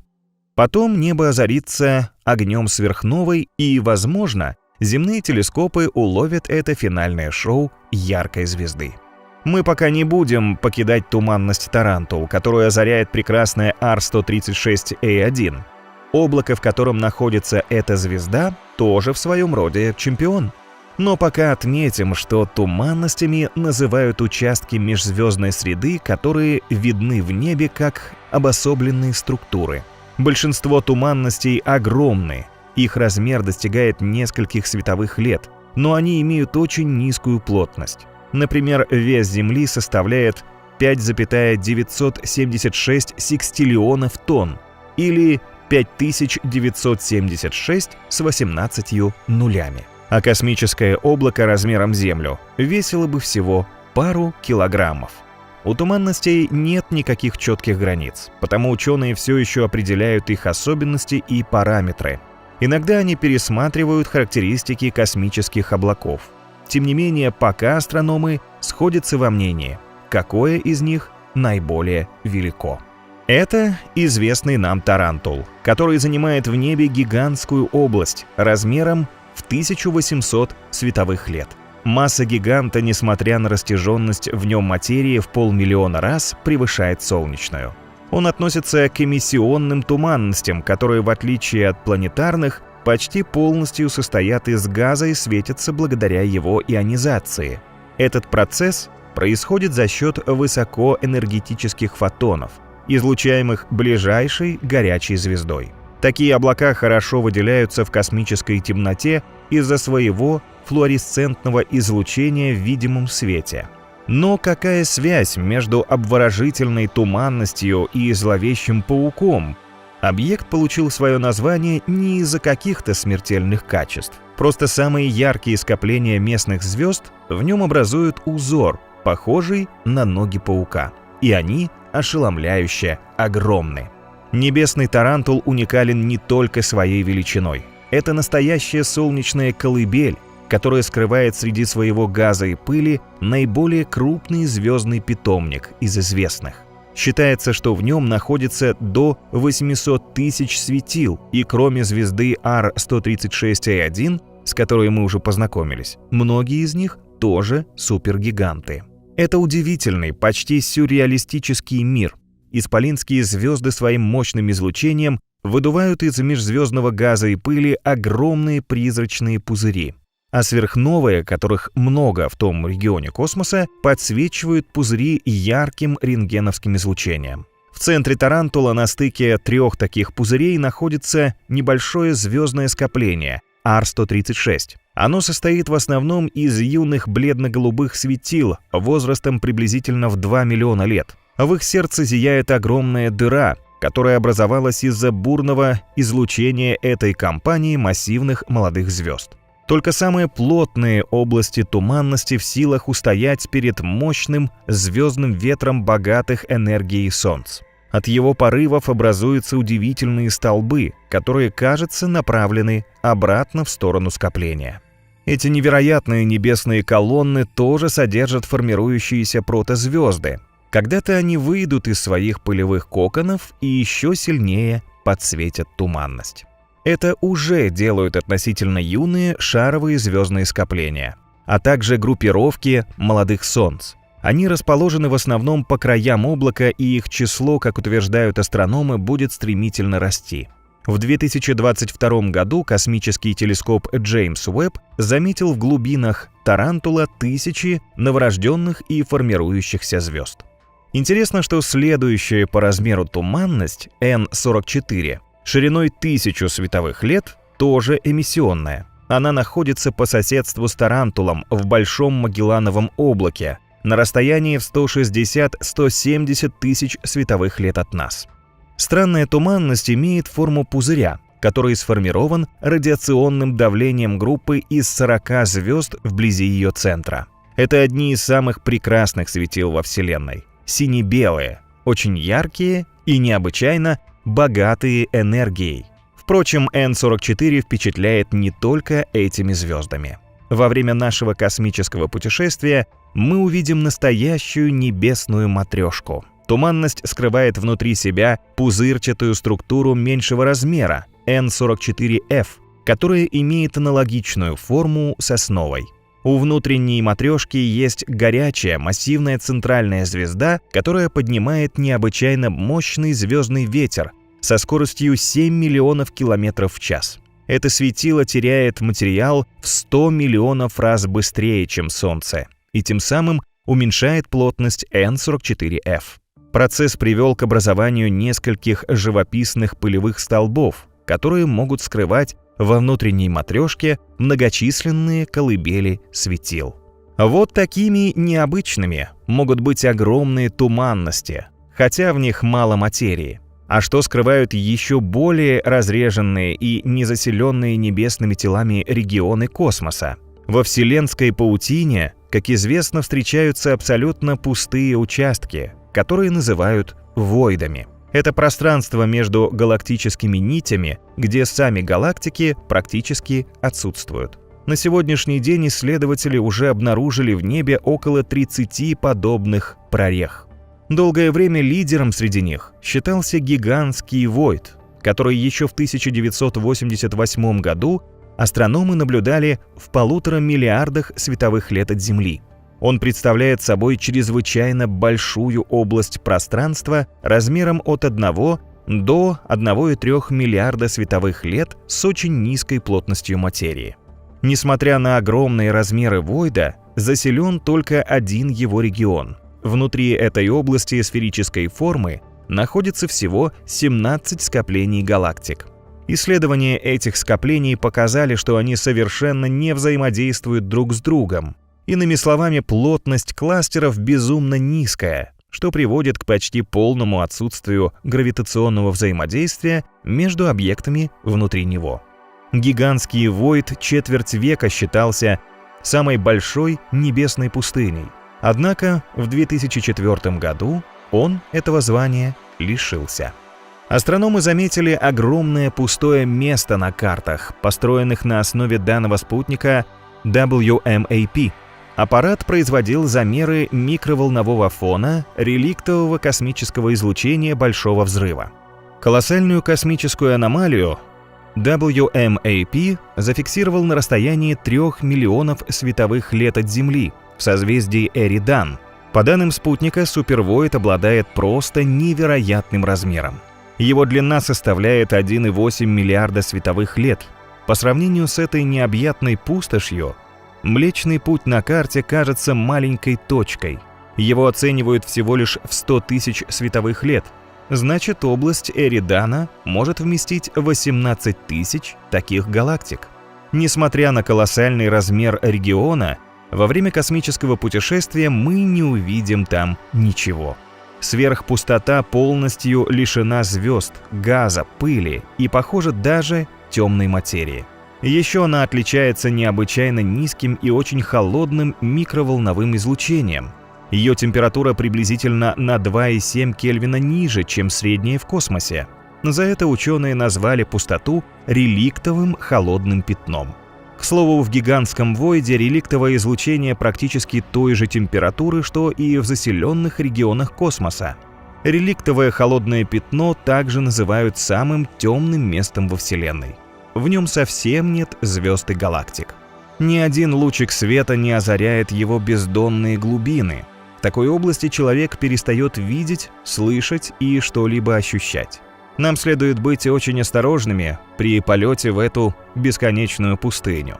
Потом небо озарится огнем сверхновой, и, возможно, земные телескопы уловят это финальное шоу яркой звезды. Мы пока не будем покидать туманность Тарантул, которую озаряет прекрасная Р-136А1. Облако, в котором находится эта звезда, тоже в своем роде чемпион. Но пока отметим, что туманностями называют участки межзвездной среды, которые видны в небе как обособленные структуры. Большинство туманностей огромны, их размер достигает нескольких световых лет, но они имеют очень низкую плотность. Например, вес Земли составляет 5,976 секстиллионов тонн или 5976 с 18 нулями. А космическое облако размером Землю весило бы всего пару килограммов. У туманностей нет никаких четких границ, потому ученые все еще определяют их особенности и параметры. Иногда они пересматривают характеристики космических облаков. Тем не менее, пока астрономы сходятся во мнении, какое из них наиболее велико. Это известный нам Тарантул, который занимает в небе гигантскую область размером в 1800 световых лет. Масса гиганта, несмотря на растяженность в нем материи в 500 000 раз, превышает солнечную. Он относится к эмиссионным туманностям, которые, в отличие от планетарных, почти полностью состоят из газа и светятся благодаря его ионизации. Этот процесс происходит за счет высокоэнергетических фотонов, излучаемых ближайшей горячей звездой. Такие облака хорошо выделяются в космической темноте из-за своего флуоресцентного излучения в видимом свете. Но какая связь между обворожительной туманностью и зловещим пауком? Объект получил свое название не из-за каких-то смертельных качеств. Просто самые яркие скопления местных звезд в нем образуют узор, похожий на ноги паука. И они ошеломляюще огромны. Небесный Тарантул уникален не только своей величиной. Это настоящая солнечная колыбель, которая скрывает среди своего газа и пыли наиболее крупный звездный питомник из известных. Считается, что в нем находится до 800 тысяч светил, и кроме звезды Р-136А1, с которой мы уже познакомились, многие из них тоже супергиганты. Это удивительный, почти сюрреалистический мир. Исполинские звезды своим мощным излучением выдувают из межзвездного газа и пыли огромные призрачные пузыри. А сверхновые, которых много в том регионе космоса, подсвечивают пузыри ярким рентгеновским излучением. В центре Тарантула на стыке 3 таких пузырей находится небольшое звездное скопление Р-136. Оно состоит в основном из юных бледно-голубых светил возрастом приблизительно в 2 миллиона лет. В их сердце зияет огромная дыра, которая образовалась из-за бурного излучения этой компании массивных молодых звезд. Только самые плотные области туманности в силах устоять перед мощным звездным ветром богатых энергией Солнц. От его порывов образуются удивительные столбы, которые, кажется, направлены обратно в сторону скопления. Эти невероятные небесные колонны тоже содержат формирующиеся протозвезды. Когда-то они выйдут из своих пылевых коконов и еще сильнее подсветят туманность. Это уже делают относительно юные шаровые звездные скопления, а также группировки молодых солнц. Они расположены в основном по краям облака, и их число, как утверждают астрономы, будет стремительно расти. В 2022 году космический телескоп Джеймс Уэбб заметил в глубинах Тарантула тысячи новорожденных и формирующихся звезд. Интересно, что следующая по размеру туманность, N44, шириной 1000 световых лет, тоже эмиссионная. Она находится по соседству с Тарантулом в Большом Магеллановом облаке, на расстоянии в 160-170 тысяч световых лет от нас. Странная туманность имеет форму пузыря, который сформирован радиационным давлением группы из 40 звезд вблизи ее центра. Это одни из самых прекрасных светил во Вселенной. Сине-белые, очень яркие и необычайно богатые энергией. Впрочем, N44 впечатляет не только этими звездами. Во время нашего космического путешествия мы увидим настоящую небесную матрешку. Туманность скрывает внутри себя пузырчатую структуру меньшего размера N44F, которая имеет аналогичную форму сосновой. У внутренней матрешки есть горячая массивная центральная звезда, которая поднимает необычайно мощный звездный ветер со скоростью 7 миллионов километров в час. Это светило теряет материал в 100 миллионов раз быстрее, чем Солнце, и тем самым уменьшает плотность N44F. Процесс привел к образованию нескольких живописных пылевых столбов, которые могут скрывать во внутренней матрешке многочисленные колыбели светил. Вот такими необычными могут быть огромные туманности, хотя в них мало материи. А что скрывают еще более разреженные и незаселенные небесными телами регионы космоса? Во вселенской паутине, как известно, встречаются абсолютно пустые участки, которые называют войдами. Это пространство между галактическими нитями, где сами галактики практически отсутствуют. На сегодняшний день исследователи уже обнаружили в небе около 30 подобных прорех. Долгое время лидером среди них считался гигантский войд, который еще в 1988 году астрономы наблюдали в 1,5 миллиарда световых лет от Земли. Он представляет собой чрезвычайно большую область пространства размером от 1 до 1,3 миллиарда световых лет с очень низкой плотностью материи. Несмотря на огромные размеры войда, заселен только один его регион. Внутри этой области сферической формы находится всего 17 скоплений галактик. Исследования этих скоплений показали, что они совершенно не взаимодействуют друг с другом. Иными словами, плотность кластеров безумно низкая, что приводит к почти полному отсутствию гравитационного взаимодействия между объектами внутри него. Гигантский войд четверть века считался самой большой небесной пустыней. Однако в 2004 году он этого звания лишился. Астрономы заметили огромное пустое место на картах, построенных на основе данного спутника WMAP. Аппарат производил замеры микроволнового фона реликтового космического излучения Большого взрыва. Колоссальную космическую аномалию WMAP зафиксировал на расстоянии 3 миллионов световых лет от Земли в созвездии Эридан. По данным спутника, супервойд обладает просто невероятным размером. Его длина составляет 1,8 миллиарда световых лет. По сравнению с этой необъятной пустошью, Млечный Путь на карте кажется маленькой точкой. Его оценивают всего лишь в 100 тысяч световых лет. Значит, область Эридана может вместить 18 тысяч таких галактик. Несмотря на колоссальный размер региона, во время космического путешествия мы не увидим там ничего. Сверхпустота полностью лишена звезд, газа, пыли и, похоже, даже темной материи. Еще она отличается необычайно низким и очень холодным микроволновым излучением. Ее температура приблизительно на 2,7 Кельвина ниже, чем средняя в космосе. За это ученые назвали пустоту реликтовым холодным пятном. К слову, в гигантском войде реликтовое излучение практически той же температуры, что и в заселенных регионах космоса. Реликтовое холодное пятно также называют самым темным местом во Вселенной. В нем совсем нет звезд и галактик. Ни один лучик света не озаряет его бездонные глубины. В такой области человек перестает видеть, слышать и что-либо ощущать. Нам следует быть очень осторожными при полете в эту бесконечную пустыню.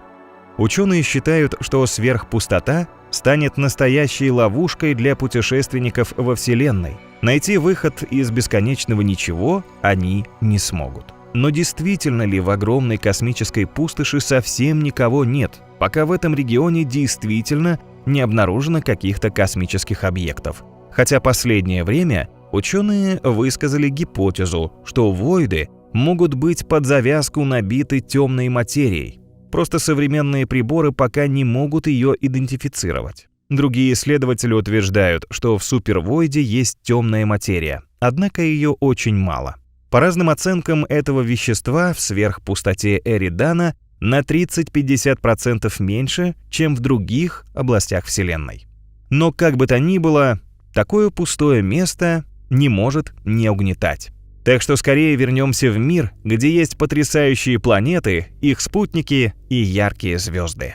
Ученые считают, что сверхпустота станет настоящей ловушкой для путешественников во Вселенной. Найти выход из бесконечного ничего они не смогут. Но действительно ли в огромной космической пустоши совсем никого нет, пока в этом регионе действительно не обнаружено каких-то космических объектов? Хотя последнее время ученые высказали гипотезу, что войды могут быть под завязку набиты темной материей. Просто современные приборы пока не могут ее идентифицировать. Другие исследователи утверждают, что в супервойде есть темная материя, однако ее очень мало. По разным оценкам этого вещества в сверхпустоте Эридана на 30-50% меньше, чем в других областях Вселенной. Но как бы то ни было, такое пустое место не может не угнетать. Так что скорее вернемся в мир, где есть потрясающие планеты, их спутники и яркие звезды.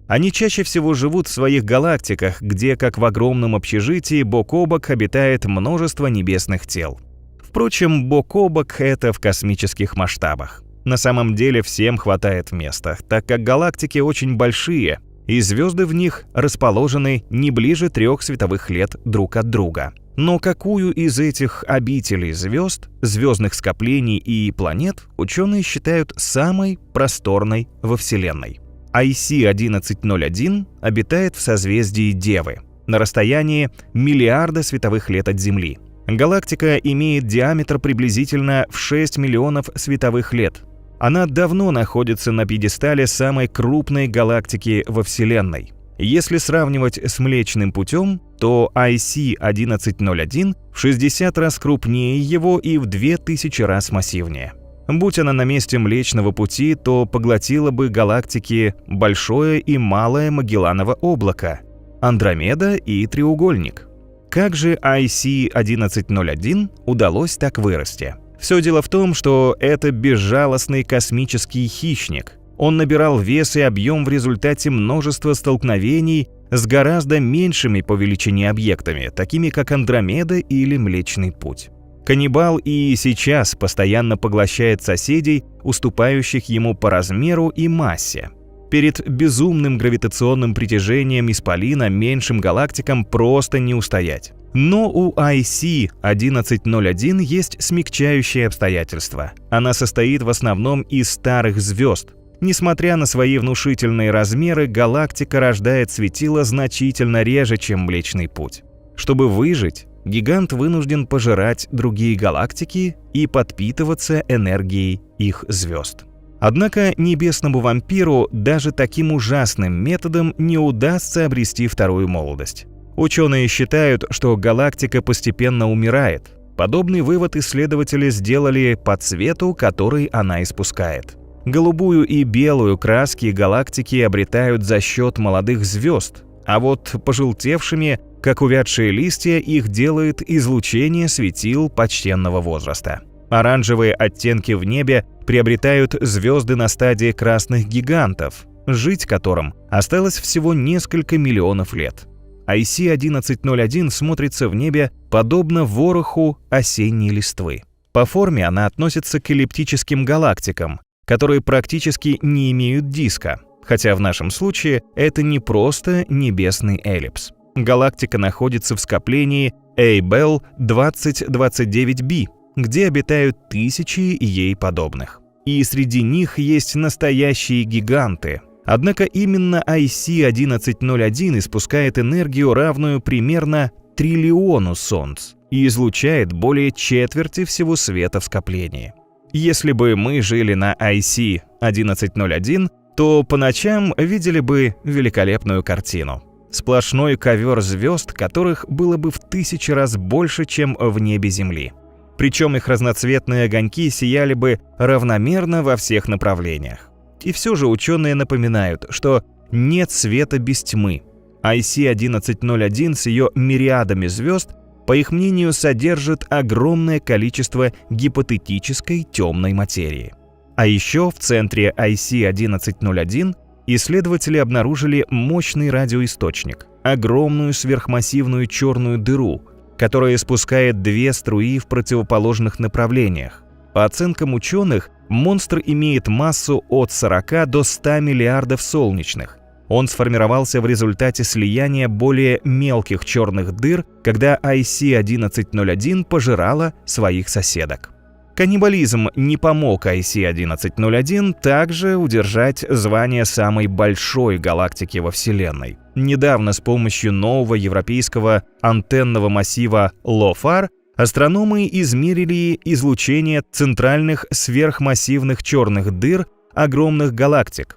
Они чаще всего живут в своих галактиках, где, как в огромном общежитии, бок о бок обитает множество небесных тел. Впрочем, бок о бок — это в космических масштабах. На самом деле всем хватает места, так как галактики очень большие, и звезды в них расположены не ближе 3 световых лет друг от друга. Но какую из этих обителей звезд, звездных скоплений и планет ученые считают самой просторной во Вселенной? IC-1101 обитает в созвездии Девы, на расстоянии миллиарда световых лет от Земли. Галактика имеет диаметр приблизительно в 6 миллионов световых лет. Она давно находится на пьедестале самой крупной галактики во Вселенной. Если сравнивать с Млечным Путем, то IC-1101 в 60 раз крупнее его и в 2000 раз массивнее. Будь она на месте Млечного Пути, то поглотила бы галактики Большое и Малое Магелланово облако, Андромеда и Треугольник. Как же IC-1101 удалось так вырасти? Все дело в том, что это безжалостный космический хищник. Он набирал вес и объем в результате множества столкновений с гораздо меньшими по величине объектами, такими как Андромеда или Млечный Путь. Каннибал и сейчас постоянно поглощает соседей, уступающих ему по размеру и массе. Перед безумным гравитационным притяжением исполина меньшим галактикам просто не устоять. Но у IC-1101 есть смягчающие обстоятельства. Она состоит в основном из старых звезд. Несмотря на свои внушительные размеры, галактика рождает светила значительно реже, чем Млечный Путь. Чтобы выжить, гигант вынужден пожирать другие галактики и подпитываться энергией их звезд. Однако небесному вампиру даже таким ужасным методом не удастся обрести вторую молодость. Ученые считают, что галактика постепенно умирает. Подобный вывод исследователи сделали по цвету, который она испускает. Голубую и белую краски галактики обретают за счет молодых звезд, а вот пожелтевшими, как увядшие листья, их делает излучение светил почтенного возраста. Оранжевые оттенки в небе приобретают звезды на стадии красных гигантов, жить которым осталось всего несколько миллионов лет. IC-1101 смотрится в небе подобно вороху осенней листвы. По форме она относится к эллиптическим галактикам, которые практически не имеют диска, хотя в нашем случае это не просто небесный эллипс. Галактика находится в скоплении Abell 2029b, где обитают тысячи ей подобных. И среди них есть настоящие гиганты. Однако именно IC-1101 испускает энергию, равную примерно триллиону солнц, и излучает более четверти всего света в скоплении. Если бы мы жили на IC-1101, то по ночам видели бы великолепную картину. Сплошной ковер звезд, которых было бы в 1000 раз больше, чем в небе Земли. Причем их разноцветные огоньки сияли бы равномерно во всех направлениях. И все же ученые напоминают, что нет света без тьмы. IC-1101 с ее мириадами звезд, по их мнению, содержит огромное количество гипотетической темной материи. А еще в центре IC-1101 исследователи обнаружили мощный радиоисточник, огромную сверхмассивную черную дыру, которая испускает 2 струи в противоположных направлениях. По оценкам ученых, монстр имеет массу от 40 до 100 миллиардов солнечных. Он сформировался в результате слияния более мелких черных дыр, когда IC-1101 пожирала своих соседок. Каннибализм не помог IC-1101 также удержать звание самой большой галактики во Вселенной. Недавно с помощью нового европейского антенного массива LOFAR астрономы измерили излучение центральных сверхмассивных черных дыр огромных галактик.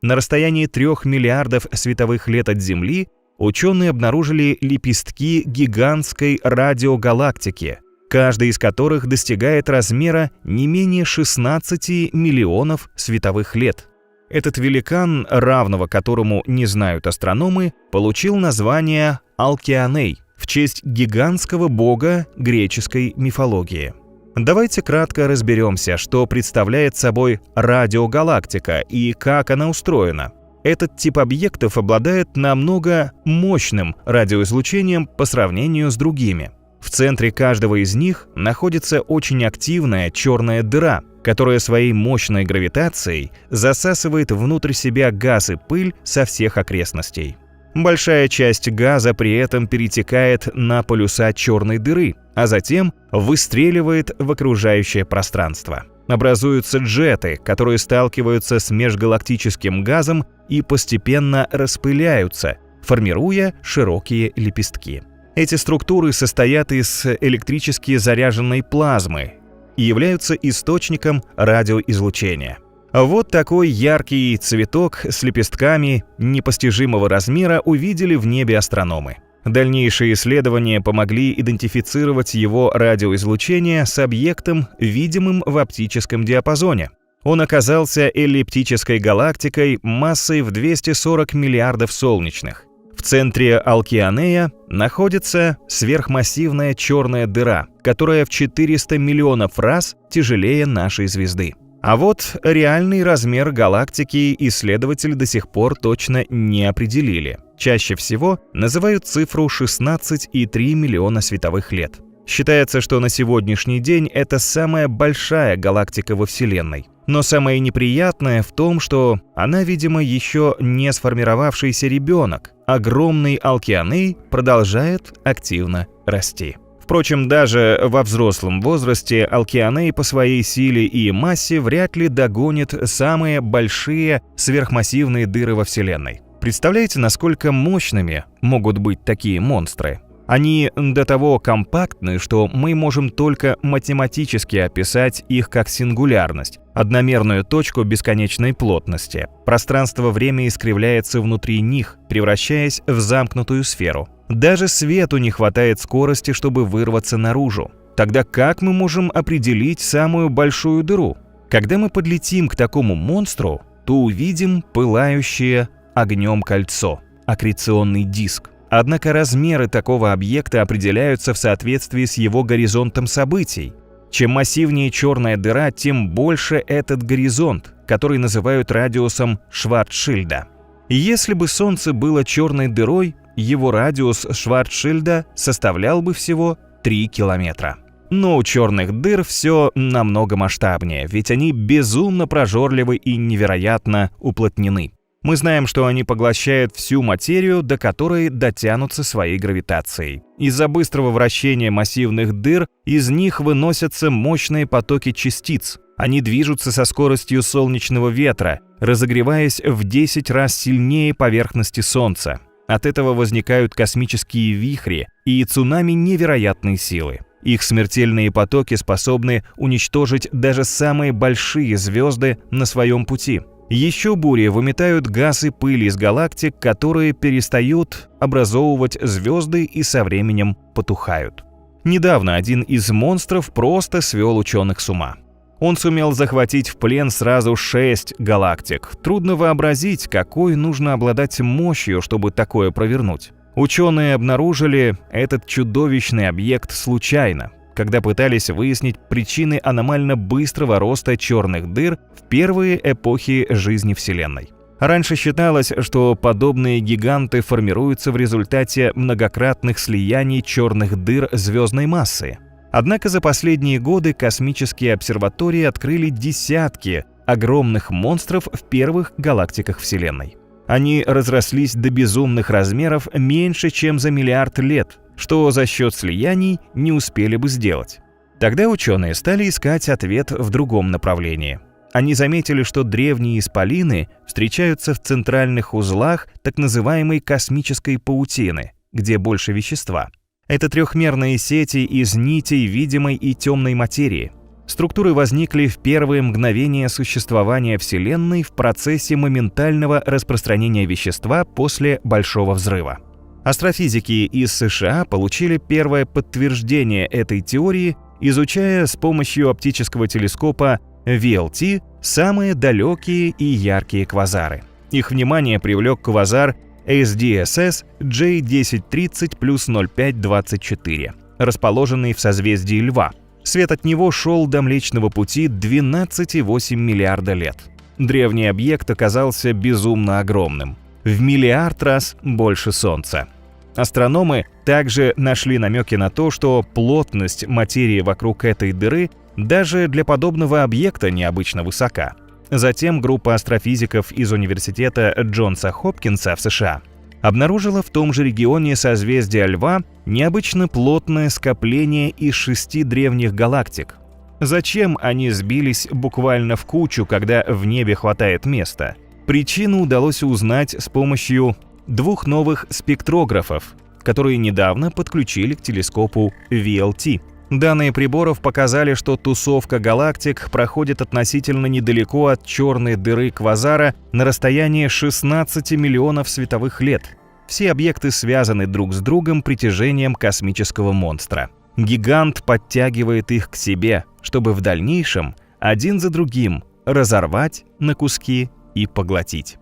На расстоянии 3 миллиардов световых лет от Земли ученые обнаружили лепестки гигантской радиогалактики, каждый из которых достигает размера не менее 16 миллионов световых лет. Этот великан, равного которому не знают астрономы, получил название Алкианей в честь гигантского бога греческой мифологии. Давайте кратко разберемся, что представляет собой радиогалактика и как она устроена. Этот тип объектов обладает намного мощным радиоизлучением по сравнению с другими. В центре каждого из них находится очень активная черная дыра, которая своей мощной гравитацией засасывает внутрь себя газ и пыль со всех окрестностей. Большая часть газа при этом перетекает на полюса черной дыры, а затем выстреливает в окружающее пространство. Образуются джеты, которые сталкиваются с межгалактическим газом и постепенно распыляются, формируя широкие лепестки. Эти структуры состоят из электрически заряженной плазмы и являются источником радиоизлучения. Вот такой яркий цветок с лепестками непостижимого размера увидели в небе астрономы. Дальнейшие исследования помогли идентифицировать его радиоизлучение с объектом, видимым в оптическом диапазоне. Он оказался эллиптической галактикой массой в 240 миллиардов солнечных. В центре Алкианея находится сверхмассивная черная дыра, которая в 400 миллионов раз тяжелее нашей звезды. А вот реальный размер галактики исследователи до сих пор точно не определили. Чаще всего называют цифру 16,3 миллиона световых лет. Считается, что на сегодняшний день это самая большая галактика во Вселенной. Но самое неприятное в том, что она, видимо, еще не сформировавшийся ребенок. Огромный Алкианей продолжает активно расти. Впрочем, даже во взрослом возрасте Алкианей по своей силе и массе вряд ли догонит самые большие сверхмассивные дыры во Вселенной. Представляете, насколько мощными могут быть такие монстры? Они до того компактны, что мы можем только математически описать их как сингулярность, одномерную точку бесконечной плотности. Пространство-время искривляется внутри них, превращаясь в замкнутую сферу. Даже свету не хватает скорости, чтобы вырваться наружу. Тогда как мы можем определить самую большую дыру? Когда мы подлетим к такому монстру, то увидим пылающее огнем кольцо, аккреционный диск. Однако размеры такого объекта определяются в соответствии с его горизонтом событий. Чем массивнее черная дыра, тем больше этот горизонт, который называют радиусом Шварцшильда. Если бы Солнце было черной дырой, его радиус Шварцшильда составлял бы всего 3 километра. Но у черных дыр все намного масштабнее, ведь они безумно прожорливы и невероятно уплотнены. Мы знаем, что они поглощают всю материю, до которой дотянутся своей гравитацией. Из-за быстрого вращения массивных дыр из них выносятся мощные потоки частиц. Они движутся со скоростью солнечного ветра, разогреваясь в 10 раз сильнее поверхности Солнца. От этого возникают космические вихри и цунами невероятной силы. Их смертельные потоки способны уничтожить даже самые большие звезды на своем пути. Еще бури выметают газ и пыль из галактик, которые перестают образовывать звезды и со временем потухают. Недавно один из монстров просто свел ученых с ума. Он сумел захватить в плен сразу 6 галактик. Трудно вообразить, какой нужно обладать мощью, чтобы такое провернуть. Ученые обнаружили этот чудовищный объект случайно, когда пытались выяснить причины аномально быстрого роста черных дыр в первые эпохи жизни Вселенной. Раньше считалось, что подобные гиганты формируются в результате многократных слияний черных дыр звездной массы. Однако за последние годы космические обсерватории открыли десятки огромных монстров в первых галактиках Вселенной. Они разрослись до безумных размеров меньше, чем за миллиард лет, что за счет слияний не успели бы сделать. Тогда ученые стали искать ответ в другом направлении. Они заметили, что древние исполины встречаются в центральных узлах так называемой космической паутины, где больше вещества. Это трехмерные сети из нитей видимой и темной материи. Структуры возникли в первые мгновения существования Вселенной в процессе моментального распространения вещества после Большого взрыва. Астрофизики из США получили первое подтверждение этой теории, изучая с помощью оптического телескопа VLT самые далекие и яркие квазары. Их внимание привлек квазар SDSS J1030 плюс 0524, расположенный в созвездии Льва. Свет от него шел до Млечного Пути 12,8 миллиарда лет. Древний объект оказался безумно огромным, в миллиард раз больше Солнца. Астрономы также нашли намеки на то, что плотность материи вокруг этой дыры даже для подобного объекта необычно высока. Затем группа астрофизиков из университета Джонса Хопкинса в США обнаружила в том же регионе созвездия Льва необычно плотное скопление из 6 древних галактик. Зачем они сбились буквально в кучу, когда в небе хватает места? Причину удалось узнать с помощью 2 новых спектрографов, которые недавно подключили к телескопу VLT. Данные приборов показали, что тусовка галактик проходит относительно недалеко от черной дыры квазара на расстоянии 16 миллионов световых лет. Все объекты связаны друг с другом притяжением космического монстра. Гигант подтягивает их к себе, чтобы в дальнейшем один за другим разорвать на куски и поглотить.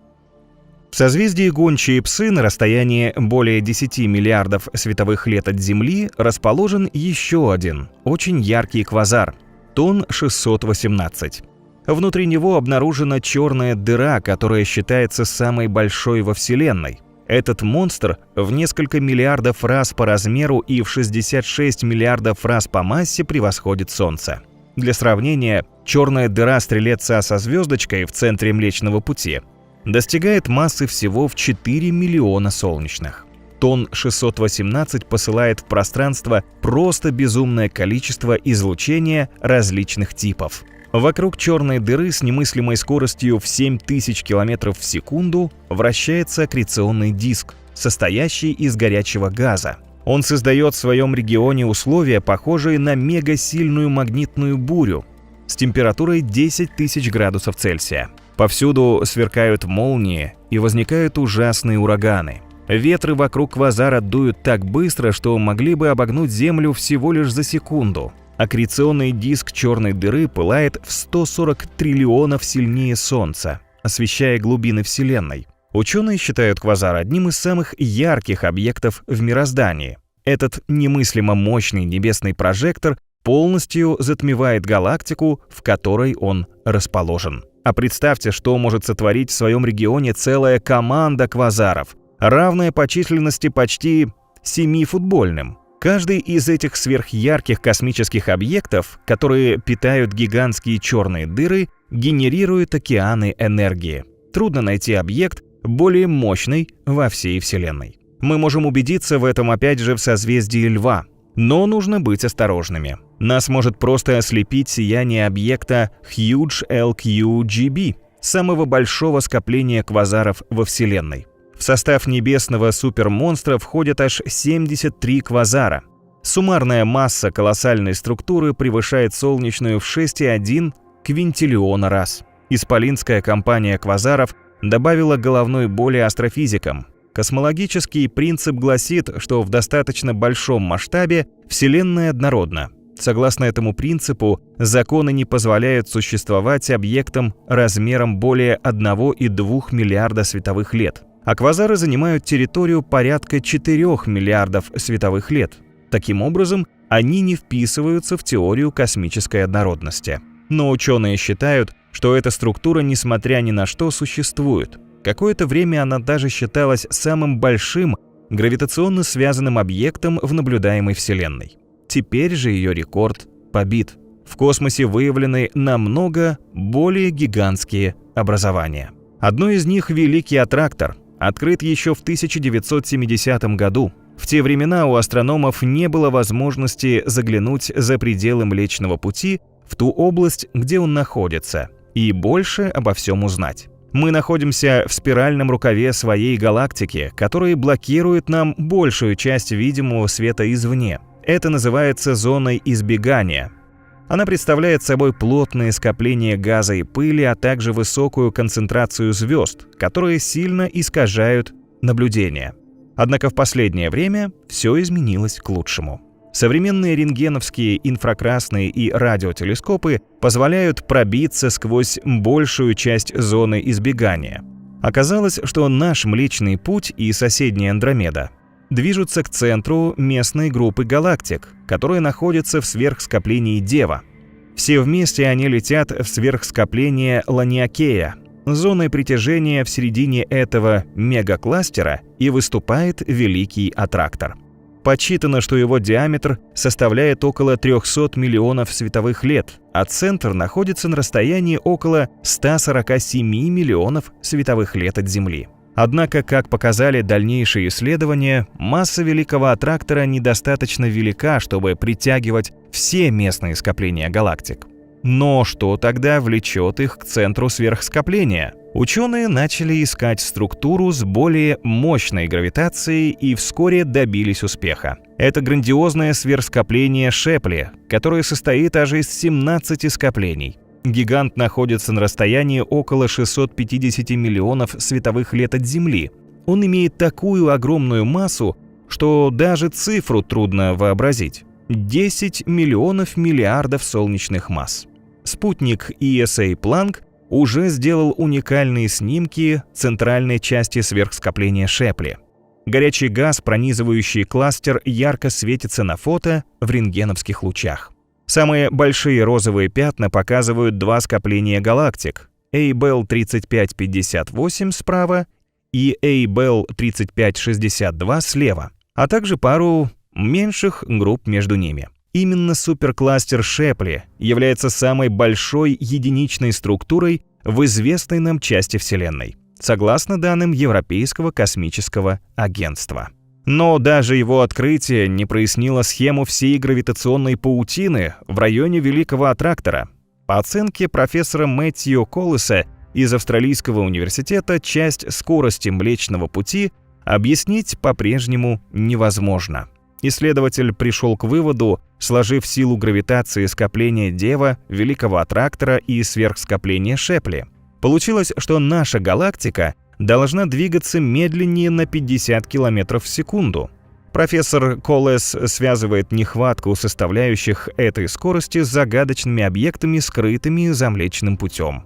В созвездии Гончие Псы на расстоянии более 10 миллиардов световых лет от Земли расположен еще один, очень яркий квазар – Тон 618. Внутри него обнаружена черная дыра, которая считается самой большой во Вселенной. Этот монстр в несколько миллиардов раз по размеру и в 66 миллиардов раз по массе превосходит Солнце. Для сравнения, черная дыра Стрелец-А со звездочкой в центре Млечного Пути достигает массы всего в 4 миллиона солнечных. Тон 618 посылает в пространство просто безумное количество излучения различных типов. Вокруг черной дыры с немыслимой скоростью в 7000 км в секунду вращается аккреционный диск, состоящий из горячего газа. Он создает в своем регионе условия, похожие на мегасильную магнитную бурю с температурой 10 тысяч градусов Цельсия. Повсюду сверкают молнии и возникают ужасные ураганы. Ветры вокруг квазара дуют так быстро, что могли бы обогнуть Землю всего лишь за секунду. Аккреционный диск черной дыры пылает в 140 триллионов сильнее Солнца, освещая глубины Вселенной. Ученые считают квазар одним из самых ярких объектов в мироздании. Этот немыслимо мощный небесный прожектор полностью затмевает галактику, в которой он расположен. А представьте, что может сотворить в своем регионе целая команда квазаров, равная по численности почти 7 футбольным. Каждый из этих сверхярких космических объектов, которые питают гигантские черные дыры, генерирует океаны энергии. Трудно найти объект более мощный во всей Вселенной. Мы можем убедиться в этом опять же в созвездии Льва. Но нужно быть осторожными. Нас может просто ослепить сияние объекта Huge LQGB, самого большого скопления квазаров во Вселенной. В состав небесного супермонстра входят аж 73 квазара. Суммарная масса колоссальной структуры превышает солнечную в 6,1 квинтиллиона раз. Исполинская компания квазаров добавила головной боли астрофизикам. Космологический принцип гласит, что в достаточно большом масштабе Вселенная однородна. Согласно этому принципу, законы не позволяют существовать объектам размером более 1,2 миллиарда световых лет. А квазары занимают территорию порядка 4 миллиардов световых лет. Таким образом, они не вписываются в теорию космической однородности. Но ученые считают, что эта структура, несмотря ни на что, существует. Какое-то время она даже считалась самым большим гравитационно связанным объектом в наблюдаемой Вселенной. Теперь же ее рекорд побит. В космосе выявлены намного более гигантские образования. Одно из них — Великий Аттрактор, открыт еще в 1970 году. В те времена у астрономов не было возможности заглянуть за пределы Млечного Пути в ту область, где он находится, и больше обо всем узнать. Мы находимся в спиральном рукаве своей галактики, который блокирует нам большую часть видимого света извне. Это называется зоной избегания. Она представляет собой плотные скопления газа и пыли, а также высокую концентрацию звезд, которые сильно искажают наблюдение. Однако в последнее время все изменилось к лучшему. Современные рентгеновские, инфракрасные и радиотелескопы позволяют пробиться сквозь большую часть зоны избегания. Оказалось, что наш Млечный Путь и соседняя Андромеда движутся к центру местной группы галактик, которые находятся в сверхскоплении Дева. Все вместе они летят в сверхскопление Ланиакея. Зоной притяжения в середине этого мегакластера и выступает Великий Аттрактор. Подсчитано, что его диаметр составляет около 300 миллионов световых лет, а центр находится на расстоянии около 147 миллионов световых лет от Земли. Однако, как показали дальнейшие исследования, масса Великого Аттрактора недостаточно велика, чтобы притягивать все местные скопления галактик. Но что тогда влечет их к центру сверхскопления? Ученые начали искать структуру с более мощной гравитацией и вскоре добились успеха. Это грандиозное сверхскопление Шепли, которое состоит аж из 17 скоплений. Гигант находится на расстоянии около 650 миллионов световых лет от Земли. Он имеет такую огромную массу, что даже цифру трудно вообразить. 10 миллионов миллиардов солнечных масс. Спутник ESA Planck уже сделал уникальные снимки центральной части сверхскопления Шепли. Горячий газ, пронизывающий кластер, ярко светится на фото в рентгеновских лучах. Самые большие розовые пятна показывают два скопления галактик — A-Bell 3558 справа и A-Bell 3562 слева, а также пару меньших групп между ними. Именно суперкластер Шепли является самой большой единичной структурой в известной нам части Вселенной, согласно данным Европейского космического агентства. Но даже его открытие не прояснило схему всей гравитационной паутины в районе Великого Аттрактора. По оценке профессора Мэтью Коллеса из Австралийского университета, часть скорости Млечного Пути объяснить по-прежнему невозможно. Исследователь пришел к выводу, сложив силу гравитации скопления Дева, Великого Аттрактора и сверхскопления Шепли. Получилось, что наша галактика должна двигаться медленнее на 50 км в секунду. Профессор Коллес связывает нехватку составляющих этой скорости с загадочными объектами, скрытыми за Млечным Путем.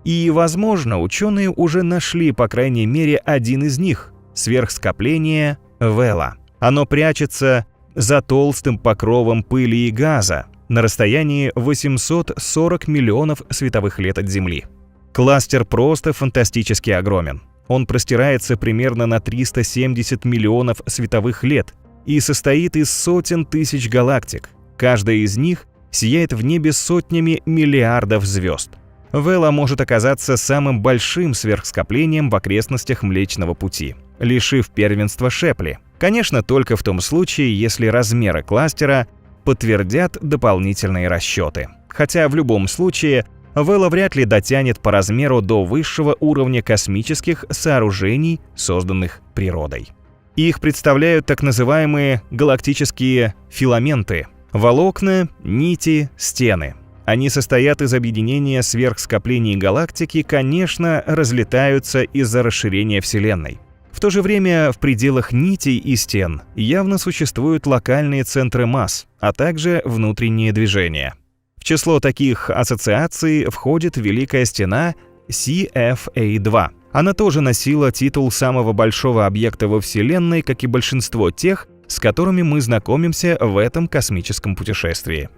И, возможно, ученые уже нашли, по крайней мере, один из них — сверхскопление Вела. Оно прячется за толстым покровом пыли и газа на расстоянии 840 миллионов световых лет от Земли. Кластер просто фантастически огромен. Он простирается примерно на 370 миллионов световых лет и состоит из сотен тысяч галактик. Каждая из них сияет в небе сотнями миллиардов звезд. Вела может оказаться самым большим сверхскоплением в окрестностях Млечного Пути, лишив первенства Шепли. Конечно, только в том случае, если размеры кластера подтвердят дополнительные расчеты. Хотя в любом случае Вела вряд ли дотянет по размеру до высшего уровня космических сооружений, созданных природой. Их представляют так называемые галактические филаменты – волокна, нити, стены. Они состоят из объединения сверхскоплений галактики, конечно, разлетаются из-за расширения Вселенной. В то же время в пределах нитей и стен явно существуют локальные центры масс, а также внутренние движения. В число таких ассоциаций входит Великая Стена CFA-2. Она тоже носила титул самого большого объекта во Вселенной, как и большинство тех, с которыми мы знакомимся в этом космическом путешествии.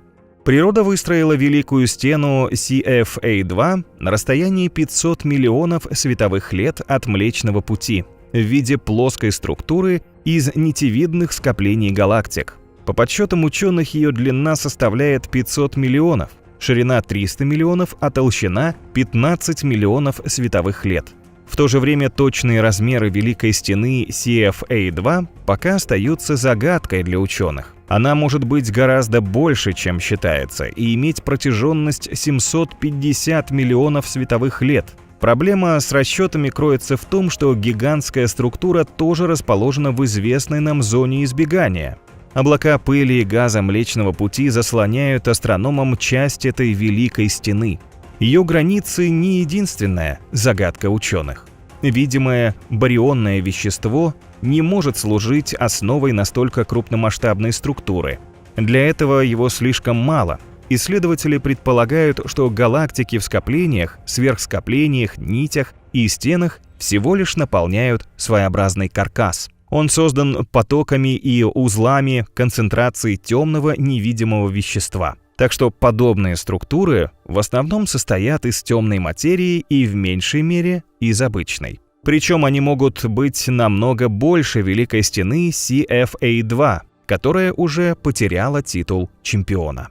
Природа выстроила Великую Стену CFA-2 на расстоянии 500 миллионов световых лет от Млечного Пути в виде плоской структуры из нитевидных скоплений галактик. По подсчетам ученых, ее длина составляет 500 миллионов, ширина 300 миллионов, а толщина 15 миллионов световых лет. В то же время точные размеры Великой Стены CFA-2 пока остаются загадкой для ученых. Она может быть гораздо больше, чем считается, и иметь протяженность 750 миллионов световых лет. Проблема с расчетами кроется в том, что гигантская структура тоже расположена в известной нам зоне избегания. Облака пыли и газа Млечного Пути заслоняют астрономам часть этой Великой Стены. Ее границы не единственная загадка ученых. Видимое барионное вещество не может служить основой настолько крупномасштабной структуры. Для этого его слишком мало. Исследователи предполагают, что галактики в скоплениях, сверхскоплениях, нитях и стенах всего лишь наполняют своеобразный каркас. Он создан потоками и узлами концентрации темного невидимого вещества. Так что подобные структуры в основном состоят из темной материи и в меньшей мере из обычной. Причем они могут быть намного больше Великой Стены CFA-2, которая уже потеряла титул чемпиона.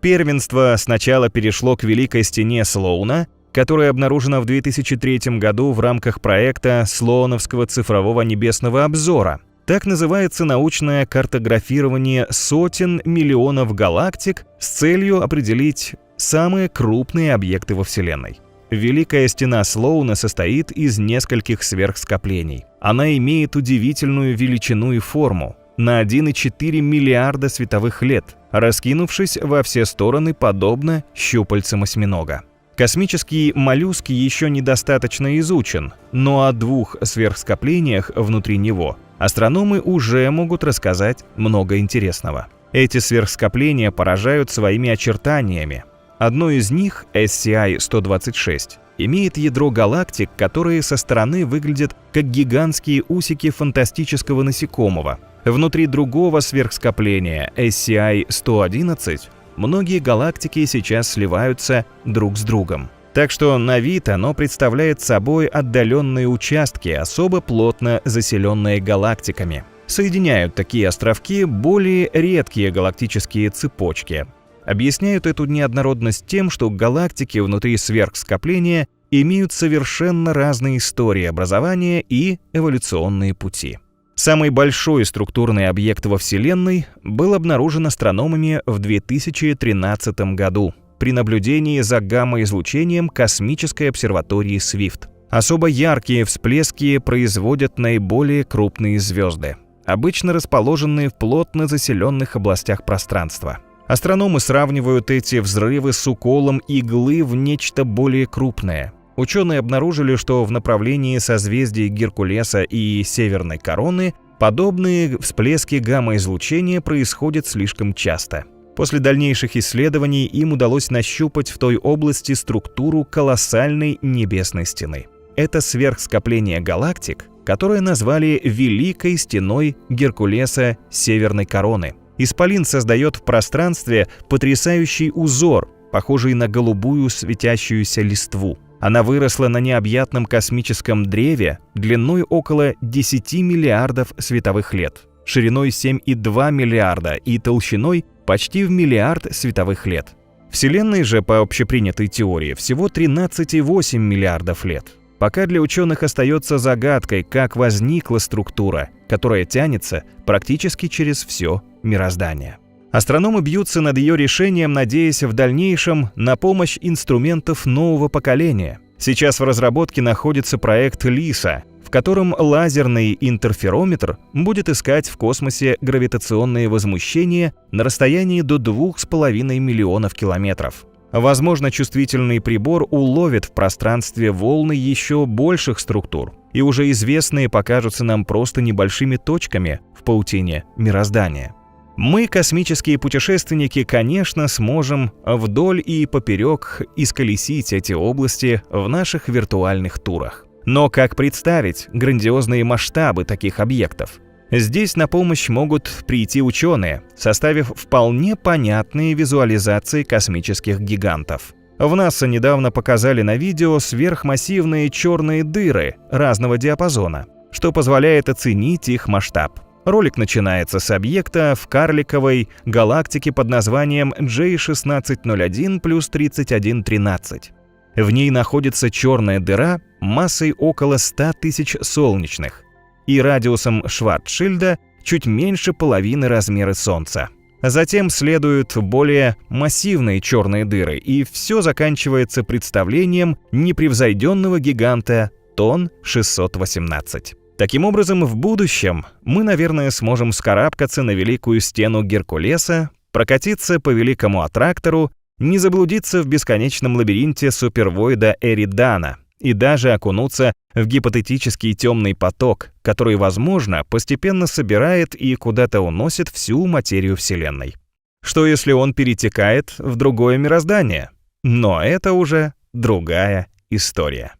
Первенство сначала перешло к Великой Стене Слоуна, которая обнаружена в 2003 году в рамках проекта Слоуновского цифрового небесного обзора. Так называется научное картографирование сотен миллионов галактик с целью определить самые крупные объекты во Вселенной. Великая Стена Слоуна состоит из нескольких сверхскоплений. Она имеет удивительную величину и форму – на 1,4 миллиарда световых лет, раскинувшись во все стороны подобно щупальцам осьминога. Космический моллюск еще недостаточно изучен, но о двух сверхскоплениях внутри него астрономы уже могут рассказать много интересного. Эти сверхскопления поражают своими очертаниями. Одно из них, SCI-126, имеет ядро галактик, которые со стороны выглядят как гигантские усики фантастического насекомого. Внутри другого сверхскопления, SCI-111, многие галактики сейчас сливаются друг с другом. Так что на вид оно представляет собой отдаленные участки, особо плотно заселенные галактиками. Соединяют такие островки более редкие галактические цепочки. Объясняют эту неоднородность тем, что галактики внутри сверхскопления имеют совершенно разные истории образования и эволюционные пути. Самый большой структурный объект во Вселенной был обнаружен астрономами в 2013 году при наблюдении за гамма-излучением космической обсерватории Свифт. Особо яркие всплески производят наиболее крупные звезды, обычно расположенные в плотно заселенных областях пространства. Астрономы сравнивают эти взрывы с уколом иглы в нечто более крупное. Ученые обнаружили, что в направлении созвездий Геркулеса и Северной Короны подобные всплески гамма-излучения происходят слишком часто. После дальнейших исследований им удалось нащупать в той области структуру колоссальной небесной стены. Это сверхскопление галактик, которое назвали Великой Стеной Геркулеса Северной Короны. Исполин создает в пространстве потрясающий узор, похожий на голубую светящуюся листву. Она выросла на необъятном космическом древе длиной около 10 миллиардов световых лет, шириной 7,2 миллиарда и толщиной почти в миллиард световых лет. Вселенной же, по общепринятой теории, всего 13,8 миллиардов лет. Пока для ученых остается загадкой, как возникла структура, которая тянется практически через все мироздание. Астрономы бьются над ее решением, надеясь в дальнейшем на помощь инструментов нового поколения. Сейчас в разработке находится проект ЛИСА, в котором лазерный интерферометр будет искать в космосе гравитационные возмущения на расстоянии до 2,5 миллионов километров. Возможно, чувствительный прибор уловит в пространстве волны еще больших структур, и уже известные покажутся нам просто небольшими точками в паутине мироздания. Мы, космические путешественники, конечно, сможем вдоль и поперек исколесить эти области в наших виртуальных турах. Но как представить грандиозные масштабы таких объектов? Здесь на помощь могут прийти ученые, составив вполне понятные визуализации космических гигантов. В НАСА недавно показали на видео сверхмассивные черные дыры разного диапазона, что позволяет оценить их масштаб. Ролик начинается с объекта в карликовой галактике под названием J1601 плюс 3113. В ней находится черная дыра массой около 100 тысяч солнечных и радиусом Шварцшильда чуть меньше половины размера Солнца. Затем следуют более массивные черные дыры, и все заканчивается представлением непревзойденного гиганта Тон 618. Таким образом, в будущем мы, наверное, сможем вскарабкаться на Великую Стену Геркулеса, прокатиться по Великому Аттрактору, не заблудиться в бесконечном лабиринте супервоида Эридана и даже окунуться в гипотетический темный поток, который, возможно, постепенно собирает и куда-то уносит всю материю Вселенной. Что если он перетекает в другое мироздание? Но это уже другая история.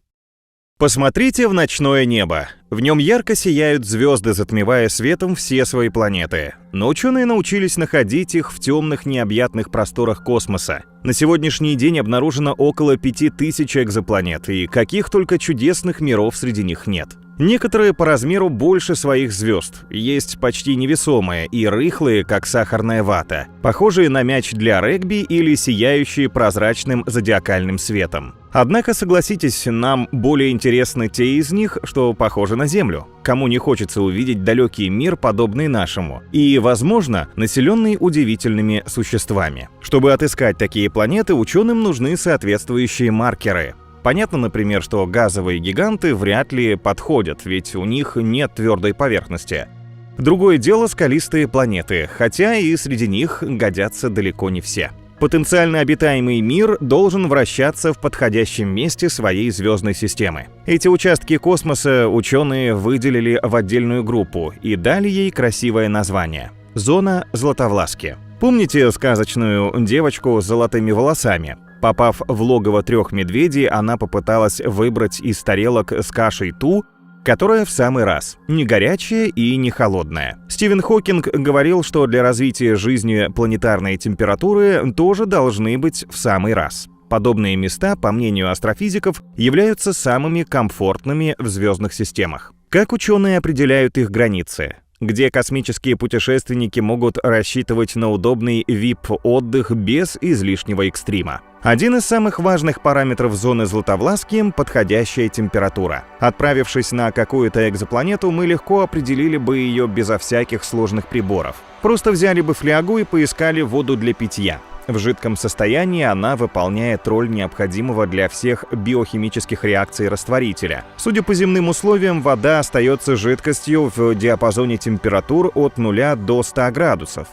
Посмотрите в ночное небо. В нем ярко сияют звезды, затмевая светом все свои планеты. Но ученые научились находить их в темных необъятных просторах космоса. На сегодняшний день обнаружено около 5000 экзопланет, и каких только чудесных миров среди них нет. Некоторые по размеру больше своих звезд, есть почти невесомые и рыхлые, как сахарная вата, похожие на мяч для регби или сияющие прозрачным зодиакальным светом. Однако, согласитесь, нам более интересны те из них, что похожи на Землю. Кому не хочется увидеть далекий мир, подобный нашему, и, возможно, населенный удивительными существами. Чтобы отыскать такие планеты, ученым нужны соответствующие маркеры. Понятно, например, что газовые гиганты вряд ли подходят, ведь у них нет твердой поверхности. Другое дело скалистые планеты, хотя и среди них годятся далеко не все. Потенциально обитаемый мир должен вращаться в подходящем месте своей звездной системы. Эти участки космоса ученые выделили в отдельную группу и дали ей красивое название – зона Златовласки. Помните сказочную девочку с золотыми волосами? Попав в логово 3 медведей, она попыталась выбрать из тарелок с кашей ту, которая в самый раз, не горячая и не холодная. Стивен Хокинг говорил, что для развития жизни планетарные температуры тоже должны быть в самый раз. Подобные места, по мнению астрофизиков, являются самыми комфортными в звездных системах. Как ученые определяют их границы? Где космические путешественники могут рассчитывать на удобный VIP-отдых без излишнего экстрима? Один из самых важных параметров зоны Златовласки – подходящая температура. Отправившись на какую-то экзопланету, мы легко определили бы ее безо всяких сложных приборов. Просто взяли бы флягу и поискали воду для питья. В жидком состоянии она выполняет роль необходимого для всех биохимических реакций растворителя. Судя по земным условиям, вода остается жидкостью в диапазоне температур от 0 до 100 градусов.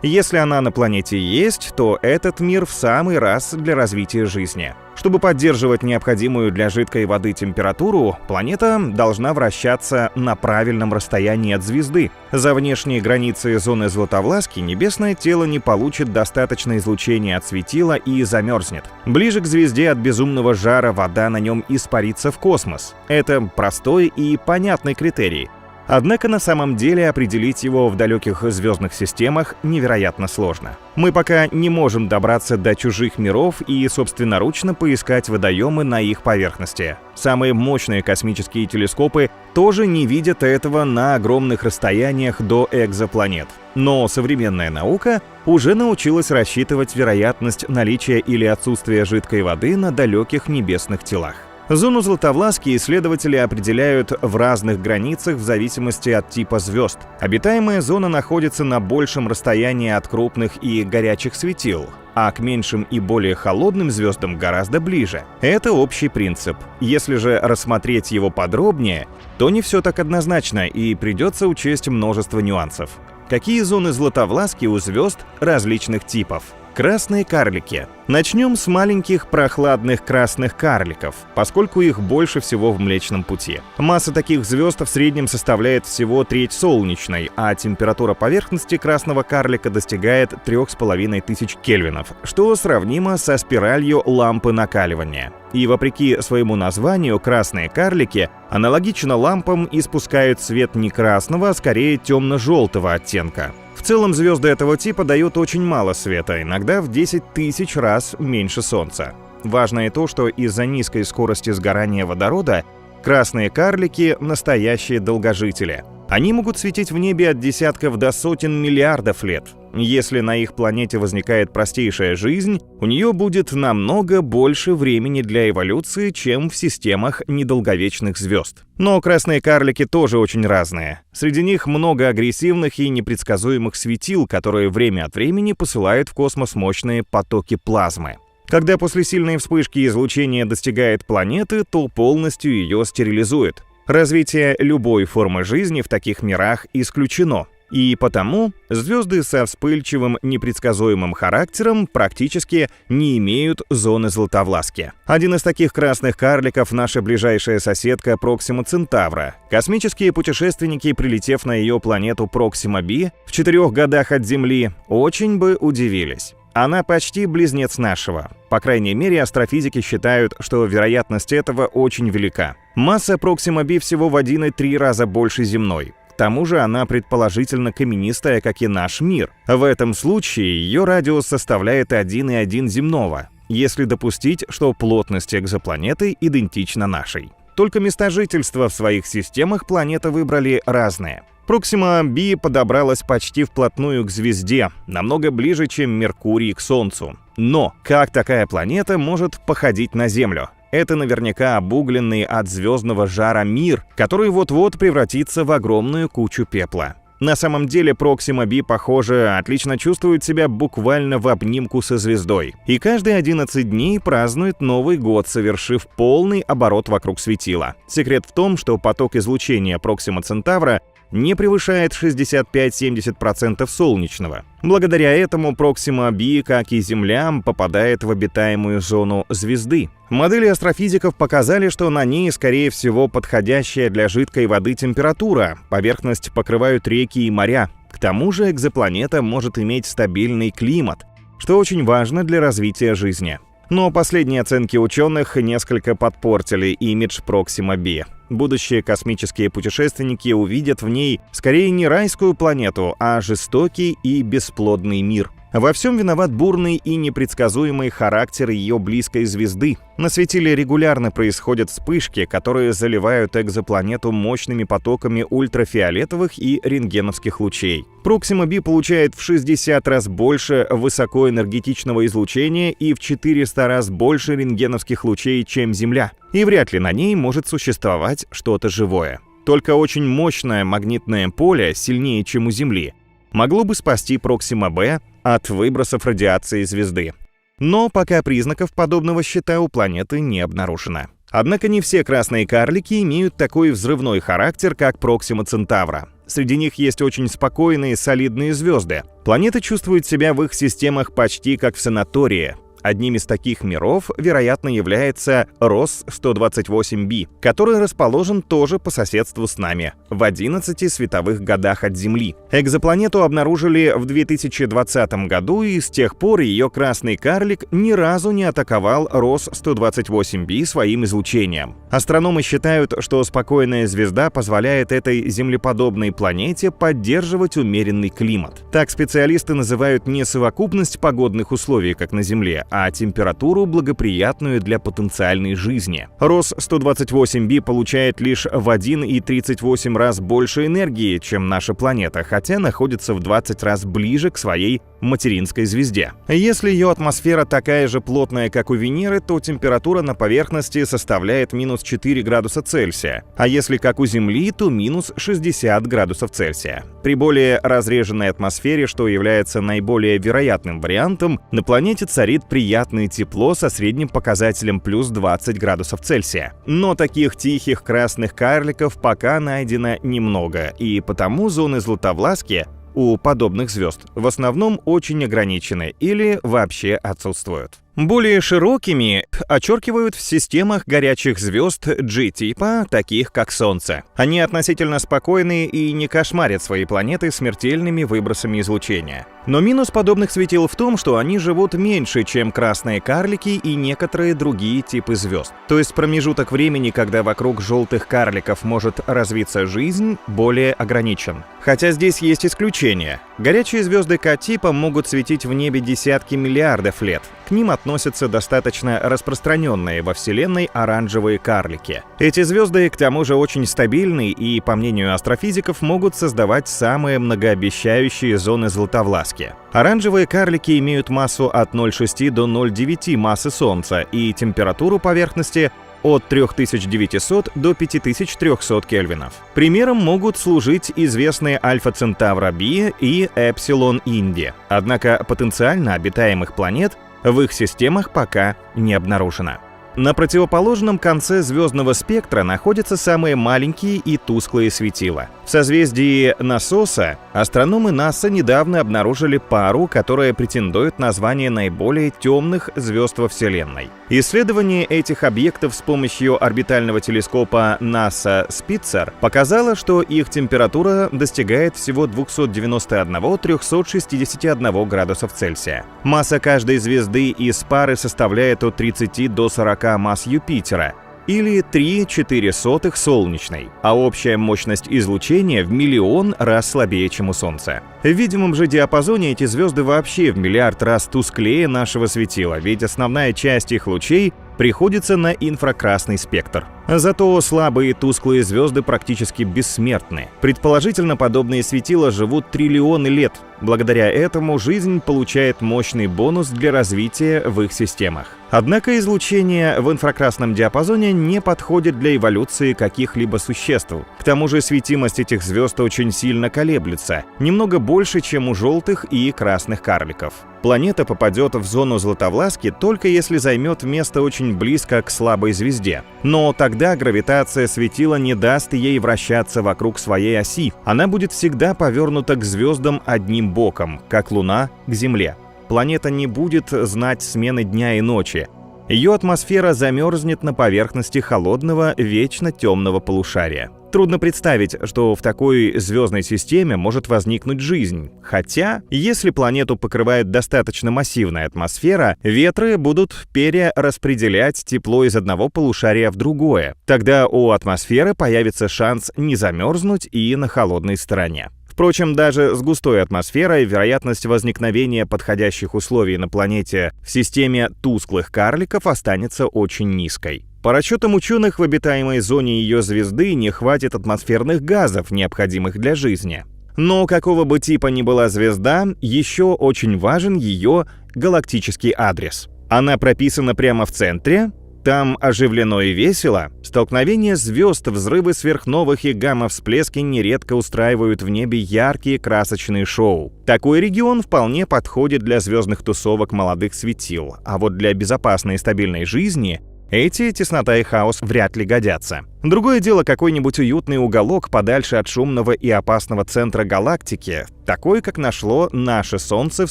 Если она на планете есть, то этот мир в самый раз для развития жизни. Чтобы поддерживать необходимую для жидкой воды температуру, планета должна вращаться на правильном расстоянии от звезды. За внешние границы зоны Златовласки небесное тело не получит достаточно излучения от светила и замерзнет. Ближе к звезде от безумного жара вода на нем испарится в космос. Это простой и понятный критерий. Однако на самом деле определить его в далеких звездных системах невероятно сложно. Мы пока не можем добраться до чужих миров и собственноручно поискать водоемы на их поверхности. Самые мощные космические телескопы тоже не видят этого на огромных расстояниях до экзопланет. Но современная наука уже научилась рассчитывать вероятность наличия или отсутствия жидкой воды на далеких небесных телах. Зону Златовласки исследователи определяют в разных границах в зависимости от типа звезд. Обитаемая зона находится на большем расстоянии от крупных и горячих светил, а к меньшим и более холодным звездам гораздо ближе. Это общий принцип. Если же рассмотреть его подробнее, то не все так однозначно и придется учесть множество нюансов. Какие зоны Златовласки у звезд различных типов? Красные карлики. Начнем с маленьких прохладных красных карликов, поскольку их больше всего в Млечном Пути. Масса таких звезд в среднем составляет всего треть солнечной, а температура поверхности красного карлика достигает 3500 кельвинов, что сравнимо со спиралью лампы накаливания. И вопреки своему названию, красные карлики аналогично лампам испускают свет не красного, а скорее темно-желтого оттенка. В целом звезды этого типа дают очень мало света, иногда в 10 тысяч раз меньше Солнца. Важно и то, что из-за низкой скорости сгорания водорода красные карлики – настоящие долгожители. Они могут светить в небе от десятков до сотен миллиардов лет. Если на их планете возникает простейшая жизнь, у нее будет намного больше времени для эволюции, чем в системах недолговечных звезд. Но красные карлики тоже очень разные. Среди них много агрессивных и непредсказуемых светил, которые время от времени посылают в космос мощные потоки плазмы. Когда после сильной вспышки излучение достигает планеты, то полностью ее стерилизует. Развитие любой формы жизни в таких мирах исключено. И потому звезды со вспыльчивым, непредсказуемым характером практически не имеют зоны Златовласки. Один из таких красных карликов — наша ближайшая соседка Проксима Центавра. Космические путешественники, прилетев на ее планету Проксима Б в 4 годах от Земли, очень бы удивились. Она почти близнец нашего. По крайней мере, астрофизики считают, что вероятность этого очень велика. Масса Проксима Б всего в 1,3 раза больше земной. К тому же она предположительно каменистая, как и наш мир. В этом случае ее радиус составляет 1,1 земного, если допустить, что плотность экзопланеты идентична нашей. Только места жительства в своих системах планеты выбрали разные. Проксима Б подобралась почти вплотную к звезде, намного ближе, чем Меркурий к Солнцу. Но как такая планета может походить на Землю? Это наверняка обугленный от звездного жара мир, который вот-вот превратится в огромную кучу пепла. На самом деле Проксима Б, похоже, отлично чувствует себя буквально в обнимку со звездой. И каждые 11 дней празднует Новый год, совершив полный оборот вокруг светила. Секрет в том, что поток излучения Проксима Центавра не превышает 65-70% солнечного. Благодаря этому Проксима Б, как и Земля, попадает в обитаемую зону звезды. Модели астрофизиков показали, что на ней, скорее всего, подходящая для жидкой воды температура, поверхность покрывают реки и моря. К тому же экзопланета может иметь стабильный климат, что очень важно для развития жизни. Но последние оценки ученых несколько подпортили имидж Проксима Б. Будущие космические путешественники увидят в ней скорее не райскую планету, а жестокий и бесплодный мир. Во всем виноват бурный и непредсказуемый характер ее близкой звезды. На светиле регулярно происходят вспышки, которые заливают экзопланету мощными потоками ультрафиолетовых и рентгеновских лучей. Проксима Б получает в 60 раз больше высокоэнергетичного излучения и в 400 раз больше рентгеновских лучей, чем Земля. И вряд ли на ней может существовать что-то живое. Только очень мощное магнитное поле, сильнее, чем у Земли, могло бы спасти Проксима Б от выбросов радиации звезды. Но пока признаков подобного щита у планеты не обнаружено. Однако не все красные карлики имеют такой взрывной характер, как Проксима Центавра. Среди них есть очень спокойные, солидные звезды. Планеты чувствуют себя в их системах почти как в санатории. Одним из таких миров, вероятно, является Рос-128b, который расположен тоже по соседству с нами, в 11 световых годах от Земли. Экзопланету обнаружили в 2020 году, и с тех пор ее красный карлик ни разу не атаковал Рос-128b своим излучением. Астрономы считают, что спокойная звезда позволяет этой землеподобной планете поддерживать умеренный климат. Так специалисты называют не совокупность погодных условий, как на Земле, а температуру, благоприятную для потенциальной жизни. Рос-128b получает лишь в 1,38 раз больше энергии, чем наша планета, хотя находится в 20 раз ближе к своей материнской звезде. Если ее атмосфера такая же плотная, как у Венеры, то температура на поверхности составляет минус 4 градуса Цельсия, а если как у Земли, то минус 60 градусов Цельсия. При более разреженной атмосфере, что является наиболее вероятным вариантом, на планете царит приятное тепло со средним показателем плюс 20 градусов Цельсия. Но таких тихих красных карликов пока найдено немного, и потому зоны Златовласки у подобных звезд в основном очень ограничены или вообще отсутствуют. Более широкими очеркивают в системах горячих звезд G-типа, таких как Солнце. Они относительно спокойны и не кошмарят свои планеты смертельными выбросами излучения. Но минус подобных светил в том, что они живут меньше, чем красные карлики и некоторые другие типы звезд. То есть промежуток времени, когда вокруг желтых карликов может развиться жизнь, более ограничен. Хотя здесь есть исключения. Горячие звезды К-типа могут светить в небе десятки миллиардов лет. К ним относятся достаточно распространенные во Вселенной оранжевые карлики. Эти звезды, к тому же, очень стабильны и, по мнению астрофизиков, могут создавать самые многообещающие зоны Златовласки. Оранжевые карлики имеют массу от 0,6 до 0,9 массы Солнца и температуру поверхности от 3900 до 5300 кельвинов. Примером могут служить известные Альфа Центавра b и Эпсилон Инди. Однако потенциально обитаемых планет в их системах пока не обнаружено. На противоположном конце звездного спектра находятся самые маленькие и тусклые светила. В созвездии Насоса астрономы НАСА недавно обнаружили пару, которая претендует на звание наиболее темных звезд во Вселенной. Исследование этих объектов с помощью орбитального телескопа НАСА Спитцер показало, что их температура достигает всего 291-361 градусов Цельсия. Масса каждой звезды из пары составляет от 30 до 40 масс Юпитера, или 3,04 солнечной, а общая мощность излучения в миллион раз слабее, чем у Солнца. В видимом же диапазоне эти звезды вообще в миллиард раз тусклее нашего светила, ведь основная часть их лучей приходится на инфракрасный спектр. Зато слабые тусклые звезды практически бессмертны. Предположительно, подобные светила живут триллионы лет. Благодаря этому жизнь получает мощный бонус для развития в их системах. Однако излучение в инфракрасном диапазоне не подходит для эволюции каких-либо существ. К тому же светимость этих звезд очень сильно колеблется, немного больше, чем у желтых и красных карликов. Планета попадет в зону Златовласки только если займет место очень близко к слабой звезде. Но тогда гравитация светила не даст ей вращаться вокруг своей оси. Она будет всегда повернута к звездам одним боком, как Луна к Земле. Планета не будет знать смены дня и ночи. Ее атмосфера замерзнет на поверхности холодного, вечно темного полушария. Трудно представить, что в такой звездной системе может возникнуть жизнь. Хотя, если планету покрывает достаточно массивная атмосфера, ветры будут перераспределять тепло из одного полушария в другое. Тогда у атмосферы появится шанс не замерзнуть и на холодной стороне. Впрочем, даже с густой атмосферой вероятность возникновения подходящих условий на планете в системе тусклых карликов останется очень низкой. По расчетам ученых, в обитаемой зоне ее звезды не хватит атмосферных газов, необходимых для жизни. Но какого бы типа ни была звезда, еще очень важен ее галактический адрес. Она прописана прямо в центре. Там оживлено и весело. Столкновения звезд, взрывы сверхновых и гамма-всплески нередко устраивают в небе яркие красочные шоу. Такой регион вполне подходит для звездных тусовок молодых светил, а вот для безопасной и стабильной жизни эти теснота и хаос вряд ли годятся. Другое дело какой-нибудь уютный уголок подальше от шумного и опасного центра галактики, такой, как нашло наше Солнце в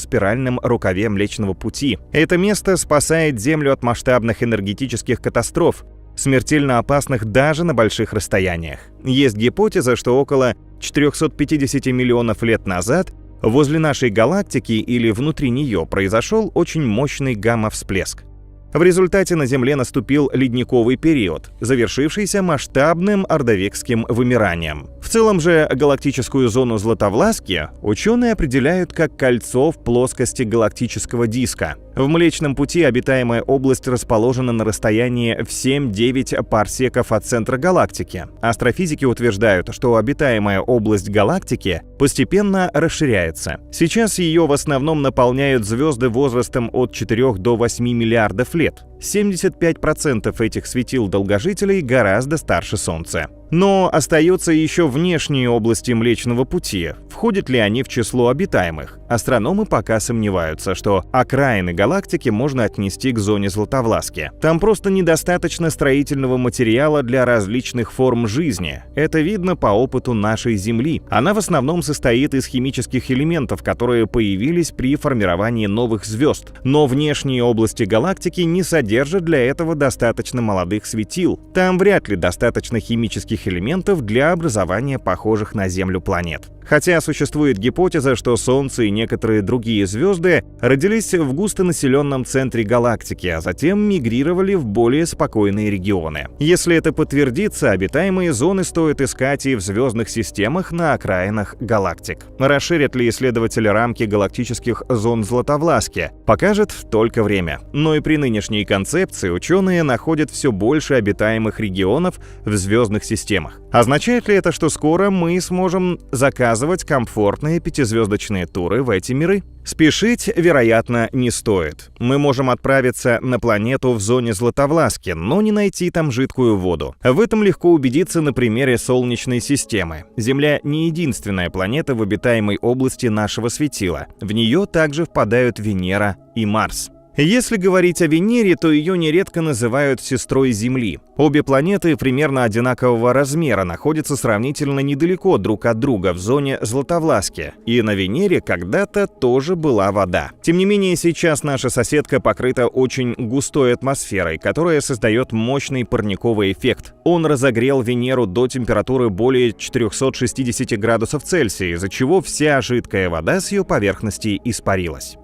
спиральном рукаве Млечного Пути. Это место спасает Землю от масштабных энергетических катастроф, смертельно опасных даже на больших расстояниях. Есть гипотеза, что около 450 миллионов лет назад возле нашей галактики или внутри нее произошел очень мощный гамма-всплеск. В результате на Земле наступил ледниковый период, завершившийся масштабным ордовикским вымиранием. В целом же галактическую зону Златовласки ученые определяют как кольцо в плоскости галактического диска. В Млечном Пути обитаемая область расположена на расстоянии в 7-9 парсеков от центра галактики. Астрофизики утверждают, что обитаемая область галактики постепенно расширяется. Сейчас ее в основном наполняют звезды возрастом от 4 до 8 миллиардов лет. 75% этих светил-долгожителей гораздо старше Солнца. Но остаются еще внешние области Млечного Пути. Входят ли они в число обитаемых? Астрономы пока сомневаются, что окраины галактики можно отнести к зоне Златовласки. Там просто недостаточно строительного материала для различных форм жизни. Это видно по опыту нашей Земли. Она в основном состоит из химических элементов, которые появились при формировании новых звезд. Но внешние области галактики не содержат для этого достаточно молодых светил. Там вряд ли достаточно химических элементов для образования похожих на Землю планет. Хотя существует гипотеза, что Солнце и некоторые другие звезды родились в густонаселенном центре галактики, а затем мигрировали в более спокойные регионы. Если это подтвердится, обитаемые зоны стоит искать и в звездных системах на окраинах галактик. Расширят ли исследователи рамки галактических зон Златовласки, покажет только время. Но и при нынешней концепции ученые находят все больше обитаемых регионов в звездных системах. Означает ли это, что скоро мы сможем заказывать комфортные пятизвездочные туры в эти миры? Спешить, вероятно, не стоит. Мы можем отправиться на планету в зоне Златовласки, но не найти там жидкую воду. В этом легко убедиться на примере Солнечной системы. Земля не единственная планета в обитаемой области нашего светила. В нее также впадают Венера и Марс. Если говорить о Венере, то ее нередко называют сестрой Земли. Обе планеты примерно одинакового размера находятся сравнительно недалеко друг от друга в зоне Златовласки, и на Венере когда-то тоже была вода. Тем не менее, сейчас наша соседка покрыта очень густой атмосферой, которая создает мощный парниковый эффект. Он разогрел Венеру до температуры более 460 градусов Цельсия, из-за чего вся жидкая вода с ее поверхности испарилась.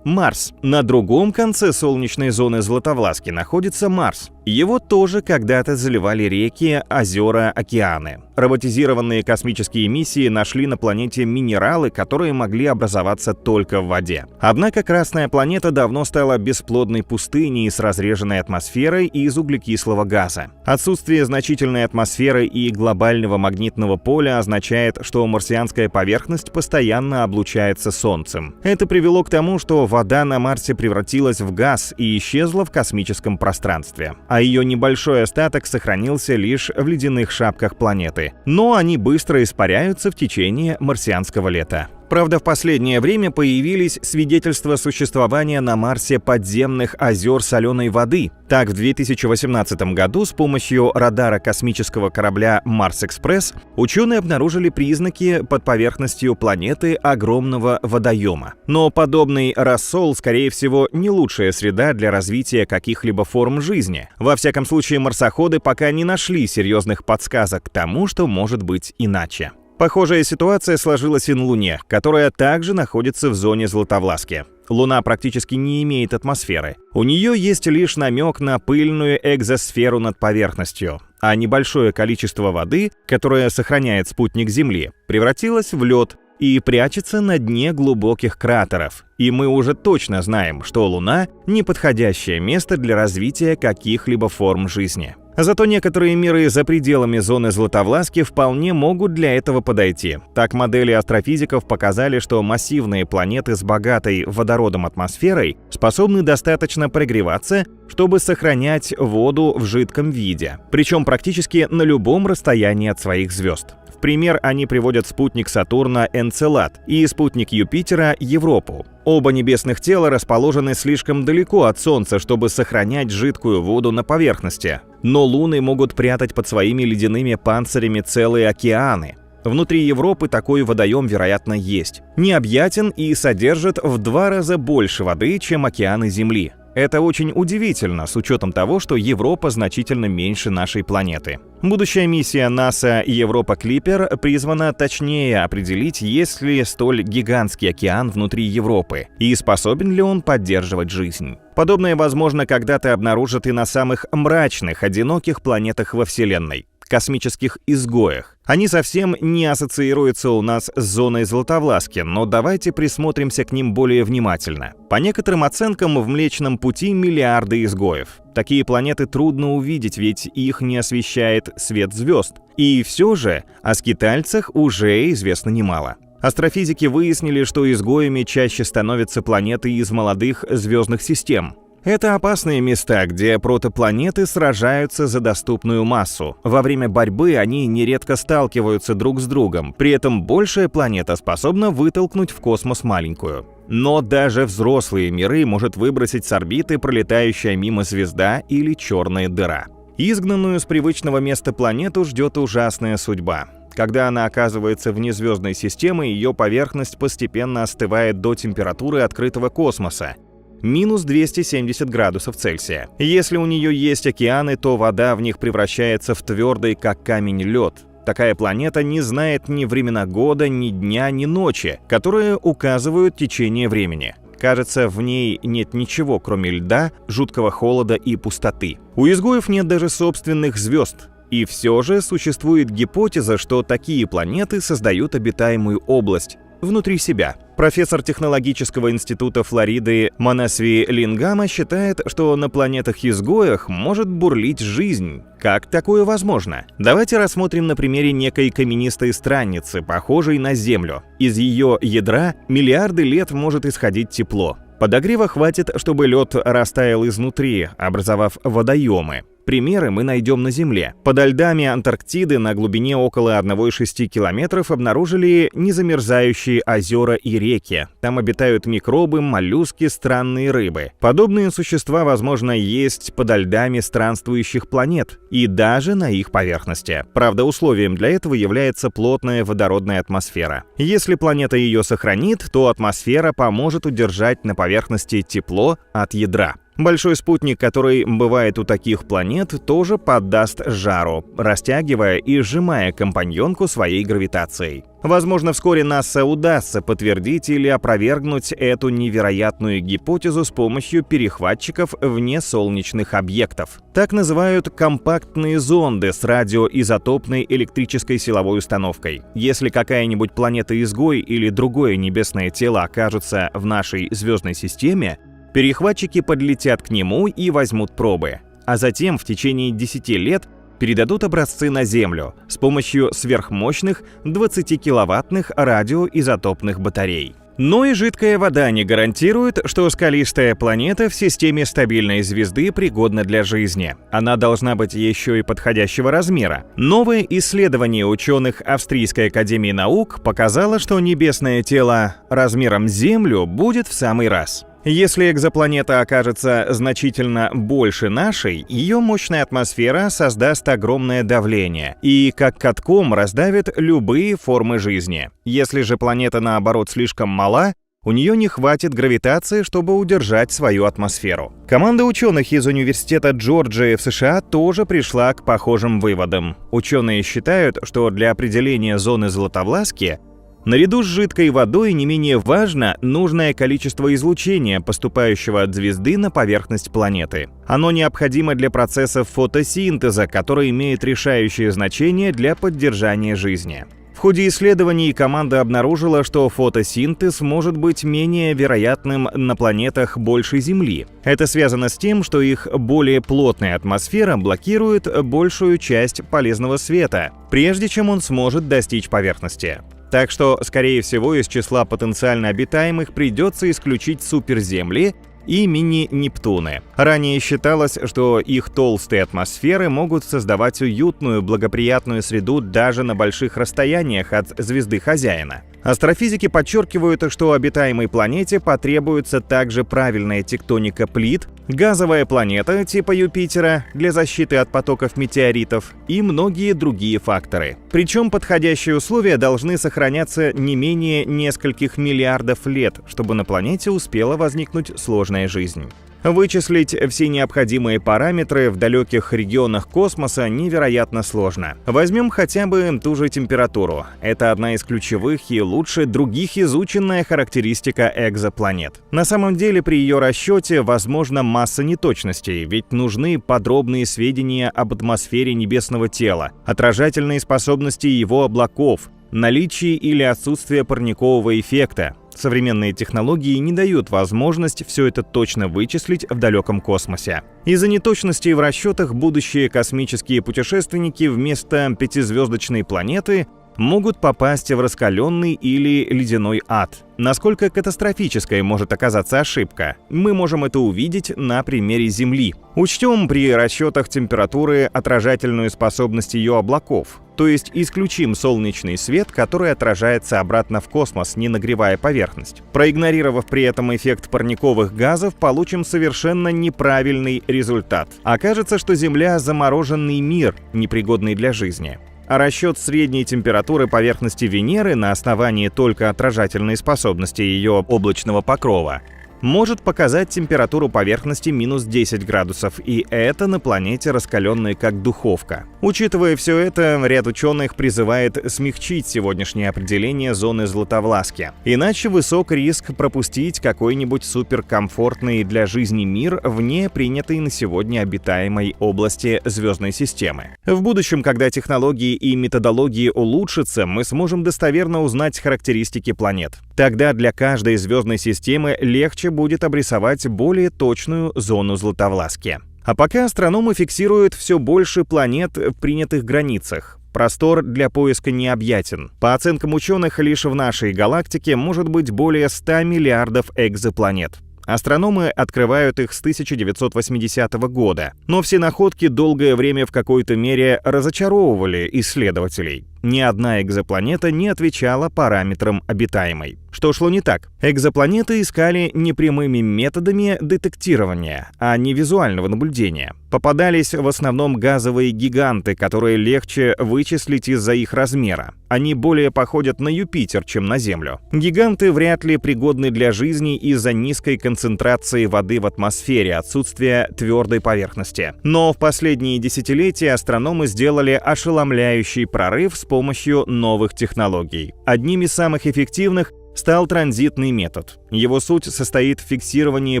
Марс. На другом конце солнечной зоны Златовласки находится Марс. Его тоже когда-то заливали реки, озера, океаны. Роботизированные космические миссии нашли на планете минералы, которые могли образоваться только в воде. Однако Красная планета давно стала бесплодной пустыней с разреженной атмосферой из углекислого газа. Отсутствие значительной атмосферы и глобального магнитного поля означает, что марсианская поверхность постоянно облучается Солнцем. Это привело к тому, что вода на Марсе превратилась в газ и исчезла в космическом пространстве. А ее небольшой остаток сохранился лишь в ледяных шапках планеты. Но они быстро испаряются в течение марсианского лета. Правда, в последнее время появились свидетельства существования на Марсе подземных озер соленой воды. Так, в 2018 году с помощью радара космического корабля «Марс-Экспресс» ученые обнаружили признаки под поверхностью планеты огромного водоема. Но подобный рассол, скорее всего, не лучшая среда для развития каких-либо форм жизни. Во всяком случае, марсоходы пока не нашли серьезных подсказок к тому, что может быть иначе. Похожая ситуация сложилась и на Луне, которая также находится в зоне Златовласки. Луна практически не имеет атмосферы. У нее есть лишь намек на пыльную экзосферу над поверхностью, а небольшое количество воды, которое сохраняет спутник Земли, превратилось в лед и прячется на дне глубоких кратеров. И мы уже точно знаем, что Луна – неподходящее место для развития каких-либо форм жизни. Зато некоторые миры за пределами зоны Златовласки вполне могут для этого подойти. Так, модели астрофизиков показали, что массивные планеты с богатой водородом атмосферой способны достаточно прогреваться, чтобы сохранять воду в жидком виде, причем практически на любом расстоянии от своих звезд. В пример они приводят спутник Сатурна Энцелад и спутник Юпитера Европу. Оба небесных тела расположены слишком далеко от Солнца, чтобы сохранять жидкую воду на поверхности. Но луны могут прятать под своими ледяными панцирями целые океаны. Внутри Европы такой водоем, вероятно, есть. Необъятен и содержит в 2 раза больше воды, чем океаны Земли. Это очень удивительно, с учетом того, что Европа значительно меньше нашей планеты. Будущая миссия НАСА Европа Клиппер призвана точнее определить, есть ли столь гигантский океан внутри Европы и способен ли он поддерживать жизнь. Подобное, возможно, когда-то обнаружат и на самых мрачных, одиноких планетах во Вселенной — космических изгоях. Они совсем не ассоциируются у нас с зоной Златовласки, но давайте присмотримся к ним более внимательно. По некоторым оценкам, в Млечном Пути миллиарды изгоев. Такие планеты трудно увидеть, ведь их не освещает свет звезд. И все же о скитальцах уже известно немало. Астрофизики выяснили, что изгоями чаще становятся планеты из молодых звездных систем. Это опасные места, где протопланеты сражаются за доступную массу. Во время борьбы они нередко сталкиваются друг с другом, при этом большая планета способна вытолкнуть в космос маленькую. Но даже взрослые миры может выбросить с орбиты пролетающая мимо звезда или черная дыра. Изгнанную с привычного места планету ждет ужасная судьба. Когда она оказывается вне звездной системы, ее поверхность постепенно остывает до температуры открытого космоса – минус 270 градусов Цельсия. Если у нее есть океаны, то вода в них превращается в твердый, как камень, лед. Такая планета не знает ни времена года, ни дня, ни ночи, которые указывают течение времени. Кажется, в ней нет ничего, кроме льда, жуткого холода и пустоты. У изгоев нет даже собственных звезд. И все же существует гипотеза, что такие планеты создают обитаемую область внутри себя. Профессор технологического института Флориды Манасви Лингама считает, что на планетах-изгоях может бурлить жизнь. Как такое возможно? Давайте рассмотрим на примере некой каменистой страницы, похожей на Землю. Из ее ядра миллиарды лет может исходить тепло. Подогрева хватит, чтобы лед растаял изнутри, образовав водоемы. Примеры мы найдем на Земле. Подо льдами Антарктиды на глубине около 1,6 километров обнаружили незамерзающие озера и реки. Там обитают микробы, моллюски, странные рыбы. Подобные существа, возможно, есть подо льдами странствующих планет и даже на их поверхности. Правда, условием для этого является плотная водородная атмосфера. Если планета ее сохранит, то атмосфера поможет удержать на поверхности тепло от ядра. Большой спутник, который бывает у таких планет, тоже поддаст жару, растягивая и сжимая компаньонку своей гравитацией. Возможно, вскоре НАСА удастся подтвердить или опровергнуть эту невероятную гипотезу с помощью перехватчиков внесолнечных объектов. Так называют компактные зонды с радиоизотопной электрической силовой установкой. Если какая-нибудь планета-изгой или другое небесное тело окажутся в нашей звездной системе, перехватчики подлетят к нему и возьмут пробы, а затем в течение 10 лет передадут образцы на Землю с помощью сверхмощных 20-киловаттных радиоизотопных батарей. Но и жидкая вода не гарантирует, что скалистая планета в системе стабильной звезды пригодна для жизни. Она должна быть еще и подходящего размера. Новое исследование ученых Австрийской академии наук показало, что небесное тело размером с Землю будет в самый раз. Если экзопланета окажется значительно больше нашей, ее мощная атмосфера создаст огромное давление и, как катком, раздавит любые формы жизни. Если же планета, наоборот, слишком мала, у нее не хватит гравитации, чтобы удержать свою атмосферу. Команда ученых из Университета Джорджии в США тоже пришла к похожим выводам. Ученые считают, что для определения зоны Златовласки наряду с жидкой водой не менее важно нужное количество излучения, поступающего от звезды на поверхность планеты. Оно необходимо для процессов фотосинтеза, который имеет решающее значение для поддержания жизни. В ходе исследований команда обнаружила, что фотосинтез может быть менее вероятным на планетах больше Земли. Это связано с тем, что их более плотная атмосфера блокирует большую часть полезного света, прежде чем он сможет достичь поверхности. Так что, скорее всего, из числа потенциально обитаемых придется исключить суперземли и мини-Нептуны. Ранее считалось, что их толстые атмосферы могут создавать уютную, благоприятную среду даже на больших расстояниях от звезды хозяина. Астрофизики подчеркивают, что обитаемой планете потребуется также правильная тектоника плит, газовая планета типа Юпитера для защиты от потоков метеоритов и многие другие факторы. Причем подходящие условия должны сохраняться не менее нескольких миллиардов лет, чтобы на планете успела возникнуть сложная жизнь. Вычислить все необходимые параметры в далеких регионах космоса невероятно сложно. Возьмем хотя бы ту же температуру. Это одна из ключевых и лучше других изученная характеристика экзопланет. На самом деле при ее расчете возможна масса неточностей, ведь нужны подробные сведения об атмосфере небесного тела, отражательные способности его облаков, наличие или отсутствие парникового эффекта. Современные технологии не дают возможность все это точно вычислить в далеком космосе. Из-за неточностей в расчетах будущие космические путешественники вместо пятизвездочной планеты могут попасть в раскаленный или ледяной ад. Насколько катастрофической может оказаться ошибка, мы можем это увидеть на примере Земли. Учтем при расчетах температуры отражательную способность ее облаков, то есть исключим солнечный свет, который отражается обратно в космос, не нагревая поверхность. Проигнорировав при этом эффект парниковых газов, получим совершенно неправильный результат. Окажется, что Земля — замороженный мир, непригодный для жизни. А расчет средней температуры поверхности Венеры на основании только отражательной способности ее облачного покрова может показать температуру поверхности минус 10 градусов, и это на планете, раскаленной как духовка. Учитывая все это, ряд ученых призывает смягчить сегодняшнее определение зоны Златовласки. Иначе высок риск пропустить какой-нибудь суперкомфортный для жизни мир вне принятой на сегодня обитаемой области звездной системы. В будущем, когда технологии и методологии улучшатся, мы сможем достоверно узнать характеристики планет. Тогда для каждой звездной системы легче будет обрисовать более точную зону Златовласки. А пока астрономы фиксируют все больше планет в принятых границах. Простор для поиска необъятен. По оценкам ученых, лишь в нашей галактике может быть более 100 миллиардов экзопланет. Астрономы открывают их с 1980 года, но все находки долгое время в какой-то мере разочаровывали исследователей. Ни одна экзопланета не отвечала параметрам обитаемой. Что шло не так? Экзопланеты искали не прямыми методами детектирования, а не визуального наблюдения. Попадались в основном газовые гиганты, которые легче вычислить из-за их размера. Они более походят на Юпитер, чем на Землю. Гиганты вряд ли пригодны для жизни из-за низкой концентрации воды в атмосфере, отсутствия твердой поверхности. Но в последние десятилетия астрономы сделали ошеломляющий прорыв с помощью новых технологий. Одним из самых эффективных стал транзитный метод. Его суть состоит в фиксировании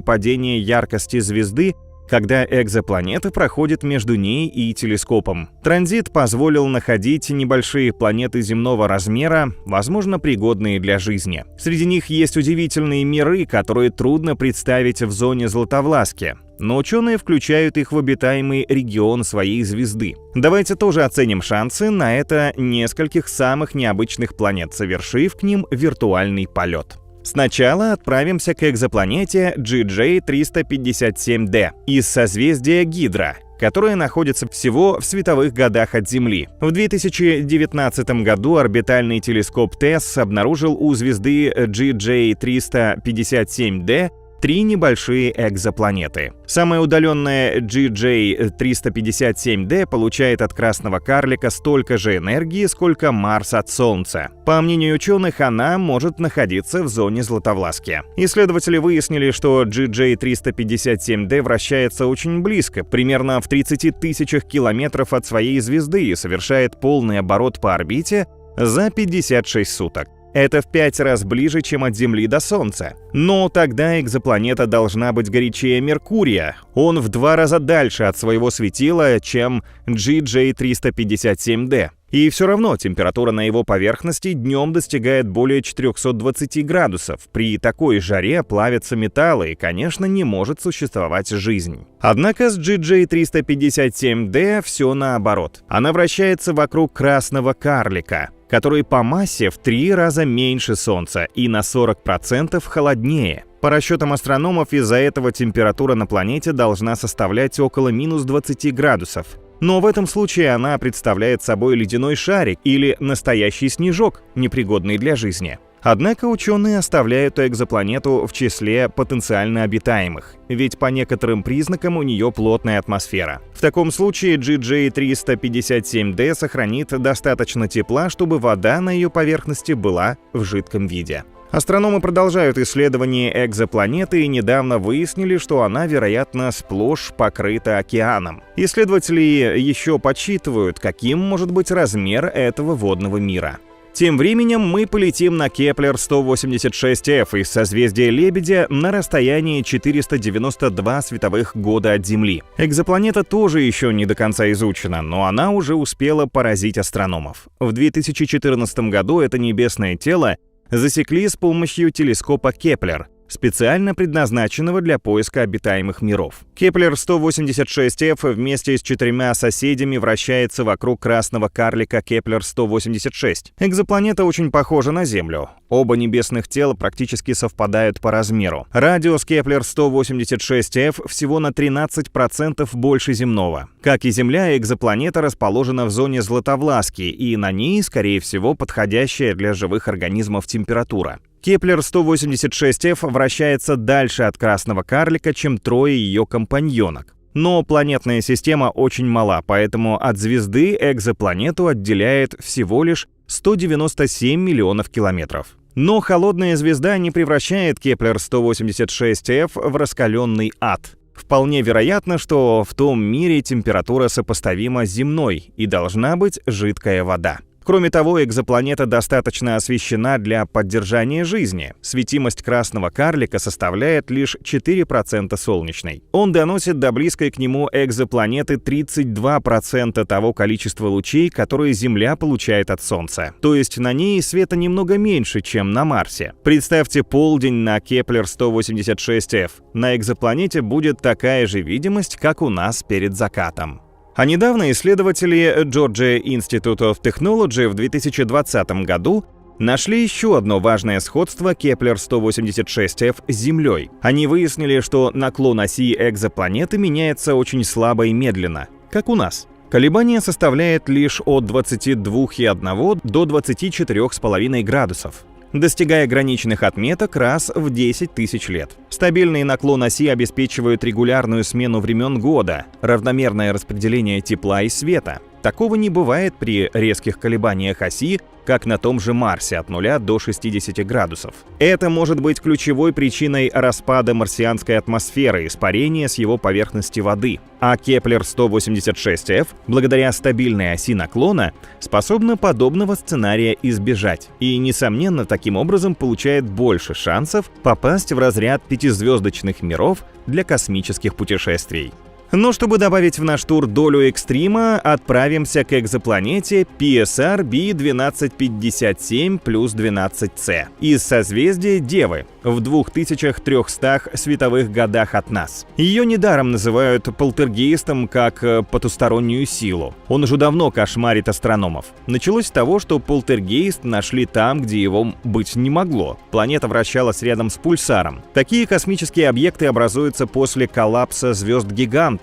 падения яркости звезды, когда экзопланета проходит между ней и телескопом. Транзит позволил находить небольшие планеты земного размера, возможно, пригодные для жизни. Среди них есть удивительные миры, которые трудно представить в зоне Златовласки, но ученые включают их в обитаемый регион своей звезды. Давайте тоже оценим шансы на это нескольких самых необычных планет, совершив к ним виртуальный полет. Сначала отправимся к экзопланете GJ-357d из созвездия Гидра, которая находится всего в световых годах от Земли. В 2019 году орбитальный телескоп TESS обнаружил у звезды GJ-357d 3 небольшие экзопланеты. Самая удаленная GJ-357d получает от красного карлика столько же энергии, сколько Марс от Солнца. По мнению ученых, она может находиться в зоне Златовласки. Исследователи выяснили, что GJ-357d вращается очень близко, примерно в 30 тысячах километров от своей звезды, и совершает полный оборот по орбите за 56 суток. Это в 5 раз ближе, чем от Земли до Солнца. Но тогда экзопланета должна быть горячее Меркурия. Он в 2 раза дальше от своего светила, чем GJ-357d. И все равно температура на его поверхности днем достигает более 420 градусов. При такой жаре плавятся металлы, и, конечно, не может существовать жизнь. Однако с GJ-357d все наоборот. Она вращается вокруг красного карлика, который по массе в 3 раза меньше Солнца и на 40% холоднее. По расчетам астрономов, из-за этого температура на планете должна составлять около минус 20 градусов. Но в этом случае она представляет собой ледяной шарик или настоящий снежок, непригодный для жизни. Однако ученые оставляют экзопланету в числе потенциально обитаемых, ведь по некоторым признакам у нее плотная атмосфера. В таком случае GJ357d сохранит достаточно тепла, чтобы вода на ее поверхности была в жидком виде. Астрономы продолжают исследование экзопланеты и недавно выяснили, что она, вероятно, сплошь покрыта океаном. Исследователи еще подсчитывают, каким может быть размер этого водного мира. Тем временем мы полетим на Кеплер-186f из созвездия Лебедя на расстоянии 492 световых года от Земли. Экзопланета тоже еще не до конца изучена, но она уже успела поразить астрономов. В 2014 году это небесное тело засекли с помощью телескопа Кеплер, специально предназначенного для поиска обитаемых миров. Кеплер-186f вместе с 4 соседями вращается вокруг красного карлика Кеплер-186. Экзопланета очень похожа на Землю. Оба небесных тела практически совпадают по размеру. Радиус Кеплер-186f всего на 13% больше земного. Как и Земля, экзопланета расположена в зоне Златовласки, и на ней, скорее всего, подходящая для живых организмов температура. Кеплер-186f вращается дальше от красного карлика, чем трое ее компаньонок. Но планетная система очень мала, поэтому от звезды экзопланету отделяет всего лишь 197 миллионов километров. Но холодная звезда не превращает Кеплер-186f в раскаленный ад. Вполне вероятно, что в том мире температура сопоставима с земной и должна быть жидкая вода. Кроме того, экзопланета достаточно освещена для поддержания жизни. Светимость красного карлика составляет лишь 4% солнечной. Он доносит до близкой к нему экзопланеты 32% того количества лучей, которые Земля получает от Солнца. То есть на ней света немного меньше, чем на Марсе. Представьте полдень на Кеплер-186f. На экзопланете будет такая же видимость, как у нас перед закатом. А недавно исследователи Georgia Institute of Technology в 2020 году нашли еще одно важное сходство Кеплер-186f с Землей. Они выяснили, что наклон оси экзопланеты меняется очень слабо и медленно, как у нас. Колебание составляет лишь от 22,1 до 24,5 градусов, достигая граничных отметок раз в 10 тысяч лет. Стабильный наклон оси обеспечивает регулярную смену времен года, равномерное распределение тепла и света. Такого не бывает при резких колебаниях оси, как на том же Марсе от 0 до 60 градусов. Это может быть ключевой причиной распада марсианской атмосферы, испарения с его поверхности воды. А Кеплер-186f, благодаря стабильной оси наклона, способна подобного сценария избежать и, несомненно, таким образом получает больше шансов попасть в разряд пятизвездочных миров для космических путешествий. Но чтобы добавить в наш тур долю экстрима, отправимся к экзопланете PSR B1257 плюс 12c из созвездия Девы в 2300 световых годах от нас. Ее недаром называют полтергейстом как потустороннюю силу. Он уже давно кошмарит астрономов. Началось с того, что полтергейст нашли там, где его быть не могло. Планета вращалась рядом с пульсаром. Такие космические объекты образуются после коллапса звезд-гигантов,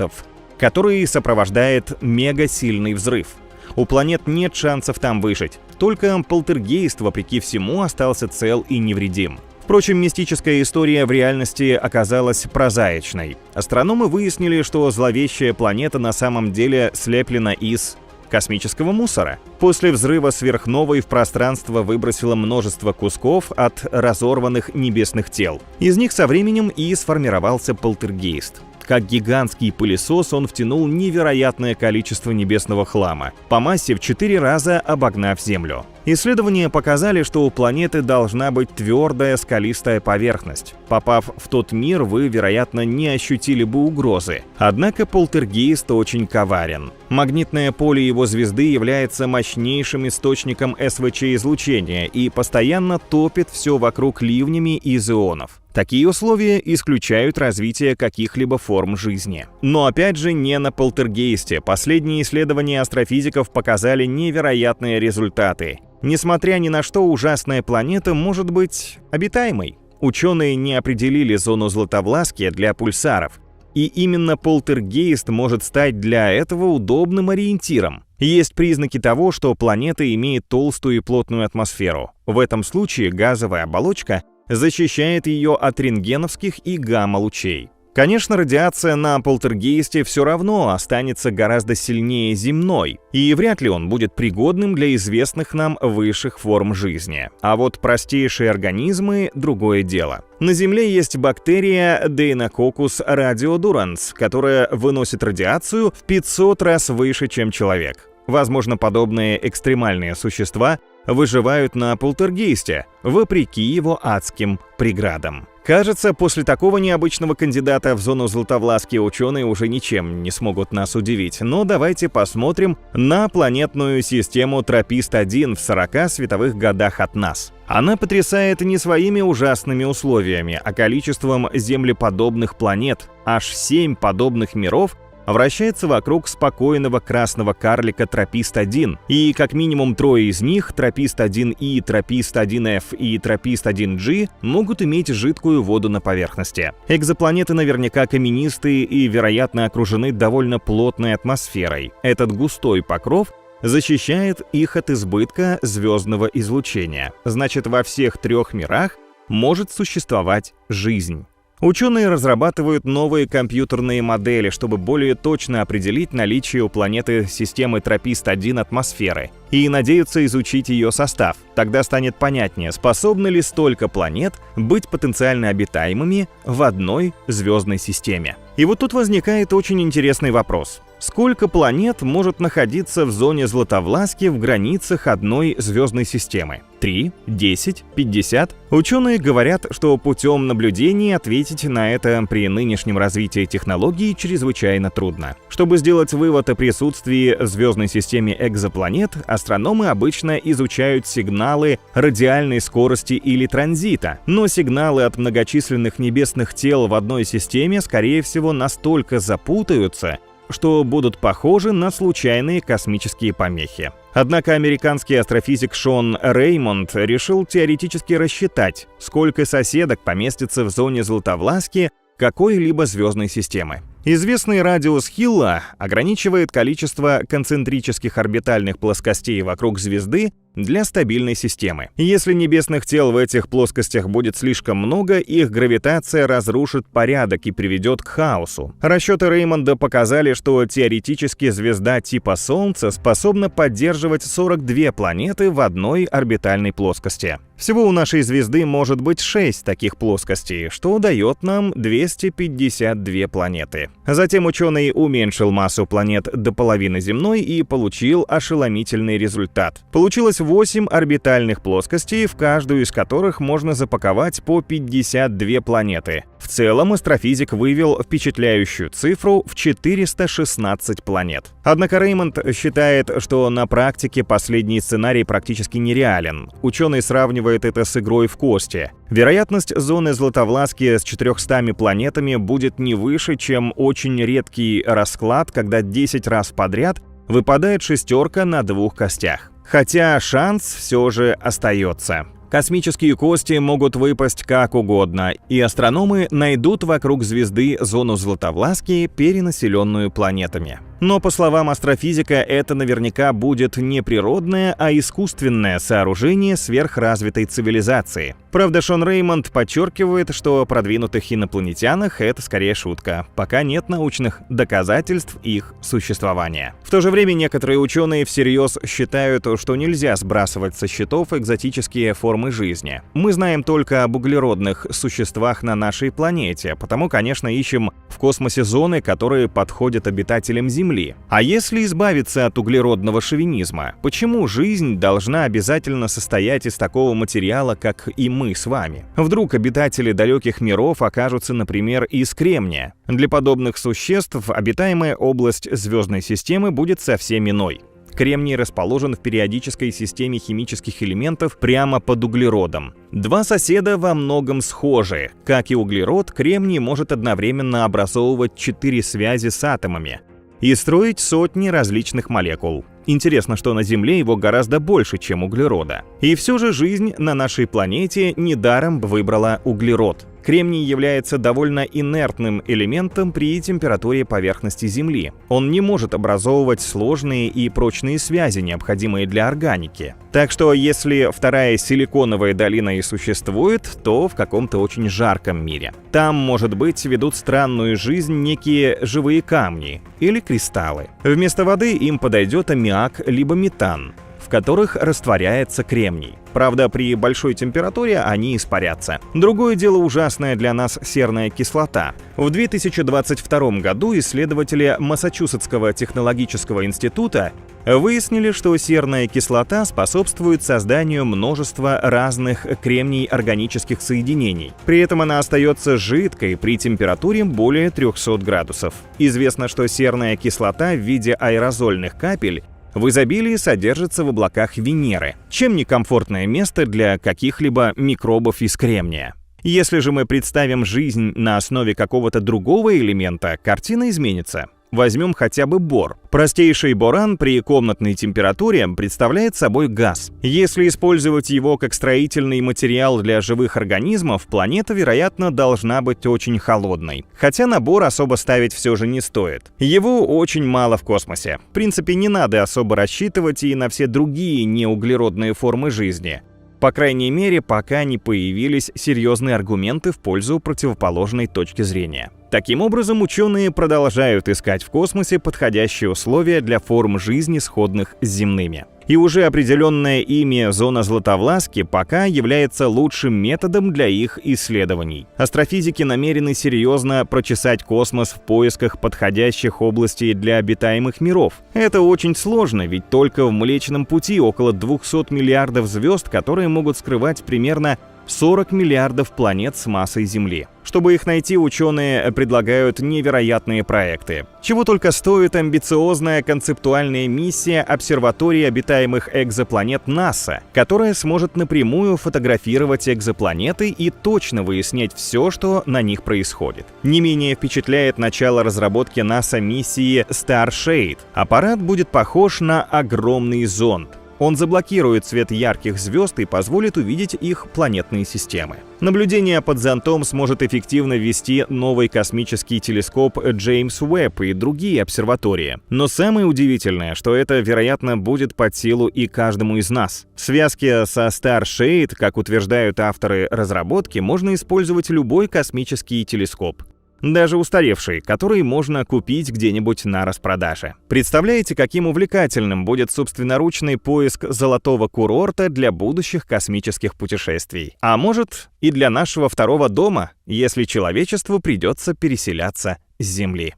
который сопровождает мегасильный взрыв. У планет нет шансов там выжить. Только полтергейст, вопреки всему, остался цел и невредим. Впрочем, мистическая история в реальности оказалась прозаичной. Астрономы выяснили, что зловещая планета на самом деле слеплена из космического мусора. После взрыва сверхновой в пространство выбросило множество кусков от разорванных небесных тел. Из них со временем и сформировался полтергейст. Как гигантский пылесос он втянул невероятное количество небесного хлама, по массе в 4 раза обогнав Землю. Исследования показали, что у планеты должна быть твердая скалистая поверхность. Попав в тот мир, вы, вероятно, не ощутили бы угрозы. Однако полтергейст очень коварен. Магнитное поле его звезды является мощнейшим источником СВЧ-излучения и постоянно топит все вокруг ливнями из ионов. Такие условия исключают развитие каких-либо форм жизни. Но опять же не на полтергейсте. Последние исследования астрофизиков показали невероятные результаты. Несмотря ни на что, ужасная планета может быть обитаемой. Ученые не определили зону Златовласки для пульсаров. И именно полтергейст может стать для этого удобным ориентиром. Есть признаки того, что планета имеет толстую и плотную атмосферу. В этом случае газовая оболочка защищает ее от рентгеновских и гамма-лучей. Конечно, радиация на полтергейсте все равно останется гораздо сильнее земной, и вряд ли он будет пригодным для известных нам высших форм жизни. А вот простейшие организмы – другое дело. На Земле есть бактерия Deinococcus radiodurans, которая выносит радиацию в 500 раз выше, чем человек. Возможно, подобные экстремальные существа выживают на полтергейсте, вопреки его адским преградам. Кажется, после такого необычного кандидата в зону Златовласки ученые уже ничем не смогут нас удивить. Но давайте посмотрим на планетную систему Тропист-1 в 40 световых годах от нас. Она потрясает не своими ужасными условиями, а количеством землеподобных планет. Аж 7 подобных миров вращается вокруг спокойного красного карлика Тропист-1, и как минимум 3 из них, Тропист-1И, Тропист-1F и Тропист-1G, могут иметь жидкую воду на поверхности. Экзопланеты наверняка каменистые и, вероятно, окружены довольно плотной атмосферой. Этот густой покров защищает их от избытка звездного излучения. Значит, во всех 3 мирах может существовать жизнь. Ученые разрабатывают новые компьютерные модели, чтобы более точно определить наличие у планеты системы Тропист-1 атмосферы, и надеются изучить ее состав. Тогда станет понятнее, способны ли столько планет быть потенциально обитаемыми в одной звездной системе. И вот тут возникает очень интересный вопрос. Сколько планет может находиться в зоне Златовласки в границах одной звездной системы? 3, 10, 50? Ученые говорят, что путем наблюдений ответить на это при нынешнем развитии технологий чрезвычайно трудно. Чтобы сделать вывод о присутствии в звездной системе экзопланет, астрономы обычно изучают сигналы радиальной скорости или транзита, но сигналы от многочисленных небесных тел в одной системе, скорее всего, настолько запутаются, что будут похожи на случайные космические помехи. Однако американский астрофизик Шон Реймонд решил теоретически рассчитать, сколько соседок поместится в зоне Златовласки какой-либо звездной системы. Известный радиус Хилла ограничивает количество концентрических орбитальных плоскостей вокруг звезды для стабильной системы. Если небесных тел в этих плоскостях будет слишком много, их гравитация разрушит порядок и приведет к хаосу. Расчеты Реймонда показали, что теоретически звезда типа Солнца способна поддерживать 42 планеты в одной орбитальной плоскости. Всего у нашей звезды может быть 6 таких плоскостей, что дает нам 252 планеты. Затем ученый уменьшил массу планет до половины земной и получил ошеломительный результат. Получилось 8 орбитальных плоскостей, в каждую из которых можно запаковать по 52 планеты. В целом астрофизик вывел впечатляющую цифру в 416 планет. Однако Реймонд считает, что на практике последний сценарий практически нереален. Ученый сравнивает это с игрой в кости. Вероятность зоны Златовласки с 400 планетами будет не выше, чем очень редкий расклад, когда 10 раз подряд выпадает 6 на 2 костях. Хотя шанс все же остается. Космические кости могут выпасть как угодно, и астрономы найдут вокруг звезды зону Златовласки, перенаселенную планетами. Но, по словам астрофизика, это наверняка будет не природное, а искусственное сооружение сверхразвитой цивилизации. Правда, Шон Реймонд подчеркивает, что о продвинутых инопланетянах это скорее шутка, пока нет научных доказательств их существования. В то же время некоторые ученые всерьез считают, что нельзя сбрасывать со счетов экзотические формы жизни. Мы знаем только об углеродных существах на нашей планете, потому, конечно, ищем в космосе зоны, которые подходят обитателям Земли. А если избавиться от углеродного шовинизма, почему жизнь должна обязательно состоять из такого материала, как и мы с вами? Вдруг обитатели далеких миров окажутся, например, из кремния? Для подобных существ обитаемая область звездной системы будет совсем иной. Кремний расположен в периодической системе химических элементов прямо под углеродом. 2 соседа во многом схожи. Как и углерод, кремний может одновременно образовывать 4 связи с атомами и строить сотни различных молекул. Интересно, что на Земле его гораздо больше, чем углерода. И все же жизнь на нашей планете недаром выбрала углерод. Кремний является довольно инертным элементом при температуре поверхности Земли. Он не может образовывать сложные и прочные связи, необходимые для органики. Так что если вторая силиконовая долина и существует, то в каком-то очень жарком мире. Там, может быть, ведут странную жизнь некие живые камни или кристаллы. Вместо воды им подойдет аммиак либо метан, в которых растворяется кремний. Правда, при большой температуре они испарятся. Другое дело ужасная для нас серная кислота. В 2022 году исследователи Массачусетского технологического института выяснили, что серная кислота способствует созданию множества разных кремний-органических соединений. При этом она остается жидкой при температуре более 300 градусов. Известно, что серная кислота в виде аэрозольных капель в изобилии содержится в облаках Венеры, чем некомфортное место для каких-либо микробов из кремния. Если же мы представим жизнь на основе какого-то другого элемента, картина изменится. Возьмем хотя бы бор. Простейший боран при комнатной температуре представляет собой газ. Если использовать его как строительный материал для живых организмов, планета, вероятно, должна быть очень холодной. Хотя на бор особо ставить все же не стоит. Его очень мало в космосе. В принципе, не надо особо рассчитывать и на все другие неуглеродные формы жизни. По крайней мере, пока не появились серьезные аргументы в пользу противоположной точки зрения. Таким образом, ученые продолжают искать в космосе подходящие условия для форм жизни, сходных с земными. И уже определенная ими зона Златовласки пока является лучшим методом для их исследований. Астрофизики намерены серьезно прочесать космос в поисках подходящих областей для обитаемых миров. Это очень сложно, ведь только в Млечном Пути около 200 миллиардов звезд, которые могут скрывать примерно 40 миллиардов планет с массой Земли. Чтобы их найти, ученые предлагают невероятные проекты. Чего только стоит амбициозная концептуальная миссия обсерватории обитаемых экзопланет НАСА, которая сможет напрямую фотографировать экзопланеты и точно выяснять все, что на них происходит. Не менее впечатляет начало разработки НАСА миссии Starshade. Аппарат будет похож на огромный зонд. Он заблокирует свет ярких звезд и позволит увидеть их планетные системы. Наблюдение под зонтом сможет эффективно вести новый космический телескоп Джеймс Уэбб и другие обсерватории. Но самое удивительное, что это, вероятно, будет под силу и каждому из нас. В связке со Starshade, как утверждают авторы разработки, можно использовать любой космический телескоп. Даже устаревший, который можно купить где-нибудь на распродаже. Представляете, каким увлекательным будет собственноручный поиск золотого курорта для будущих космических путешествий? А может, и для нашего второго дома, если человечеству придется переселяться с Земли.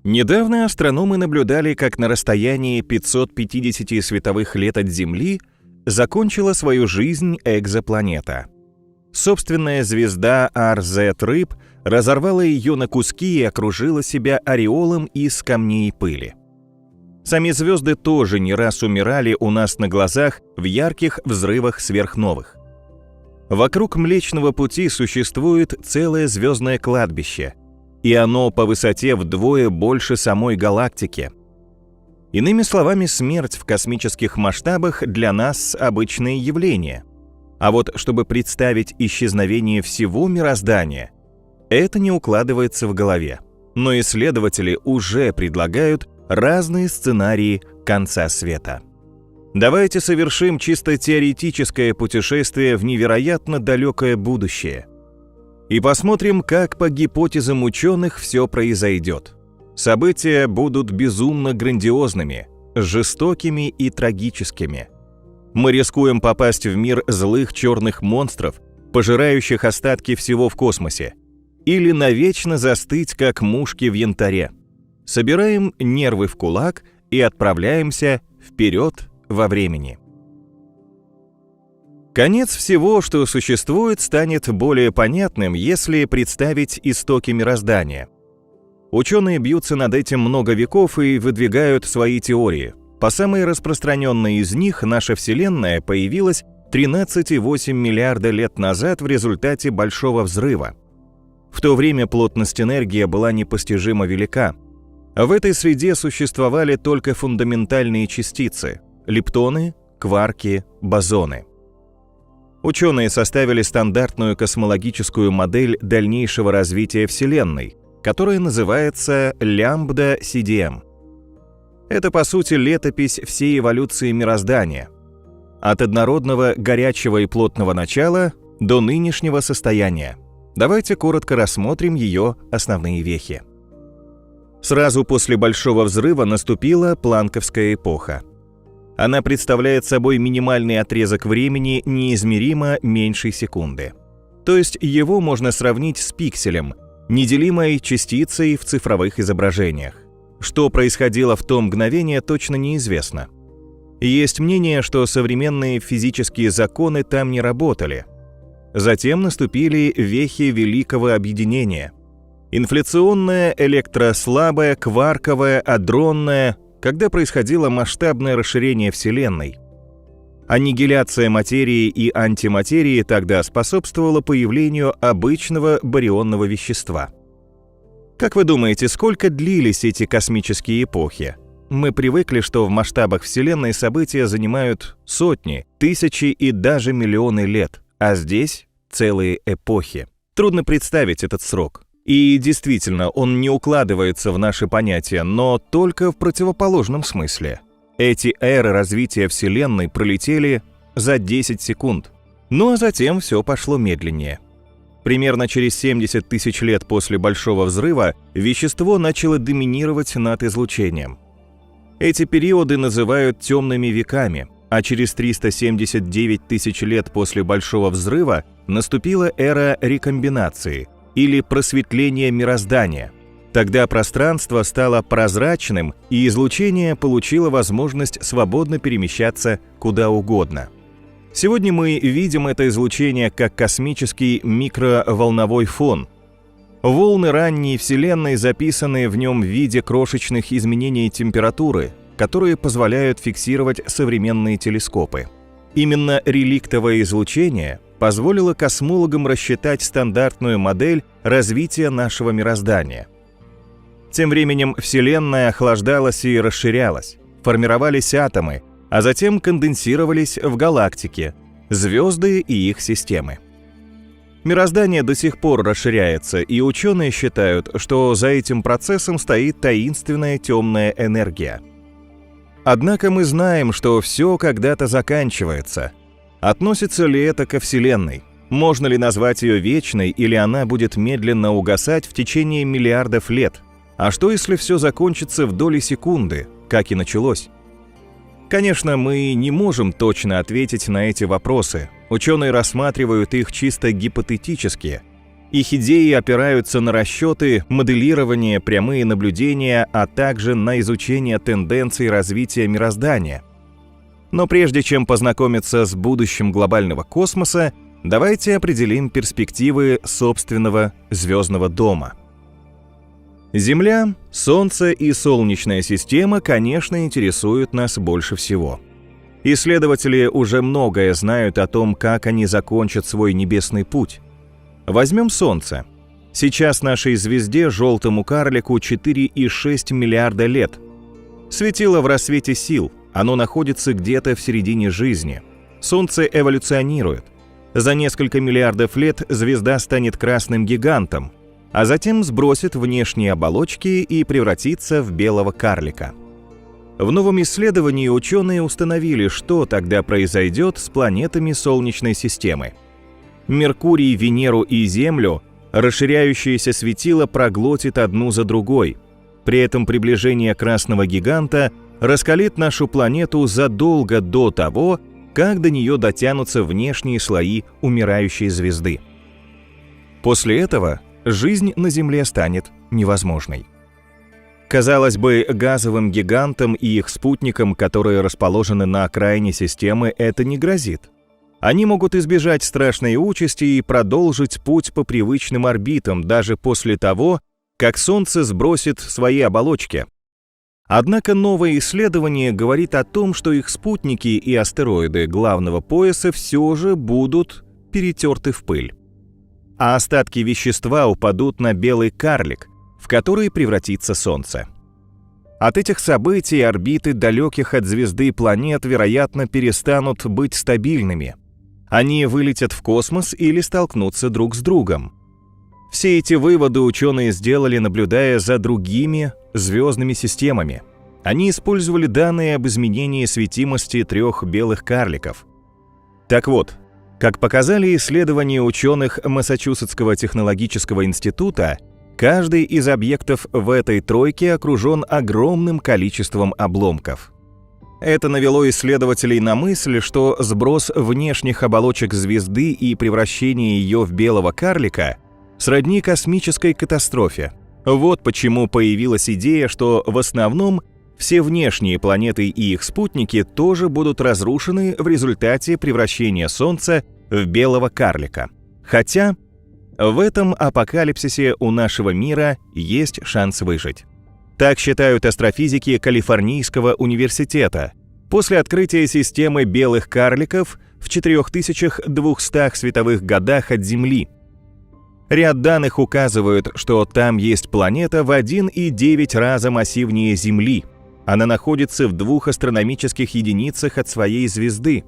Недавно астрономы наблюдали, как на расстоянии 550 световых лет от Земли закончила свою жизнь экзопланета. Собственная звезда RZ-Рыб разорвала ее на куски и окружила себя ореолом из камней и пыли. Сами звезды тоже не раз умирали у нас на глазах в ярких взрывах сверхновых. Вокруг Млечного Пути существует целое звездное кладбище, и оно по высоте вдвое больше самой галактики. Иными словами, смерть в космических масштабах для нас обычное явление. А вот чтобы представить исчезновение всего мироздания, это не укладывается в голове. Но исследователи уже предлагают разные сценарии конца света. Давайте совершим чисто теоретическое путешествие в невероятно далекое будущее и посмотрим, как по гипотезам ученых все произойдет. События будут безумно грандиозными, жестокими и трагическими. Мы рискуем попасть в мир злых черных монстров, пожирающих остатки всего в космосе, или навечно застыть, как мушки в янтаре. Собираем нервы в кулак и отправляемся вперед во времени. Конец всего, что существует, станет более понятным, если представить истоки мироздания. Ученые бьются над этим много веков и выдвигают свои теории. По самой распространенной из них, наша Вселенная появилась 13,8 миллиарда лет назад в результате Большого взрыва. В то время плотность энергии была непостижимо велика. В этой среде существовали только фундаментальные частицы – лептоны, кварки, бозоны. Ученые составили стандартную космологическую модель дальнейшего развития Вселенной, которая называется Lambda-CDM. Это, по сути, летопись всей эволюции мироздания. От однородного горячего и плотного начала до нынешнего состояния. Давайте коротко рассмотрим ее основные вехи. Сразу после Большого взрыва наступила Планковская эпоха. Она представляет собой минимальный отрезок времени неизмеримо меньшей секунды. То есть его можно сравнить с пикселем, неделимой частицей в цифровых изображениях. Что происходило в то мгновение, точно неизвестно. Есть мнение, что современные физические законы там не работали. Затем наступили вехи Великого Объединения. Инфляционное, электрослабое, кварковое, адронное, когда происходило масштабное расширение Вселенной. Аннигиляция материи и антиматерии тогда способствовала появлению обычного барионного вещества. Как вы думаете, сколько длились эти космические эпохи? Мы привыкли, что в масштабах Вселенной события занимают сотни, тысячи и даже миллионы лет, а здесь целые эпохи. Трудно представить этот срок. И действительно, он не укладывается в наши понятия, но только в противоположном смысле. Эти эры развития Вселенной пролетели за 10 секунд. Ну а затем все пошло медленнее. Примерно через 70 тысяч лет после Большого взрыва вещество начало доминировать над излучением. Эти периоды называют темными веками, а через 379 тысяч лет после Большого взрыва наступила эра рекомбинации или просветления мироздания. Тогда пространство стало прозрачным, и излучение получило возможность свободно перемещаться куда угодно. Сегодня мы видим это излучение как космический микроволновой фон. Волны ранней Вселенной записаны в нем в виде крошечных изменений температуры, которые позволяют фиксировать современные телескопы. Именно реликтовое излучение позволило космологам рассчитать стандартную модель развития нашего мироздания. Тем временем Вселенная охлаждалась и расширялась, формировались атомы, а затем конденсировались в галактики, звезды и их системы. Мироздание до сих пор расширяется, и ученые считают, что за этим процессом стоит таинственная темная энергия. Однако мы знаем, что все когда-то заканчивается. Относится ли это ко Вселенной? Можно ли назвать ее вечной, или она будет медленно угасать в течение миллиардов лет? А что, если все закончится в доли секунды, как и началось? Конечно, мы не можем точно ответить на эти вопросы. Ученые рассматривают их чисто гипотетически. Их идеи опираются на расчеты, моделирование, прямые наблюдения, а также на изучение тенденций развития мироздания. Но прежде чем познакомиться с будущим глобального космоса, давайте определим перспективы собственного звездного дома. Земля, Солнце и Солнечная система, конечно, интересуют нас больше всего. Исследователи уже многое знают о том, как они закончат свой небесный путь. Возьмем Солнце. Сейчас нашей звезде, желтому карлику, 4,6 миллиарда лет. Светило в рассвете сил, оно находится где-то в середине жизни. Солнце эволюционирует. За несколько миллиардов лет звезда станет красным гигантом, а затем сбросит внешние оболочки и превратится в белого карлика. В новом исследовании ученые установили, что тогда произойдет с планетами Солнечной системы. Меркурий, Венеру и Землю расширяющееся светило проглотит одну за другой. При этом приближение красного гиганта раскалит нашу планету задолго до того, как до нее дотянутся внешние слои умирающей звезды. После этого жизнь на Земле станет невозможной. Казалось бы, газовым гигантам и их спутникам, которые расположены на окраине системы, это не грозит. Они могут избежать страшной участи и продолжить путь по привычным орбитам даже после того, как Солнце сбросит свои оболочки. Однако новое исследование говорит о том, что их спутники и астероиды главного пояса все же будут перетерты в пыль. А остатки вещества упадут на белый карлик, в который превратится Солнце. От этих событий орбиты далеких от звезды планет, вероятно, перестанут быть стабильными. Они вылетят в космос или столкнутся друг с другом. Все эти выводы ученые сделали, наблюдая за другими звездными системами. Они использовали данные об изменении светимости 3 белых карликов. Так вот, как показали исследования ученых Массачусетского технологического института, каждый из объектов в этой тройке окружен огромным количеством обломков. Это навело исследователей на мысль, что сброс внешних оболочек звезды и превращение ее в белого карлика сродни космической катастрофе. Вот почему появилась идея, что в основном все внешние планеты и их спутники тоже будут разрушены в результате превращения Солнца в белого карлика. Хотя в этом апокалипсисе у нашего мира есть шанс выжить. Так считают астрофизики Калифорнийского университета после открытия системы белых карликов в 4200 световых годах от Земли. Ряд данных указывают, что там есть планета в 1,9 раза массивнее Земли. Она находится в 2 астрономических единицах от своей звезды.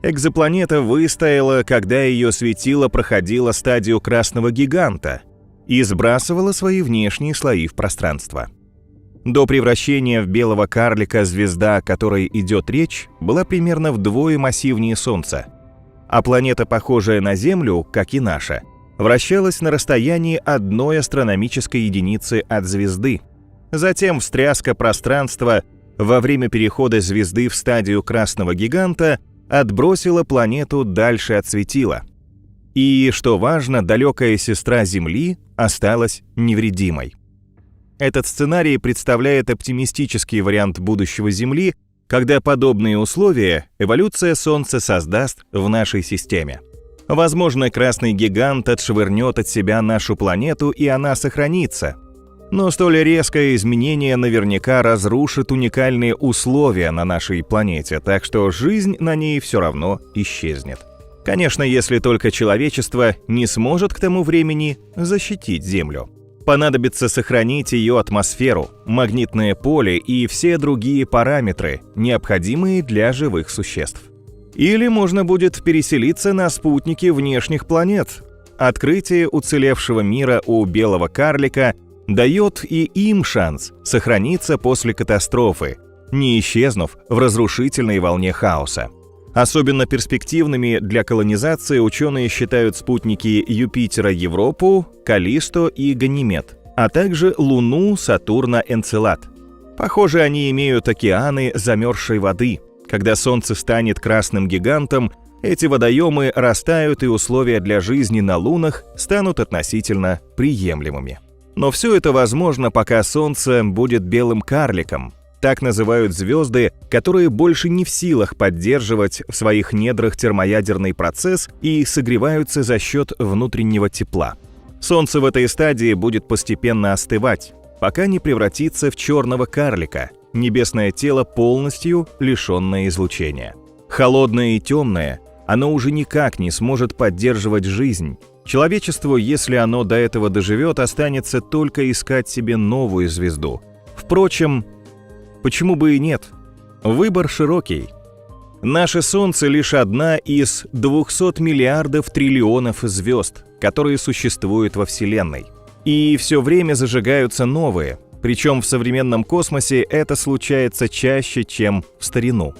Экзопланета выстояла, когда ее светило проходило стадию красного гиганта и сбрасывала свои внешние слои в пространство. До превращения в белого карлика звезда, о которой идет речь, была примерно вдвое массивнее Солнца. А планета, похожая на Землю, как и наша, вращалась на расстоянии 1 астрономической единицы от звезды. Затем встряска пространства во время перехода звезды в стадию красного гиганта отбросила планету дальше от светила. И, что важно, далекая сестра Земли осталась невредимой. Этот сценарий представляет оптимистический вариант будущего Земли, когда подобные условия эволюция Солнца создаст в нашей системе. Возможно, красный гигант отшвырнет от себя нашу планету, и она сохранится. Но столь резкое изменение наверняка разрушит уникальные условия на нашей планете, так что жизнь на ней все равно исчезнет. Конечно, если только человечество не сможет к тому времени защитить Землю. Понадобится сохранить ее атмосферу, магнитное поле и все другие параметры, необходимые для живых существ. Или можно будет переселиться на спутники внешних планет. Открытие уцелевшего мира у белого карлика дает и им шанс сохраниться после катастрофы, не исчезнув в разрушительной волне хаоса. Особенно перспективными для колонизации ученые считают спутники Юпитера Европу, Каллисто и Ганимед, а также Луну, Сатурна, Энцелад. Похоже, они имеют океаны замерзшей воды. Когда Солнце станет красным гигантом, эти водоемы растают, и условия для жизни на лунах станут относительно приемлемыми. Но все это возможно, пока Солнце будет белым карликом. Так называют звезды, которые больше не в силах поддерживать в своих недрах термоядерный процесс и согреваются за счет внутреннего тепла. Солнце в этой стадии будет постепенно остывать, пока не превратится в черного карлика, небесное тело, полностью лишенное излучения. Холодное и темное, оно уже никак не сможет поддерживать жизнь. Человечеству, если оно до этого доживет, останется только искать себе новую звезду. Впрочем, почему бы и нет? Выбор широкий. Наше Солнце лишь одна из 200 миллиардов триллионов звезд, которые существуют во Вселенной. И все время зажигаются новые, причем в современном космосе это случается чаще, чем в старину.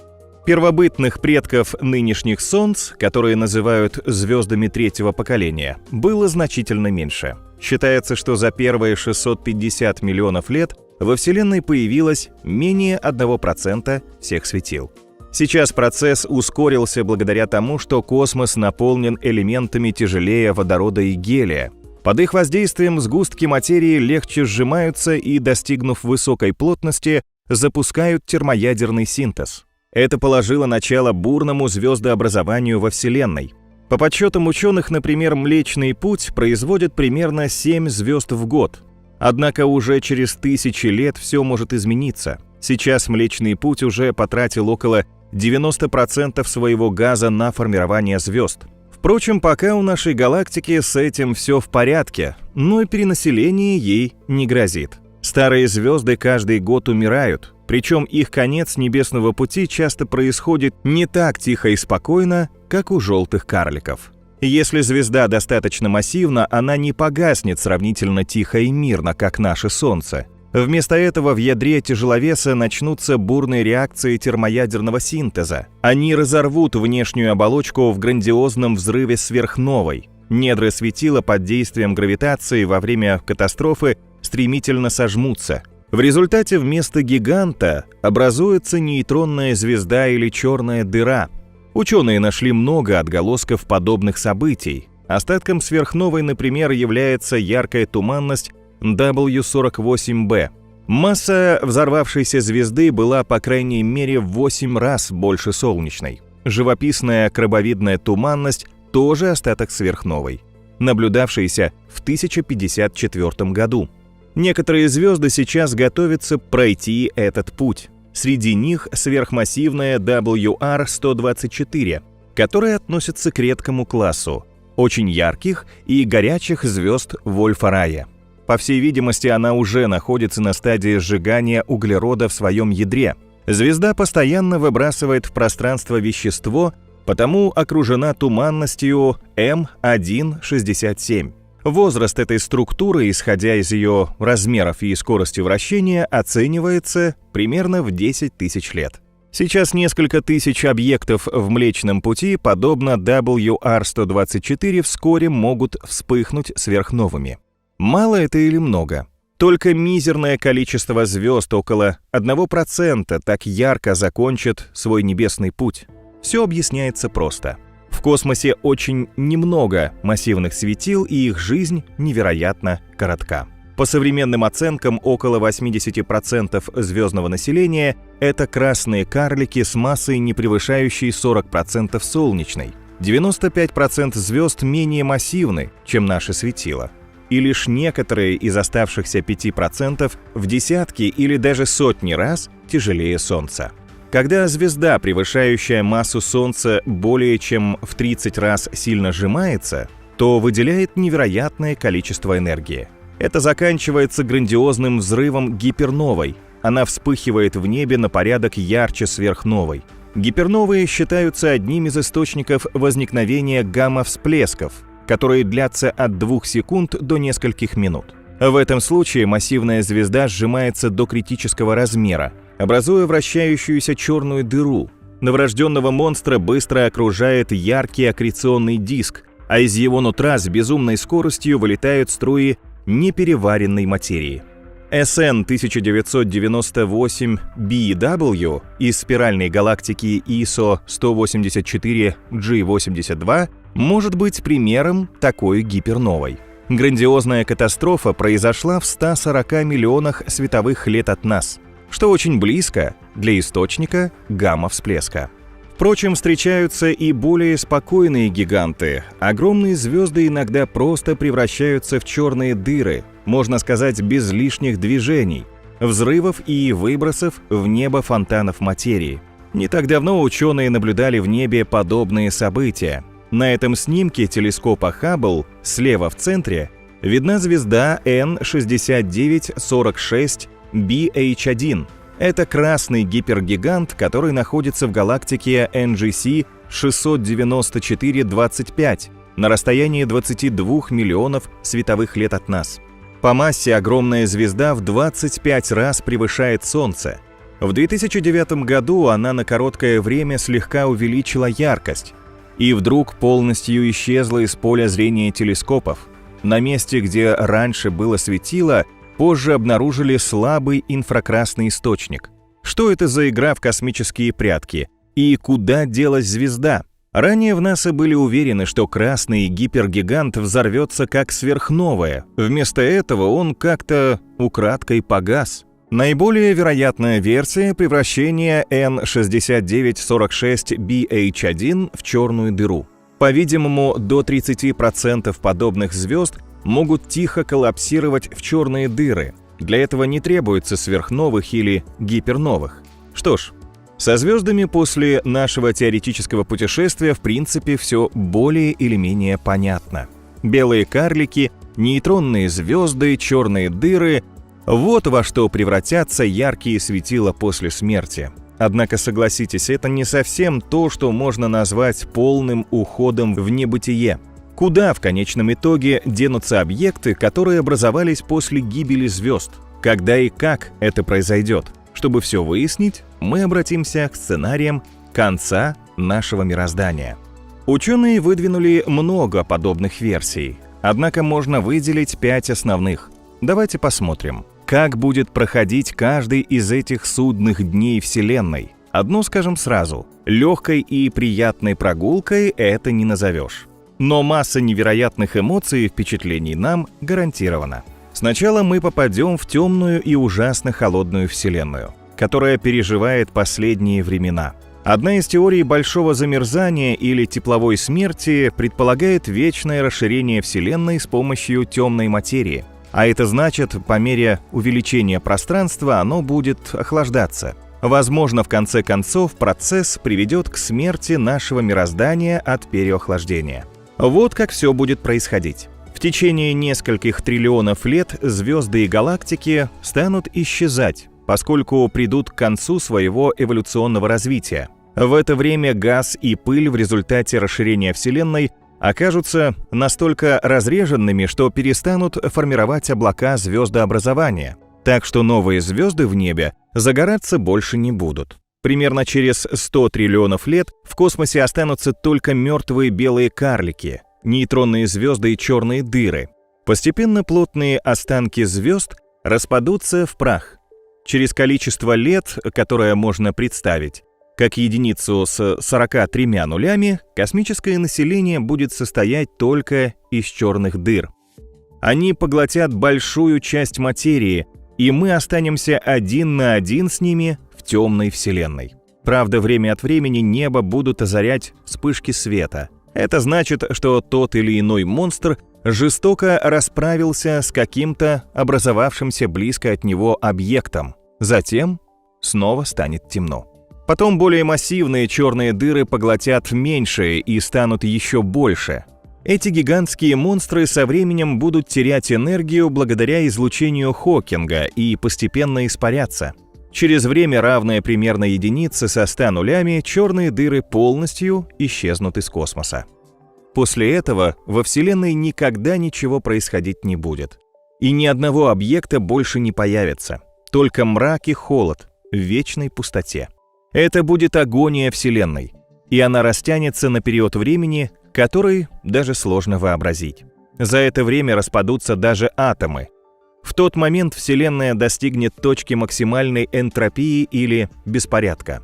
Первобытных предков нынешних Солнц, которые называют звездами 3-го поколения, было значительно меньше. Считается, что за первые 650 миллионов лет во Вселенной появилось менее 1% всех светил. Сейчас процесс ускорился благодаря тому, что космос наполнен элементами тяжелее водорода и гелия. Под их воздействием сгустки материи легче сжимаются и, достигнув высокой плотности, запускают термоядерный синтез. Это положило начало бурному звездообразованию во Вселенной. По подсчетам ученых, например, Млечный Путь производит примерно 7 звезд в год. Однако уже через тысячи лет все может измениться. Сейчас Млечный Путь уже потратил около 90% своего газа на формирование звезд. Впрочем, пока у нашей галактики с этим все в порядке, но и перенаселение ей не грозит. Старые звезды каждый год умирают, Причем их конец небесного пути часто происходит не так тихо и спокойно, как у желтых карликов. Если звезда достаточно массивна, она не погаснет сравнительно тихо и мирно, как наше Солнце. Вместо этого в ядре тяжеловеса начнутся бурные реакции термоядерного синтеза. Они разорвут внешнюю оболочку в грандиозном взрыве сверхновой. Недра светила под действием гравитации во время катастрофы стремительно сожмутся. В результате вместо гиганта образуется нейтронная звезда или черная дыра. Ученые нашли много отголосков подобных событий. Остатком сверхновой, например, является яркая туманность W48b. Масса взорвавшейся звезды была по крайней мере в 8 раз больше солнечной. Живописная крабовидная туманность тоже остаток сверхновой, наблюдавшейся в 1054 году. Некоторые звезды сейчас готовятся пройти этот путь. Среди них сверхмассивная WR-124, которая относится к редкому классу очень ярких и горячих звезд Вольфа-Рая. По всей видимости, она уже находится на стадии сжигания углерода в своем ядре. Звезда постоянно выбрасывает в пространство вещество, потому окружена туманностью М1,67. Возраст этой структуры, исходя из ее размеров и скорости вращения, оценивается примерно в 10 тысяч лет. Сейчас несколько тысяч объектов в Млечном Пути, подобно WR-124, вскоре могут вспыхнуть сверхновыми. Мало это или много? Только мизерное количество звезд, около 1%, так ярко закончат свой небесный путь. Все объясняется просто. В космосе очень немного массивных светил, и их жизнь невероятно коротка. По современным оценкам, около 80% звездного населения — это красные карлики с массой, не превышающей 40% солнечной. 95% звезд менее массивны, чем наши светила. И лишь некоторые из оставшихся 5% в десятки или даже сотни раз тяжелее Солнца. Когда звезда, превышающая массу Солнца более чем в 30 раз сильно сжимается, то выделяет невероятное количество энергии. Это заканчивается грандиозным взрывом гиперновой. Она вспыхивает в небе на порядок ярче сверхновой. Гиперновые считаются одним из источников возникновения гамма-всплесков, которые длятся от 2 секунд до нескольких минут. В этом случае массивная звезда сжимается до критического размера, образуя вращающуюся черную дыру. Новорожденного монстра быстро окружает яркий аккреционный диск, а из его нутра с безумной скоростью вылетают струи непереваренной материи. SN 1998-BW из спиральной галактики ISO 184G82 может быть примером такой гиперновой. Грандиозная катастрофа произошла в 140 миллионах световых лет от нас, что очень близко для источника гамма-всплеска. Впрочем, встречаются и более спокойные гиганты. Огромные звезды иногда просто превращаются в черные дыры, можно сказать, без лишних движений, взрывов и выбросов в небо фонтанов материи. Не так давно ученые наблюдали в небе подобные события. На этом снимке телескопа Хаббл слева в центре видна звезда N6946BH1. Это красный гипергигант, который находится в галактике NGC 69425 на расстоянии 22 миллионов световых лет от нас. По массе огромная звезда в 25 раз превышает Солнце. В 2009 году она на короткое время слегка увеличила яркость и вдруг полностью исчезла из поля зрения телескопов. На месте, где раньше было светило, позже обнаружили слабый инфракрасный источник. Что это за игра в космические прятки? И куда делась звезда? Ранее в НАСА были уверены, что красный гипергигант взорвется как сверхновая. Вместо этого он как-то украдкой погас. Наиболее вероятная версия — превращения N6946BH1 в черную дыру. По-видимому, до 30% подобных звезд могут тихо коллапсировать в черные дыры. Для этого не требуется сверхновых или гиперновых. Что ж, со звездами после нашего теоретического путешествия в принципе все более или менее понятно. Белые карлики, нейтронные звезды, черные дыры — Вот во что превратятся яркие светила после смерти. Однако, согласитесь, это не совсем то, что можно назвать полным уходом в небытие. Куда в конечном итоге денутся объекты, которые образовались после гибели звезд? Когда и как это произойдет? Чтобы все выяснить, мы обратимся к сценариям конца нашего мироздания. Ученые выдвинули много подобных версий, однако можно выделить 5 основных. Давайте посмотрим, как будет проходить каждый из этих судных дней Вселенной. Одно скажем сразу, легкой и приятной прогулкой это не назовешь. Но масса невероятных эмоций и впечатлений нам гарантирована. Сначала мы попадем в темную и ужасно холодную Вселенную, которая переживает последние времена. Одна из теорий большого замерзания или тепловой смерти предполагает вечное расширение Вселенной с помощью темной материи. А это значит, по мере увеличения пространства оно будет охлаждаться. Возможно, в конце концов, процесс приведет к смерти нашего мироздания от переохлаждения. Вот как все будет происходить. В течение нескольких триллионов лет звезды и галактики станут исчезать, поскольку придут к концу своего эволюционного развития. В это время газ и пыль в результате расширения Вселенной окажутся настолько разреженными, что перестанут формировать облака звездообразования, так что новые звезды в небе загораться больше не будут. Примерно через 100 триллионов лет в космосе останутся только мертвые белые карлики, нейтронные звезды и черные дыры. Постепенно плотные останки звезд распадутся в прах. Через количество лет, которое можно представить, как единицу с 43 нулями, космическое население будет состоять только из черных дыр. Они поглотят большую часть материи, и мы останемся один на один с ними в темной Вселенной. Правда, время от времени небо будут озарять вспышки света. Это значит, что тот или иной монстр жестоко расправился с каким-то образовавшимся близко от него объектом. Затем снова станет темно. Потом более массивные черные дыры поглотят меньшие и станут еще больше. Эти гигантские монстры со временем будут терять энергию благодаря излучению Хокинга и постепенно испаряться. Через время, равное примерно единице со 100 нулями, черные дыры полностью исчезнут из космоса. После этого во Вселенной никогда ничего происходить не будет. И ни одного объекта больше не появится. Только мрак и холод в вечной пустоте. Это будет агония Вселенной, и она растянется на период времени, который даже сложно вообразить. За это время распадутся даже атомы. В тот момент Вселенная достигнет точки максимальной энтропии или беспорядка.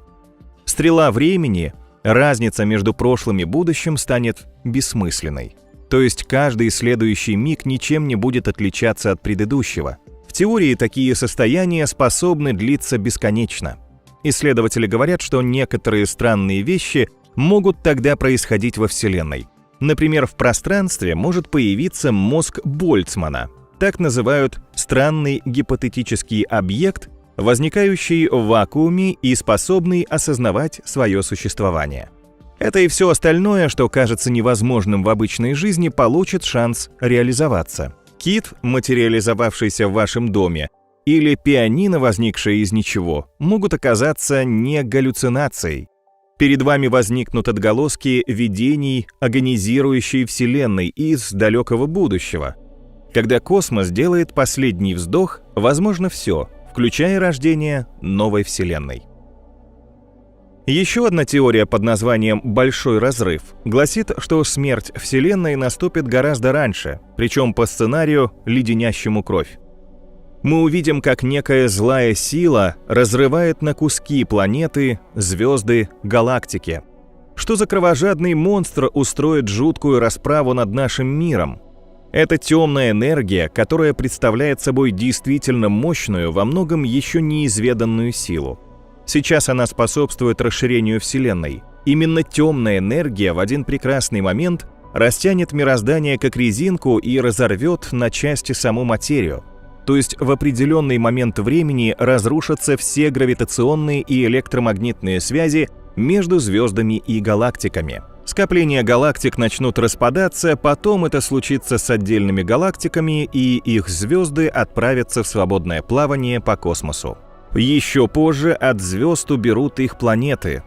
Стрела времени, разница между прошлым и будущим, станет бессмысленной. То есть каждый следующий миг ничем не будет отличаться от предыдущего. В теории такие состояния способны длиться бесконечно. Исследователи говорят, что некоторые странные вещи могут тогда происходить во Вселенной. Например, в пространстве может появиться мозг Больцмана. Так называют странный гипотетический объект, возникающий в вакууме и способный осознавать свое существование. Это и все остальное, что кажется невозможным в обычной жизни, получит шанс реализоваться. Кит, материализовавшийся в вашем доме, или пианино, возникшее из ничего, могут оказаться не галлюцинацией. Перед вами возникнут отголоски видений агонизирующей Вселенной из далекого будущего. Когда космос делает последний вздох, возможно все, включая рождение новой Вселенной. Еще одна теория под названием «Большой разрыв» гласит, что смерть Вселенной наступит гораздо раньше, причем по сценарию, леденящему кровь. Мы увидим, как некая злая сила разрывает на куски планеты, звезды, галактики. Что за кровожадный монстр устроит жуткую расправу над нашим миром? Это темная энергия, которая представляет собой действительно мощную, во многом еще неизведанную силу. Сейчас она способствует расширению Вселенной. Именно темная энергия в один прекрасный момент растянет мироздание как резинку и разорвет на части саму материю. То есть в определенный момент времени разрушатся все гравитационные и электромагнитные связи между звездами и галактиками. Скопления галактик начнут распадаться, потом это случится с отдельными галактиками, и их звезды отправятся в свободное плавание по космосу. Еще позже от звезд уберут их планеты.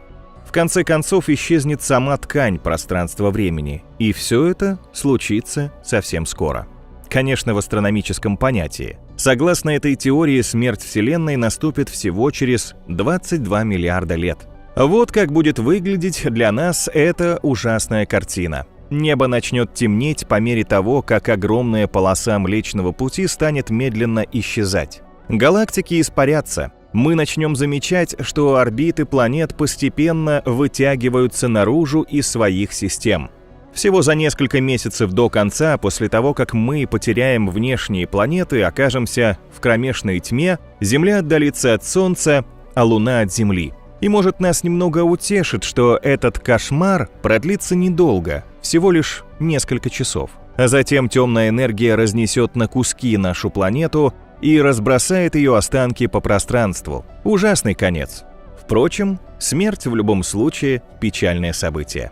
В конце концов исчезнет сама ткань пространства-времени, и все это случится совсем скоро. Конечно, в астрономическом понятии. Согласно этой теории, смерть Вселенной наступит всего через 22 миллиарда лет. Вот как будет выглядеть для нас эта ужасная картина. Небо начнет темнеть по мере того, как огромная полоса Млечного Пути станет медленно исчезать. Галактики испарятся. Мы начнем замечать, что орбиты планет постепенно вытягиваются наружу из своих систем. Всего за несколько месяцев до конца, после того, как мы потеряем внешние планеты, окажемся в кромешной тьме, Земля отдалится от Солнца, а Луна от Земли. И может нас немного утешит, что этот кошмар продлится недолго, всего лишь несколько часов. А затем темная энергия разнесет на куски нашу планету и разбросает ее останки по пространству. Ужасный конец. Впрочем, смерть в любом случае печальное событие.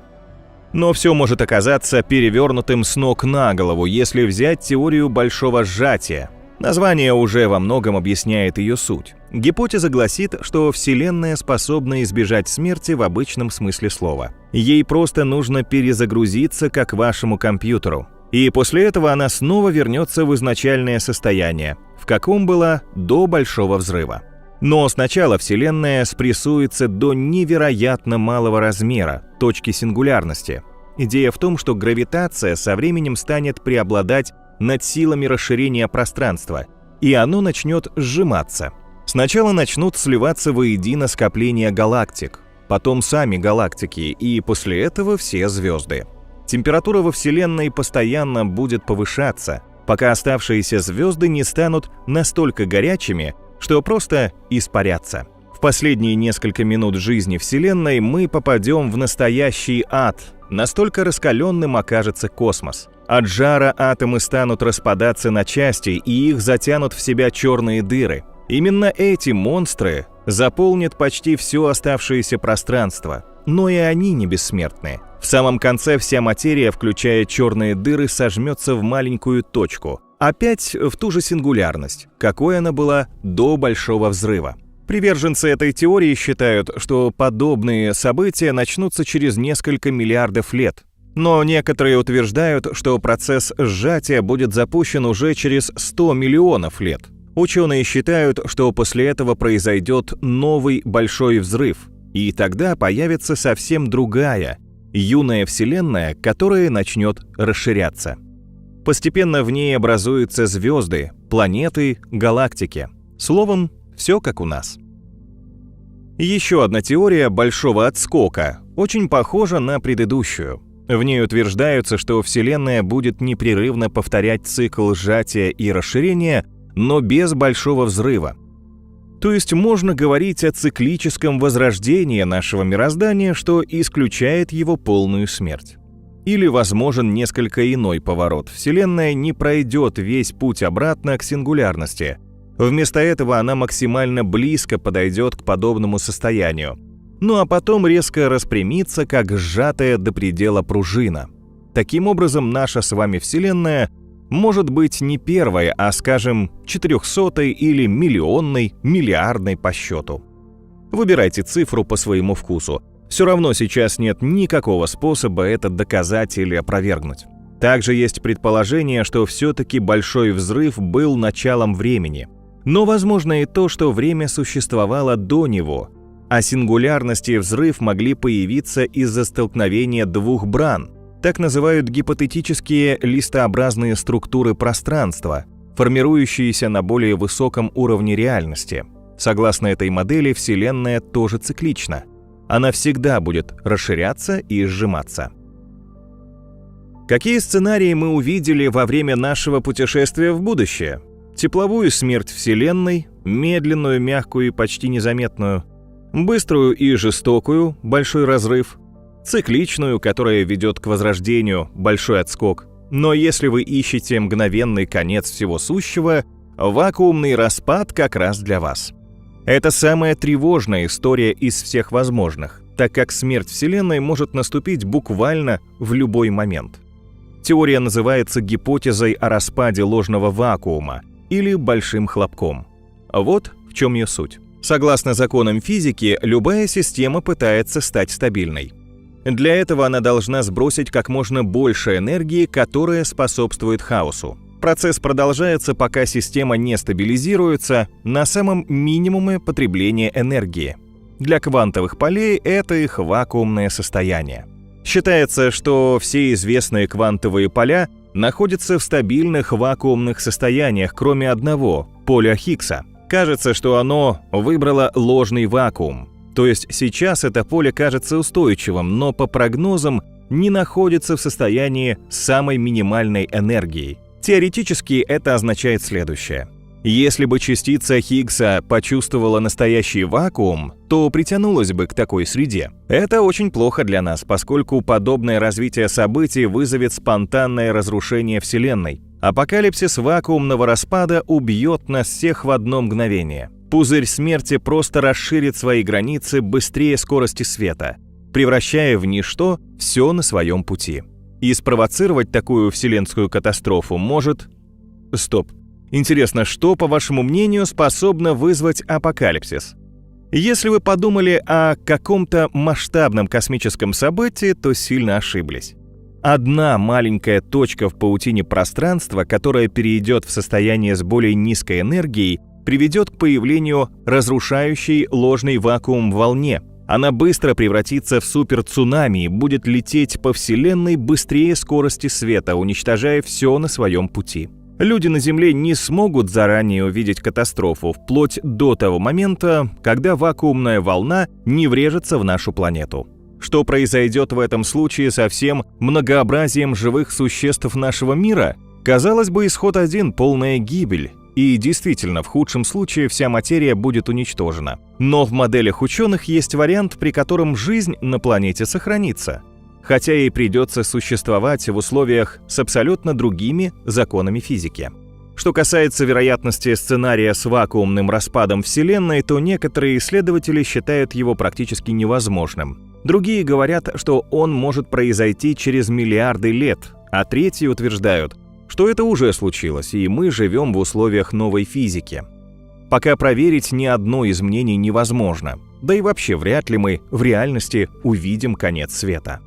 Но все может оказаться перевернутым с ног на голову, если взять теорию большого сжатия. Название уже во многом объясняет ее суть. Гипотеза гласит, что Вселенная способна избежать смерти в обычном смысле слова. Ей просто нужно перезагрузиться, как вашему компьютеру. И после этого она снова вернется в изначальное состояние, в каком была до Большого взрыва. Но сначала Вселенная спрессуется до невероятно малого размера, точки сингулярности. Идея в том, что гравитация со временем станет преобладать над силами расширения пространства, и оно начнет сжиматься. Сначала начнут сливаться воедино скопления галактик, потом сами галактики, и после этого все звезды. Температура во Вселенной постоянно будет повышаться, пока оставшиеся звезды не станут настолько горячими, что просто испарятся. В последние несколько минут жизни Вселенной мы попадем в настоящий ад, настолько раскаленным окажется космос. От жара атомы станут распадаться на части, и их затянут в себя черные дыры. Именно эти монстры заполнят почти все оставшееся пространство, но и они не бессмертны. В самом конце вся материя, включая черные дыры, сожмется в маленькую точку, опять в ту же сингулярность, какой она была до Большого взрыва. Приверженцы этой теории считают, что подобные события начнутся через несколько миллиардов лет. Но некоторые утверждают, что процесс сжатия будет запущен уже через 100 миллионов лет. Ученые считают, что после этого произойдет новый Большой взрыв, и тогда появится совсем другая, юная Вселенная, которая начнет расширяться. Постепенно в ней образуются звезды, планеты, галактики. Словом, все как у нас. Еще одна теория большого отскока очень похожа на предыдущую. В ней утверждается, что Вселенная будет непрерывно повторять цикл сжатия и расширения, но без Большого взрыва. То есть можно говорить о циклическом возрождении нашего мироздания, что исключает его полную смерть. Или возможен несколько иной поворот. Вселенная не пройдет весь путь обратно к сингулярности. Вместо этого она максимально близко подойдет к подобному состоянию. Ну а потом резко распрямится, как сжатая до предела пружина. Таким образом, наша с вами Вселенная может быть не первой, а, скажем, 400-й или миллионной, миллиардной по счету. Выбирайте цифру по своему вкусу. Все равно сейчас нет никакого способа это доказать или опровергнуть. Также есть предположение, что все-таки Большой взрыв был началом времени. Но возможно и то, что время существовало до него, а сингулярность и взрыв могли появиться из-за столкновения двух бран. Так называют гипотетические листообразные структуры пространства, формирующиеся на более высоком уровне реальности. Согласно этой модели, Вселенная тоже циклична. Она всегда будет расширяться и сжиматься. Какие сценарии мы увидели во время нашего путешествия в будущее? Тепловую смерть Вселенной, медленную, мягкую и почти незаметную, быструю и жестокую, большой разрыв, цикличную, которая ведет к возрождению, большой отскок. Но если вы ищете мгновенный конец всего сущего, вакуумный распад как раз для вас. Это самая тревожная история из всех возможных. так как смерть Вселенной может наступить буквально в любой момент. Теория называется гипотезой о распаде ложного вакуума или большим хлопком. Вот в чем ее суть. Согласно законам физики, любая система пытается стать стабильной. Для этого она должна сбросить как можно больше энергии, которая способствует хаосу. Процесс продолжается, пока система не стабилизируется на самом минимуме потребления энергии. Для квантовых полей это их вакуумное состояние. Считается, что все известные квантовые поля находятся в стабильных вакуумных состояниях, кроме одного – поля Хиггса. Кажется, что оно выбрало ложный вакуум. То есть сейчас это поле кажется устойчивым, но по прогнозам не находится в состоянии с самой минимальной энергией. Теоретически это означает следующее. Если бы частица Хиггса почувствовала настоящий вакуум, то притянулась бы к такой среде. Это очень плохо для нас, поскольку подобное развитие событий вызовет спонтанное разрушение Вселенной. Апокалипсис вакуумного распада убьет нас всех в одно мгновение. Пузырь смерти просто расширит свои границы быстрее скорости света, превращая в ничто все на своем пути. И спровоцировать такую вселенскую катастрофу может... Стоп. Интересно, что, по вашему мнению, способно вызвать апокалипсис? Если вы подумали о каком-то масштабном космическом событии, то сильно ошиблись. Одна маленькая точка в паутине пространства, которая перейдет в состояние с более низкой энергией, приведет к появлению разрушающей ложный вакуум волне. Она быстро превратится в суперцунами и будет лететь по Вселенной быстрее скорости света, уничтожая все на своем пути. Люди на Земле не смогут заранее увидеть катастрофу, вплоть до того момента, когда вакуумная волна не врежется в нашу планету. Что произойдет в этом случае со всем многообразием живых существ нашего мира? Казалось бы, исход один – полная гибель. И действительно, в худшем случае вся материя будет уничтожена. Но в моделях ученых есть вариант, при котором жизнь на планете сохранится, хотя ей придется существовать в условиях с абсолютно другими законами физики. Что касается вероятности сценария с вакуумным распадом Вселенной, то некоторые исследователи считают его практически невозможным. Другие говорят, что он может произойти через миллиарды лет, а третьи утверждают, что это уже случилось, и мы живем в условиях новой физики. Пока проверить ни одно из мнений невозможно, да и вообще вряд ли мы в реальности увидим конец света.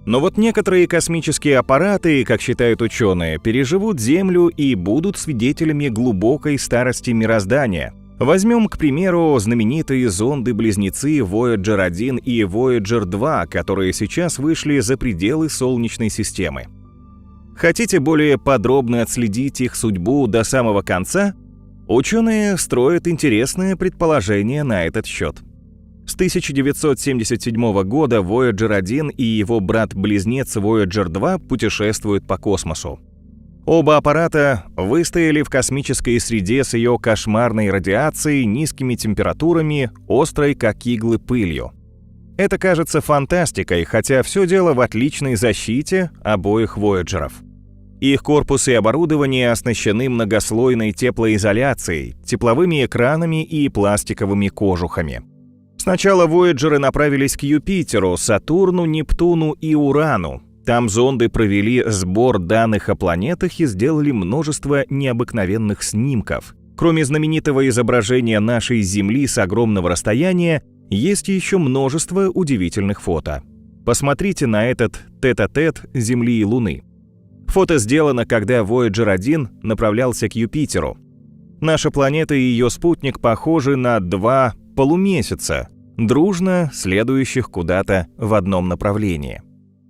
Но вот некоторые космические аппараты, как считают ученые, переживут Землю и будут свидетелями глубокой старости мироздания. Возьмем, к примеру, знаменитые зонды-близнецы Voyager 1 и Voyager 2, которые сейчас вышли за пределы Солнечной системы. Хотите более подробно отследить их судьбу до самого конца? Ученые строят интересное предположение на этот счет. С 1977 года Voyager 1 и его брат-близнец Voyager 2 путешествуют по космосу. Оба аппарата выстояли в космической среде с ее кошмарной радиацией, низкими температурами, острой как иглы пылью. Это кажется фантастикой, хотя все дело в отличной защите обоих Voyager'ов. Их корпус и оборудование оснащены многослойной теплоизоляцией, тепловыми экранами и пластиковыми кожухами. Сначала Voyager'ы направились к Юпитеру, Сатурну, Нептуну и Урану. Там зонды провели сбор данных о планетах и сделали множество необыкновенных снимков. Кроме знаменитого изображения нашей Земли с огромного расстояния, есть еще множество удивительных фото. Посмотрите на этот тет-а-тет Земли и Луны. Фото сделано, когда Voyager 1 направлялся к Юпитеру. Наша планета и ее спутник похожи на два полумесяца, дружно следующих куда-то в одном направлении.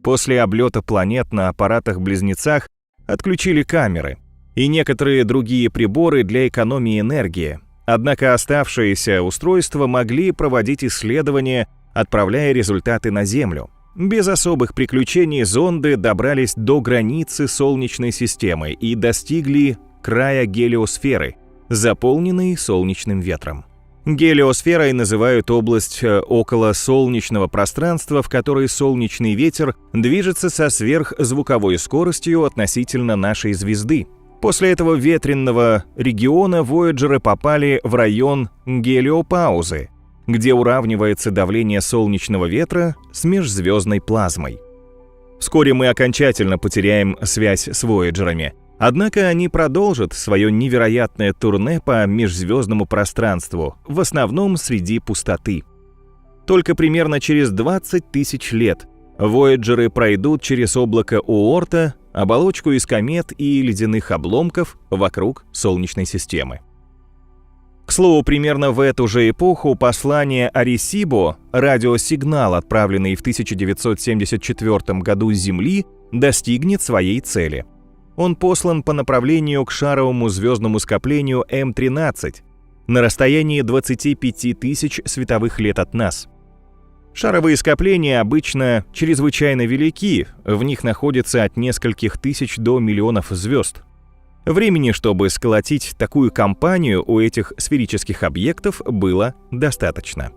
После облета планет на аппаратах-близнецах отключили камеры и некоторые другие приборы для экономии энергии. Однако оставшиеся устройства могли проводить исследования, отправляя результаты на Землю. Без особых приключений зонды добрались до границы Солнечной системы и достигли края гелиосферы, заполненной солнечным ветром. Гелиосферой называют область околосолнечного пространства, в которой солнечный ветер движется со сверхзвуковой скоростью относительно нашей звезды. После этого ветренного региона Voyager'ы попали в район гелиопаузы, где уравнивается давление солнечного ветра с межзвездной плазмой. Вскоре мы окончательно потеряем связь с Вояджерами, однако они продолжат свое невероятное турне по межзвездному пространству, в основном среди пустоты. Только примерно через 20 тысяч лет Вояджеры пройдут через облако Оорта, оболочку из комет и ледяных обломков вокруг Солнечной системы. К слову, примерно в эту же эпоху послание Аресибо, радиосигнал, отправленный в 1974 году с Земли, достигнет своей цели. Он послан по направлению к шаровому звездному скоплению М13 на расстоянии 25 тысяч световых лет от нас. Шаровые скопления обычно чрезвычайно велики, в них находится от нескольких тысяч до миллионов звезд. Времени, чтобы сколотить такую компанию у этих сферических объектов, было достаточно.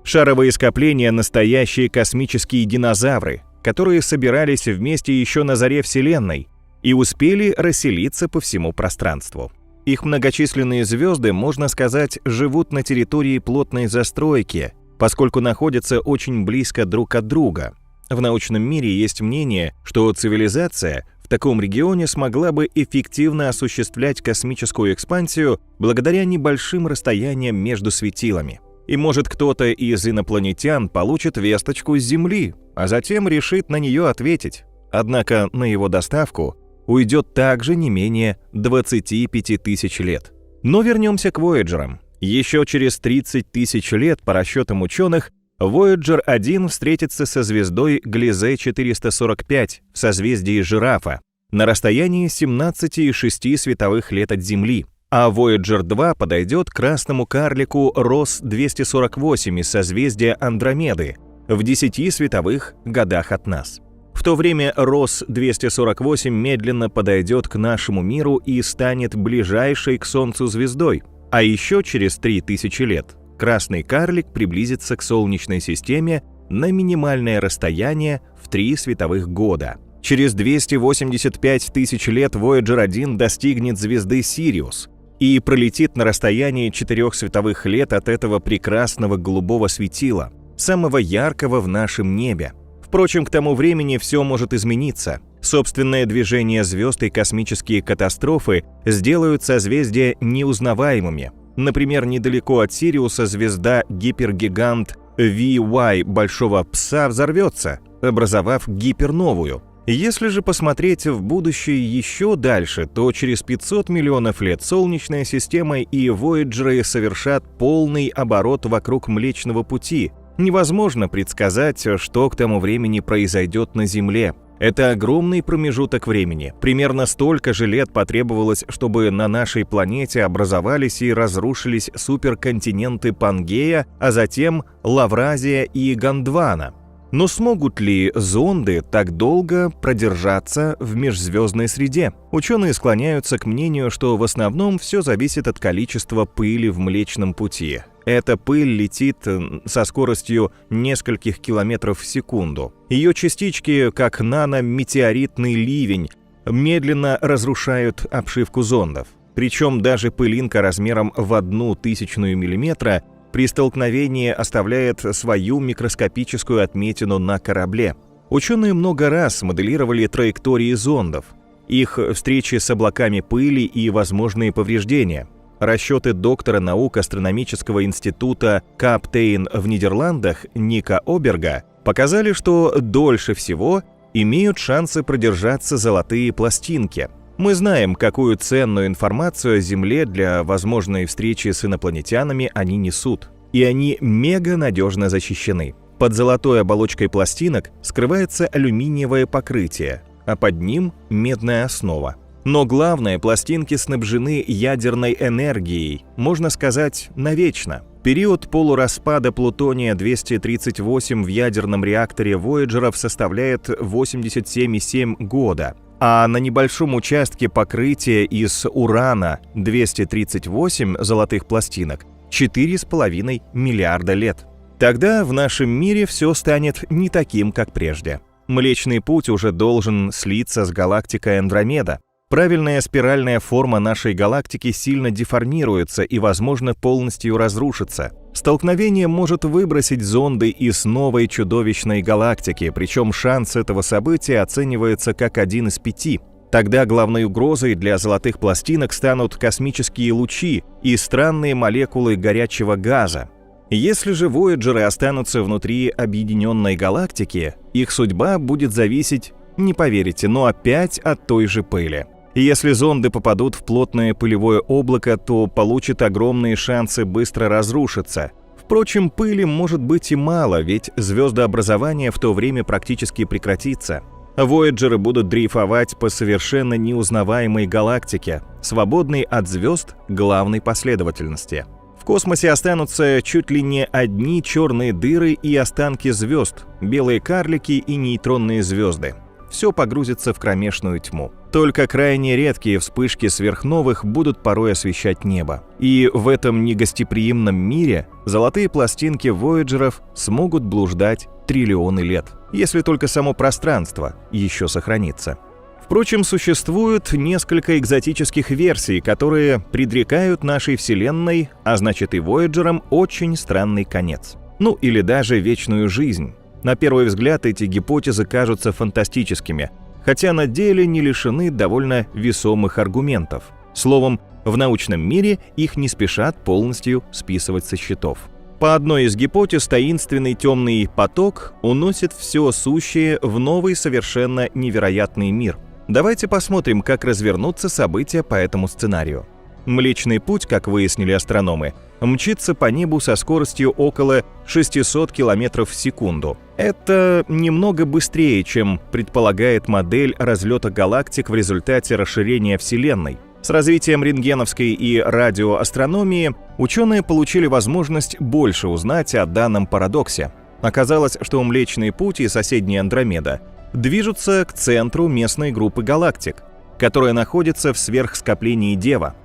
Шаровые скопления — настоящие космические динозавры, которые собирались вместе еще на заре Вселенной и успели расселиться по всему пространству. Их многочисленные звезды, можно сказать, живут на территории плотной застройки, поскольку находятся очень близко друг от друга. В научном мире есть мнение, что цивилизация в таком регионе смогла бы эффективно осуществлять космическую экспансию благодаря небольшим расстояниям между светилами. И может кто-то из инопланетян получит весточку с Земли, а затем решит на нее ответить. Однако на его доставку уйдет также не менее 25 тысяч лет. Но вернемся к Вояджерам. Еще через 30 тысяч лет, по расчетам ученых, Voyager-1 встретится со звездой Gliese-445 в созвездии Жирафа на расстоянии 17,6 световых лет от Земли, а Voyager-2 подойдет к красному карлику Рос-248 из созвездия Андромеды в 10 световых годах от нас. В то время Рос-248 медленно подойдет к нашему миру и станет ближайшей к Солнцу звездой. А еще через 3000 лет красный карлик приблизится к Солнечной системе на минимальное расстояние в 3 световых года. Через 285 тысяч лет Voyager-1 достигнет звезды Сириус и пролетит на расстоянии 4 световых лет от этого прекрасного голубого светила, самого яркого в нашем небе. Впрочем, к тому времени все может измениться. Собственное движение звезд и космические катастрофы сделают созвездия неузнаваемыми. Например, недалеко от Сириуса звезда гипергигант VY Большого Пса взорвется, образовав гиперновую. Если же посмотреть в будущее еще дальше, то через 500 миллионов лет Солнечная система и Вояджеры совершат полный оборот вокруг Млечного Пути. Невозможно предсказать, что к тому времени произойдет на Земле. Это огромный промежуток времени. Примерно столько же лет потребовалось, чтобы на нашей планете образовались и разрушились суперконтиненты Пангея, а затем Лавразия и Гондвана. Но смогут ли зонды так долго продержаться в межзвездной среде? Ученые склоняются к мнению, что в основном все зависит от количества пыли в Млечном Пути. Эта пыль летит со скоростью нескольких километров в секунду. Ее частички, как нанометеоритный ливень, медленно разрушают обшивку зондов. Причем даже пылинка размером в 0,01 миллиметра при столкновении оставляет свою микроскопическую отметину на корабле. Ученые много раз моделировали траектории зондов, их встречи с облаками пыли и возможные повреждения. Расчеты доктора наук астрономического института Каптейн в Нидерландах Ника Оберга показали, что дольше всего имеют шансы продержаться золотые пластинки. Мы знаем, какую ценную информацию о Земле для возможной встречи с инопланетянами они несут. И они мега надежно защищены. Под золотой оболочкой пластинок скрывается алюминиевое покрытие, а под ним медная основа. Но главное, пластинки снабжены ядерной энергией, можно сказать, навечно. Период полураспада плутония-238 в ядерном реакторе Вояджеров составляет 87,7 года, а на небольшом участке покрытия из урана-238 золотых пластинок 4,5 миллиарда лет. Тогда в нашем мире все станет не таким, как прежде. Млечный Путь уже должен слиться с галактикой Андромеда. Правильная спиральная форма нашей галактики сильно деформируется и, возможно, полностью разрушится. Столкновение может выбросить зонды из новой чудовищной галактики, причем шанс этого события оценивается как 1 из 5. Тогда главной угрозой для золотых пластинок станут космические лучи и странные молекулы горячего газа. Если же Вояджеры останутся внутри объединенной галактики, их судьба будет зависеть, не поверите, но опять от той же пыли. Если зонды попадут в плотное пылевое облако, то получат огромные шансы быстро разрушиться. Впрочем, пыли может быть и мало, ведь звездообразование в то время практически прекратится. Вояджеры будут дрейфовать по совершенно неузнаваемой галактике, свободной от звезд главной последовательности. В космосе останутся чуть ли не одни черные дыры и останки звезд, белые карлики и нейтронные звезды. Все погрузится в кромешную тьму. Только крайне редкие вспышки сверхновых будут порой освещать небо. И в этом негостеприимном мире золотые пластинки Вояджеров смогут блуждать триллионы лет, если только само пространство еще сохранится. Впрочем, существует несколько экзотических версий, которые предрекают нашей Вселенной, а значит и Вояджерам, очень странный конец. Ну или даже вечную жизнь. На первый взгляд эти гипотезы кажутся фантастическими, хотя на деле не лишены довольно весомых аргументов. Словом, в научном мире их не спешат полностью списывать со счетов. По одной из гипотез, таинственный темный поток уносит все сущее в новый совершенно невероятный мир. Давайте посмотрим, как развернутся события по этому сценарию. Млечный Путь, как выяснили астрономы, мчится по небу со скоростью около 600 км в секунду. Это немного быстрее, чем предполагает модель разлета галактик в результате расширения Вселенной. С развитием рентгеновской и радиоастрономии ученые получили возможность больше узнать о данном парадоксе. Оказалось, что Млечный Путь и соседняя Андромеда движутся к центру местной группы галактик, которая находится в сверхскоплении Дева.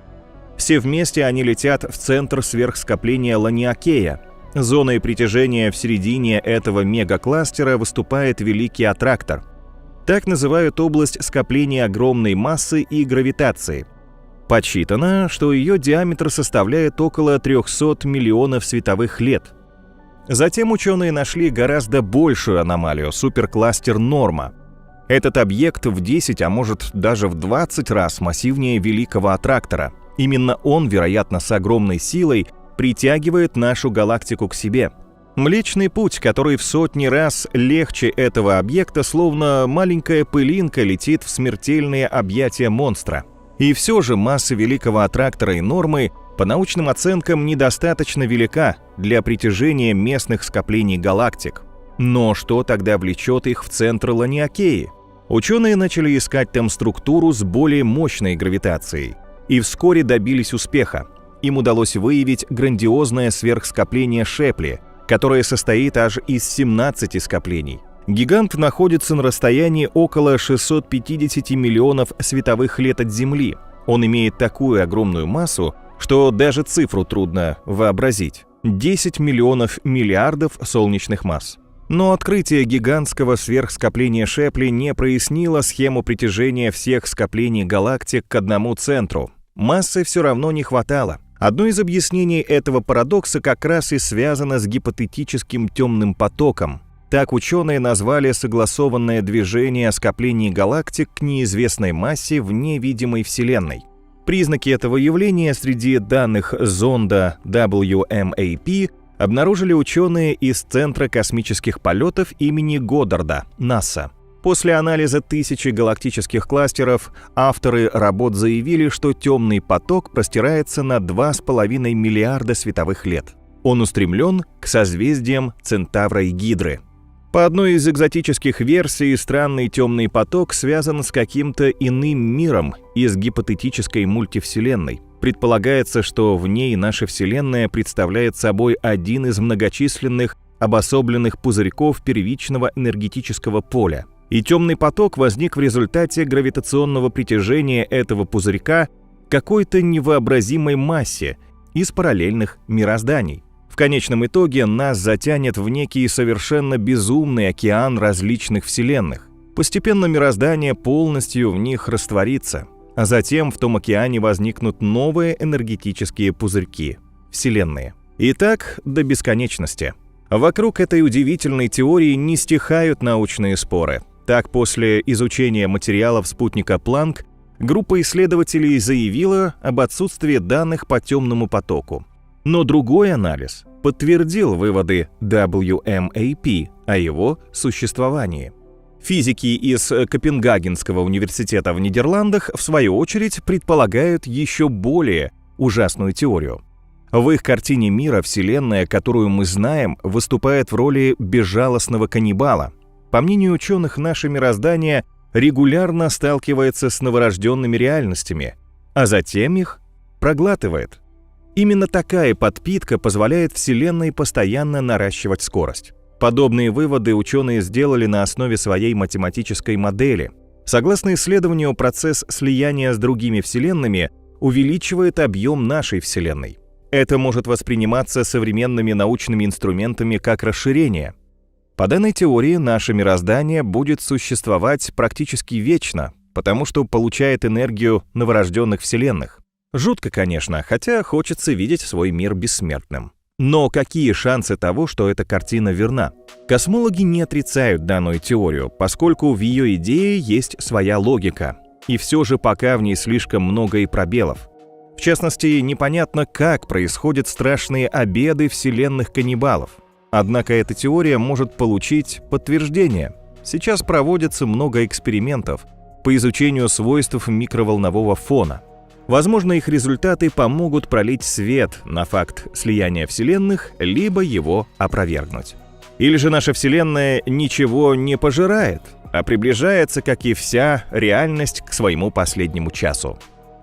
Все вместе они летят в центр сверхскопления Ланиакея. Зоной притяжения в середине этого мегакластера выступает Великий Аттрактор. Так называют область скопления огромной массы и гравитации. Подсчитано, что ее диаметр составляет около 300 миллионов световых лет. Затем ученые нашли гораздо большую аномалию – суперкластер Норма. Этот объект в 10, а может даже в 20 раз массивнее Великого Аттрактора. Именно он, вероятно, с огромной силой притягивает нашу галактику к себе. Млечный Путь, который в сотни раз легче этого объекта, словно маленькая пылинка, летит в смертельные объятия монстра. И все же масса Великого Аттрактора и Нормы, по научным оценкам, недостаточно велика для притяжения местных скоплений галактик. Но что тогда влечет их в центр Ланиакеи? Ученые начали искать там структуру с более мощной гравитацией. И вскоре добились успеха. Им удалось выявить грандиозное сверхскопление Шепли, которое состоит аж из 17 скоплений. Гигант находится на расстоянии около 650 миллионов световых лет от Земли. Он имеет такую огромную массу, что даже цифру трудно вообразить. 10 миллионов миллиардов солнечных масс. Но открытие гигантского сверхскопления Шепли не прояснило схему притяжения всех скоплений галактик к одному центру. Массы все равно не хватало. Одно из объяснений этого парадокса как раз и связано с гипотетическим темным потоком. Так ученые назвали согласованное движение скоплений галактик к неизвестной массе в невидимой Вселенной. Признаки этого явления среди данных зонда WMAP обнаружили ученые из Центра космических полетов имени Годдарда, НАСА. После анализа тысячи галактических кластеров авторы работ заявили, что темный поток простирается на 2,5 миллиарда световых лет. Он устремлен к созвездиям Центавра и Гидры. По одной из экзотических версий, странный темный поток связан с каким-то иным миром из гипотетической мультивселенной. Предполагается, что в ней наша Вселенная представляет собой один из многочисленных обособленных пузырьков первичного энергетического поля. И темный поток возник в результате гравитационного притяжения этого пузырька к какой-то невообразимой массе из параллельных мирозданий. В конечном итоге нас затянет в некий совершенно безумный океан различных вселенных. Постепенно мироздание полностью в них растворится. а затем в том океане возникнут новые энергетические пузырьки – Вселенные. И так до бесконечности. Вокруг этой удивительной теории не стихают научные споры. Так, после изучения материалов спутника Планк, группа исследователей заявила об отсутствии данных по темному потоку. Но другой анализ подтвердил выводы WMAP о его существовании. Физики из Копенгагенского университета в Нидерландах, в свою очередь, предполагают еще более ужасную теорию. В их картине мира Вселенная, которую мы знаем, выступает в роли безжалостного каннибала. По мнению ученых, наше мироздание регулярно сталкивается с новорожденными реальностями, а затем их проглатывает. Именно такая подпитка позволяет Вселенной постоянно наращивать скорость. Подобные выводы ученые сделали на основе своей математической модели. Согласно исследованию, процесс слияния с другими вселенными увеличивает объем нашей Вселенной. Это может восприниматься современными научными инструментами как расширение. По данной теории наше мироздание будет существовать практически вечно, потому что получает энергию новорожденных вселенных. Жутко, конечно, хотя хочется видеть свой мир бессмертным. Но какие шансы того, что эта картина верна? Космологи не отрицают данную теорию, поскольку в ее идее есть своя логика. И все же пока в ней слишком много и пробелов. В частности, непонятно, как происходят страшные обеды вселенных каннибалов. Однако эта теория может получить подтверждение. Сейчас проводится много экспериментов по изучению свойств микроволнового фона. Возможно, их результаты помогут пролить свет на факт слияния вселенных, либо его опровергнуть. Или же наша Вселенная ничего не пожирает, а приближается, как и вся реальность, к своему последнему часу.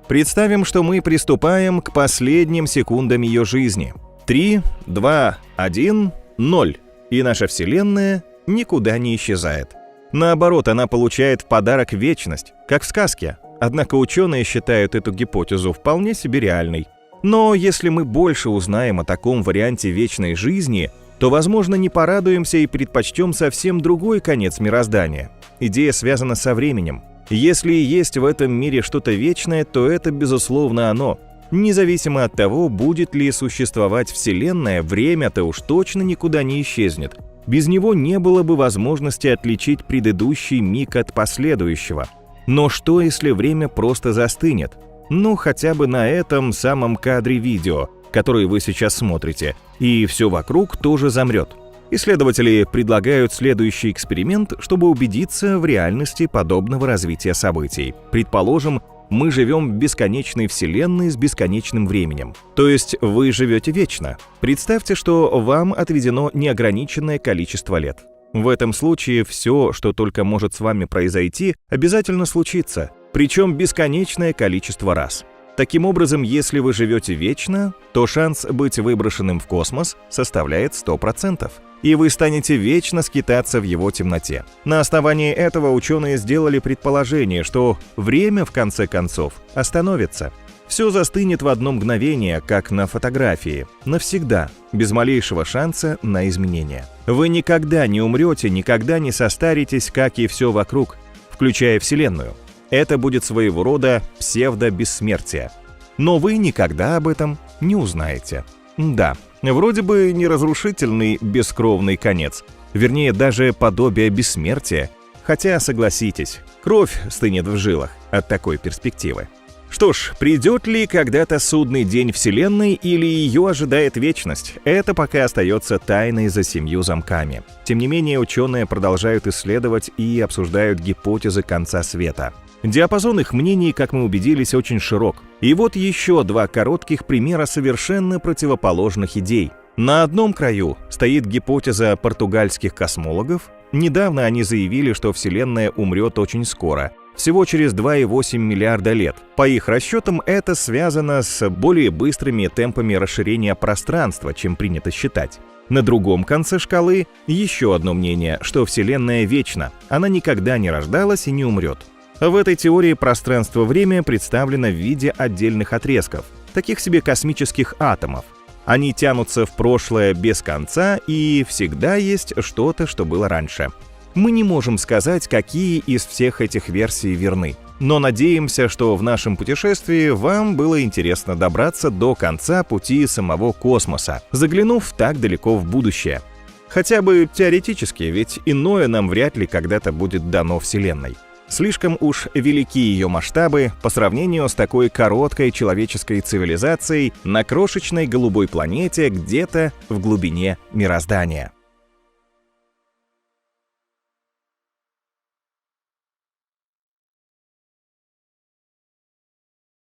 Представим, что мы приступаем к последним секундам ее жизни. 3, 2, 1, 0. И наша Вселенная никуда не исчезает. Наоборот, она получает в подарок вечность, как в сказке. Однако ученые считают эту гипотезу вполне себе реальной. Но если мы больше узнаем о таком варианте вечной жизни, то, возможно, не порадуемся и предпочтем совсем другой конец мироздания. Идея связана со временем. Если и есть в этом мире что-то вечное, то это, безусловно, оно. Независимо от того, будет ли существовать Вселенная, время-то уж точно никуда не исчезнет. Без него не было бы возможности отличить предыдущий миг от последующего. Но что, если время просто застынет? Ну, хотя бы на этом самом кадре видео, который вы сейчас смотрите, и все вокруг тоже замрет. Исследователи предлагают следующий эксперимент, чтобы убедиться в реальности подобного развития событий. Предположим, мы живем в бесконечной Вселенной с бесконечным временем. То есть вы живете вечно. Представьте, что вам отведено неограниченное количество лет. В этом случае все, что только может с вами произойти, обязательно случится, причем бесконечное количество раз. Таким образом, если вы живете вечно, то шанс быть выброшенным в космос составляет 100%, и вы станете вечно скитаться в его темноте. На основании этого ученые сделали предположение, что время, в конце концов, остановится. Все застынет в одно мгновение, как на фотографии, навсегда, без малейшего шанса на изменения. Вы никогда не умрете, никогда не состаритесь, как и все вокруг, включая Вселенную. Это будет своего рода псевдобессмертие. Но вы никогда об этом не узнаете. Да, вроде бы неразрушительный бескровный конец, вернее, даже подобие бессмертия. Хотя, согласитесь, кровь стынет в жилах от такой перспективы. Что ж, придет ли когда-то судный день Вселенной или ее ожидает вечность, это пока остается тайной за 7 замками. Тем не менее, ученые продолжают исследовать и обсуждают гипотезы конца света. Диапазон их мнений, как мы убедились, очень широк. И вот еще 2 коротких примера совершенно противоположных идей. На одном краю стоит гипотеза португальских космологов. Недавно они заявили, что Вселенная умрет очень скоро, всего через 2,8 миллиарда лет. По их расчетам, это связано с более быстрыми темпами расширения пространства, чем принято считать. На другом конце шкалы еще одно мнение, что Вселенная вечна, она никогда не рождалась и не умрет. В этой теории пространство-время представлено в виде отдельных отрезков, таких себе космических атомов. Они тянутся в прошлое без конца, и всегда есть что-то, что было раньше. Мы не можем сказать, какие из всех этих версий верны. Но надеемся, что в нашем путешествии вам было интересно добраться до конца пути самого космоса, заглянув так далеко в будущее. Хотя бы теоретически, ведь иное нам вряд ли когда-то будет дано Вселенной. Слишком уж велики ее масштабы по сравнению с такой короткой человеческой цивилизацией на крошечной голубой планете где-то в глубине мироздания.